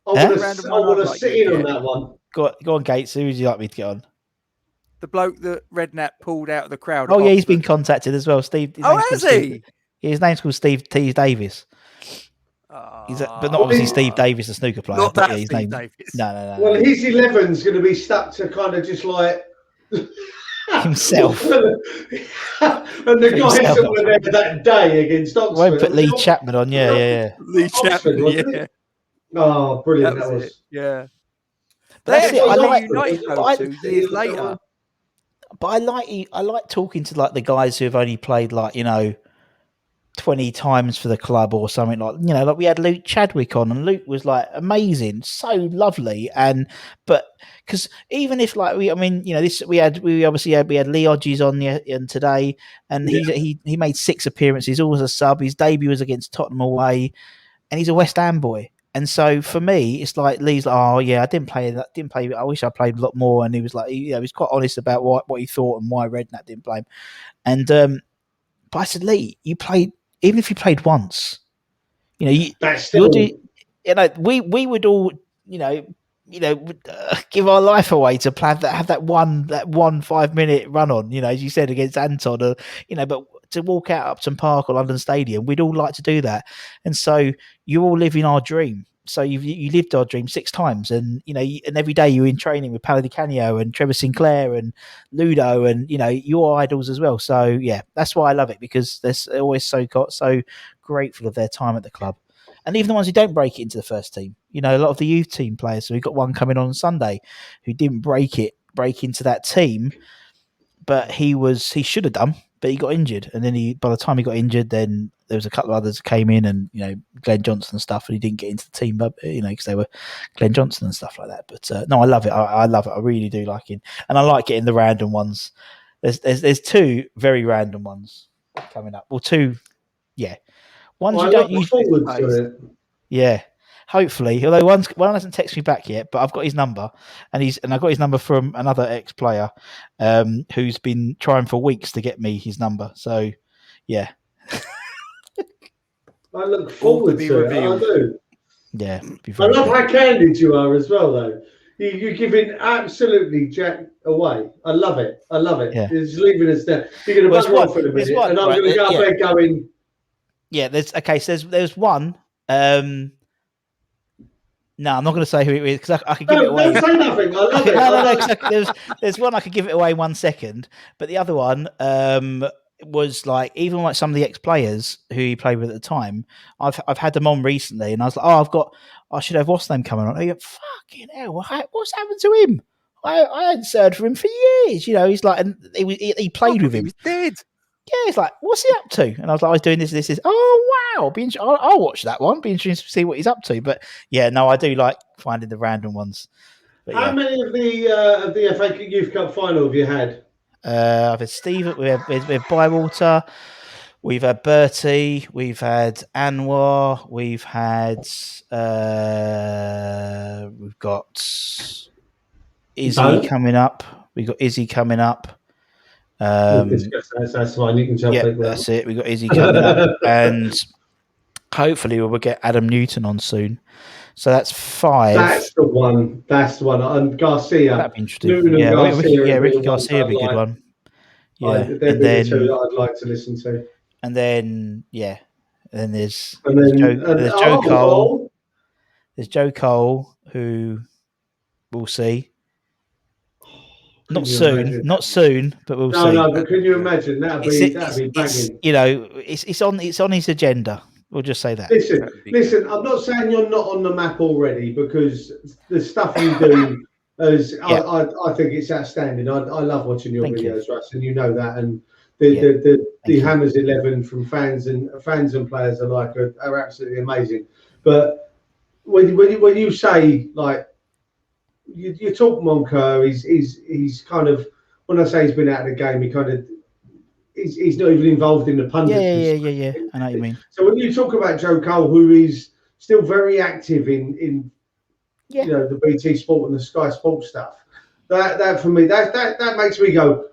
I want to sit in on that one. Go on, Gates. Who would you like me to get on? The bloke that Redknapp pulled out of the crowd. Oh, yeah, he's been contacted as well. Steve. Has he? His name's called Steve T. Davis. But not obviously Steve Davis, the snooker player. Not but that his Steve name. Davis. No. Well, his 11's going to be stuck to kind of just like himself. And the guys that were there that day against Oxford. Won't put Lee Chapman on. Yeah. Lee Chapman. Yeah. Oh, brilliant! That was. Yeah. They actually reunited 2 years later. But I like talking to like the guys who have only played 20 times for the club or something like we had Luke Chadwick on, and Luke was like amazing, so lovely, but because even if we had Lee Hodges on today, and he made 6 appearances, all as a sub. His debut was against Tottenham away, and he's a West Ham boy. And so for me, it's like Lee's like, oh yeah, I didn't play. I wish I played a lot more. And he was like, he was quite honest about what he thought and why Redknapp didn't play him. And but I said, Lee, you played, even if you played once, that's still. We would all, give our life away to have that one 5 minute run on, as you said, against Anton, but to walk out Upton Park or London Stadium, we'd all like to do that. And so you're all living our dream. So you lived our dream 6 times, and and every day you're in training with Paolo Di Canio and Trevor Sinclair and Ludo, and your idols as well. So yeah, that's why I love it, because they're always so grateful of their time at the club, and even the ones who don't break it into the first team. A lot of the youth team players. So we've got one coming on Sunday who didn't break into that team, but he should have done. But he got injured, and then by the time he got injured, then there was a couple of others who came in, and Glenn Johnson and stuff, and he didn't get into the team, but because they were Glenn Johnson and stuff like that. But no, I love it. I love it. I really do like it, and I like getting the random ones. There's 2 very random ones coming up. Well, 2, yeah. Ones you don't usually. Yeah. Hopefully, although one hasn't texted me back yet, but I've got his number, and I've got his number from another ex-player who's been trying for weeks to get me his number. So, yeah. I look forward to it. I do. Yeah. I love how candid you are as well, though. You're giving absolutely Jack away. I love it. Yeah. It's leaving us there. You're going to bugger off in a minute, and I'm going to go bed going. Yeah. So there's one. No, I'm not going to say who it is, because I could give it away. Don't say nothing. I love it. No. There's one I could give it away 1 second, but the other one was even like some of the ex-players who he played with at the time. I've had them on recently, and I was like, I should have what's name coming on. Fucking hell, what's happened to him? I hadn't heard from him for years. He's like, and he played with him. He was dead. Yeah, he's like, what's he up to? And I was like, I was doing this. Oh, wow. I'll watch that one. Be interesting to see what he's up to. But yeah, no, I do like finding the random ones. But, How many of the FA Youth Cup final have you had? I've had Steve, we have Bywater, we've had Bertie, we've had Anwar, we've got Izzy coming up. We've got Izzy coming up. That's fine. You can tell people that's it. We got Izzy coming up, and hopefully we'll get Adam Newton on soon. So that's 5. That's the one. And Garcia. That'd be interesting. Ricky Garcia would be a good one. Yeah, and then the 2 that I'd like to listen to. And then there's Joe Cole. There's Joe Cole, who we'll see. Not soon, but we'll see. No, but can you imagine? That'd be banging. It's on his agenda. We'll just say that. Listen. I'm not saying you're not on the map already, because the stuff you do, I think it's outstanding. I love watching your videos, Russ, and you know that. And the Hammers 11 from fans and players alike are absolutely amazing. But when you say, like, you talk Monker, he's kind of, when I say he's been out of the game, he's not even involved in the pundits. Yeah. I know what you mean. So when you talk about Joe Cole, who is still very active in the BT Sport and the Sky Sports stuff, that for me, that makes me go,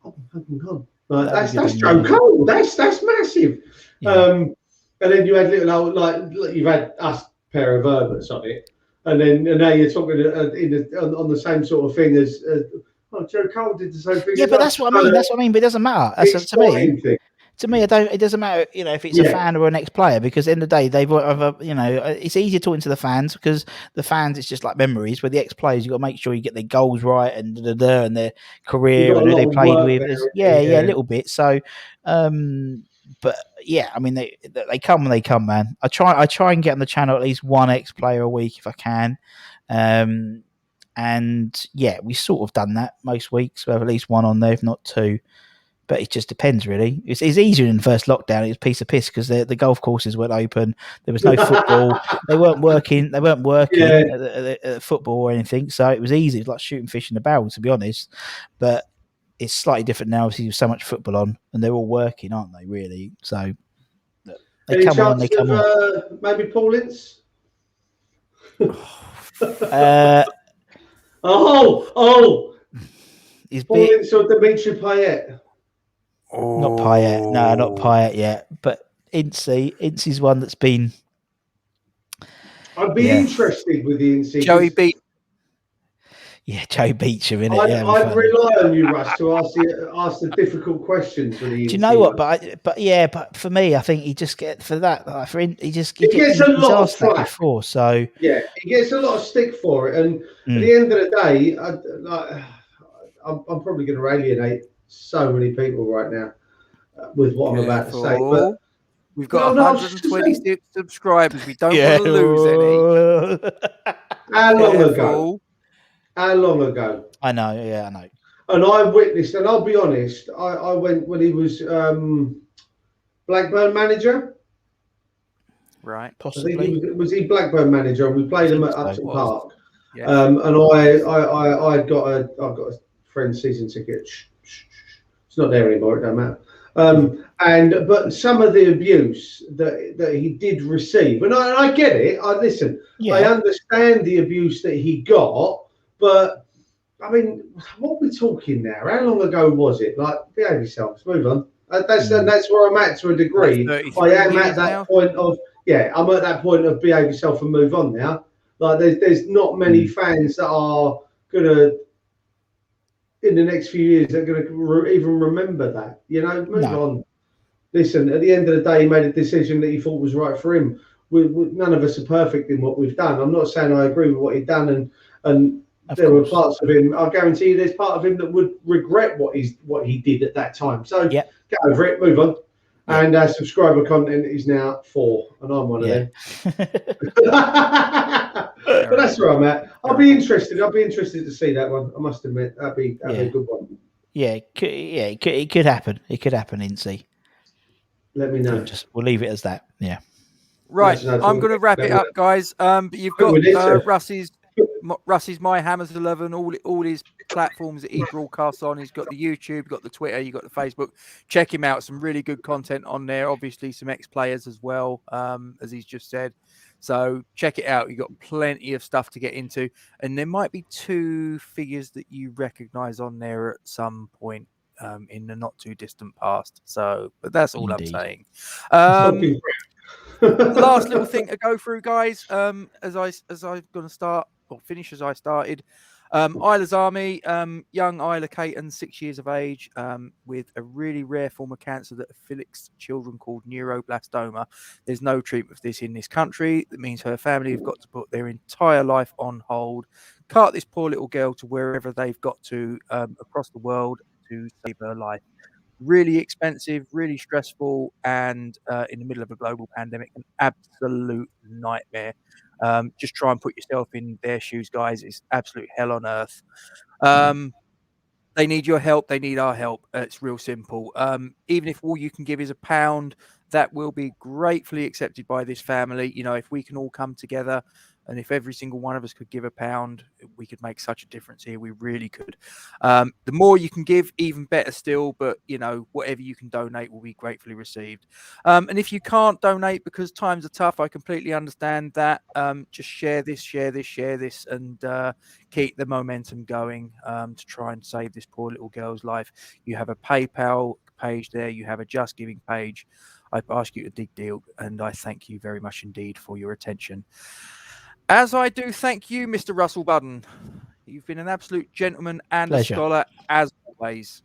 oh my God, that's Joe Cole. That's massive. Yeah. And then you had little, like you've had us pair of Herberts on it. And now you're talking on the same sort of thing as Joe Cole did the same thing. Yeah, but that's what I mean. That's what I mean. But it doesn't matter. To me, it doesn't matter. If it's a fan or an ex-player, because at the end of the day, it's easier talking to the fans, because the fans, it's just like memories. Where the ex-players, you got to make sure you get their goals right and their career and who they played with. A little bit. So, but yeah, I mean, they come when they come, man. I try and get on the channel at least one ex-player a week if I can. And yeah, we sort of done that most weeks. We have at least one on there, if not 2. But it just depends, really. It's easier in the first lockdown. It was a piece of piss because the golf courses weren't open. There was no football. They weren't working at football or anything. So it was easy. It was like shooting fish in a barrel, to be honest. But it's slightly different now. Obviously, there's so much football on, and they're all working, aren't they? Really. So they come on. Maybe Paul Ince. He's Paul Ince or Dimitri Payet. Not Payet. No, not Payet yet. But Ince's one that's been. I'd be interested with the Ince. Joey B. Yeah, Joe Beecham, innit? I'd rely on you, Russ, to ask the difficult questions for the. Do you know what? But for me, I think he just gets for that. He gets a lot of that flack before. So yeah, he gets a lot of stick for it, and at the end of the day, I'm probably going to alienate so many people right now with what I'm about to say. But we've got 126 subscribers. We don't want to lose any. How long ago? I know. Yeah, I know. And I witnessed, and I'll be honest, I went when he was Blackburn manager. Right. Possibly. I think was he Blackburn manager? And we played him at Upton Park. Yeah. And I got a friend's season ticket. It's not there anymore. It don't matter. But some of the abuse that he did receive, and I get it. I understand the abuse that he got, but I mean, what are we talking now? How long ago was it? Like, behave yourselves. Move on. That's where I'm at to a degree. I am at that point of I'm at that point of behave yourself and move on now. Like, there's not many fans that are gonna in the next few years that are gonna even remember that. You know, move on. Listen, at the end of the day, he made a decision that he thought was right for him. None of us are perfect in what we've done. I'm not saying I agree with what he'd done, and there were parts of him. I guarantee you, there's part of him that would regret what he did at that time. So get over it, move on. And subscriber content is now 4, and I'm one of them. But that's where I'm at. I'll be interested to see that one. I must admit, that'd be a good one. Yeah, it could happen. It could happen, Incy. Let me know. We'll leave it as that. Yeah. Right. I'm going to wrap it up, guys. But you've got Russ's My Hammers 11, all his platforms that he broadcasts on. He's got the YouTube, got the Twitter, you got the Facebook. Check him out. Some really good content on there. Obviously, some ex-players as well, as he's just said. So check it out. You've got plenty of stuff to get into. And there might be 2 figures that you recognise on there at some point in the not too distant past. So, but that's all I'm saying. Last little thing to go through, guys. As I'm going to start or finish as I started. Isla's Army, young Isla Caton, 6 years of age, with a really rare form of cancer that afflicts children called neuroblastoma. There's no treatment for this in this country. That means her family have got to put their entire life on hold, cart this poor little girl to wherever they've got to across the world to save her life. Really expensive, really stressful, and in the middle of a global pandemic, an absolute nightmare. Just try and put yourself in their shoes, guys. It's absolute hell on earth. They need your help. They need our help. It's real simple. Even if all you can give is £1, that will be gratefully accepted by this family. You know, if we can all come together, and if every single one of us could give £1, we could make such a difference here. We really could. The more you can give, even better still. But, you know, whatever you can donate will be gratefully received. And if you can't donate because times are tough, I completely understand that. Just share this, and keep the momentum going to try and save this poor little girl's life. You have a PayPal page there. You have a Just Giving page. I ask you to dig deep, and I thank you very much indeed for your attention. As I do thank you, Mr. Russell Budden. You've been an absolute gentleman and a scholar, as always.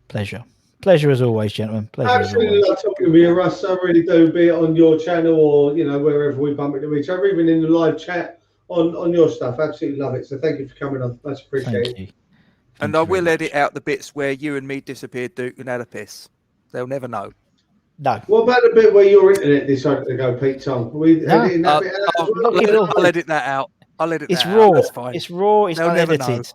Pleasure as always, gentlemen. Absolutely love talking with you, Russ. I really do, be it on your channel or, you know, wherever we bump into each other, even in the live chat on your stuff. Absolutely love it. So thank you for coming on. Much appreciated. And I will edit out the bits where you and me disappeared, Duke, and had a piss. They'll never know. No. What about the bit where your internet decided to go, Pete Tom? I'll edit that out. It's raw. That's fine. It's raw. It's unedited.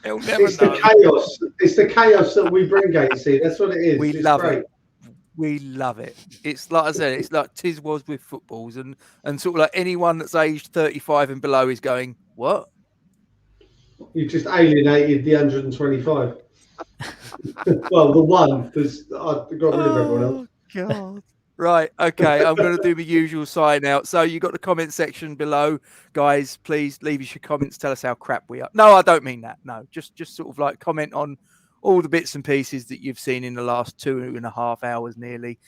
They'll never know. The chaos. It's the chaos that we bring, Gatesy. That's what it is. We love it. We love it. It's like I said, it's like tis was with footballs, and sort of like anyone that's aged 35 and below is going, what? You just alienated the 125. Well, the one, because I got rid of everyone else. God. Right, okay, I'm going to do the usual sign out. So you got the comment section below. Guys, please leave us your comments. Tell us how crap we are. No, I don't mean that. No, just sort of like comment on all the bits and pieces that you've seen in the last 2.5 hours nearly.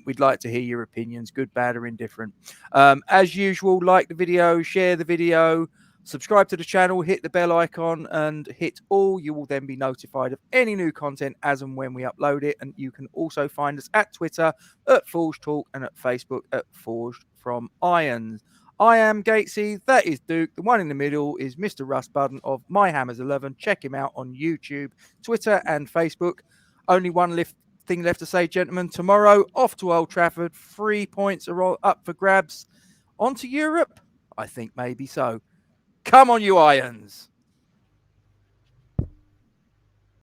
We'd like to hear your opinions, good, bad, or indifferent. As usual, like the video, share the video. Subscribe to the channel, hit the bell icon, and hit all. You will then be notified of any new content as and when we upload it. And you can also find us at Twitter at Forge Talk and at Facebook at Forged from Irons. I am Gatesy. That is Duke. The one in the middle is Mr. Russ Budden of My Hammers 11. Check him out on YouTube, Twitter, and Facebook. Only one thing left to say, gentlemen. Tomorrow, off to Old Trafford. 3 points are all up for grabs. On to Europe? I think maybe so. Come on, you Irons.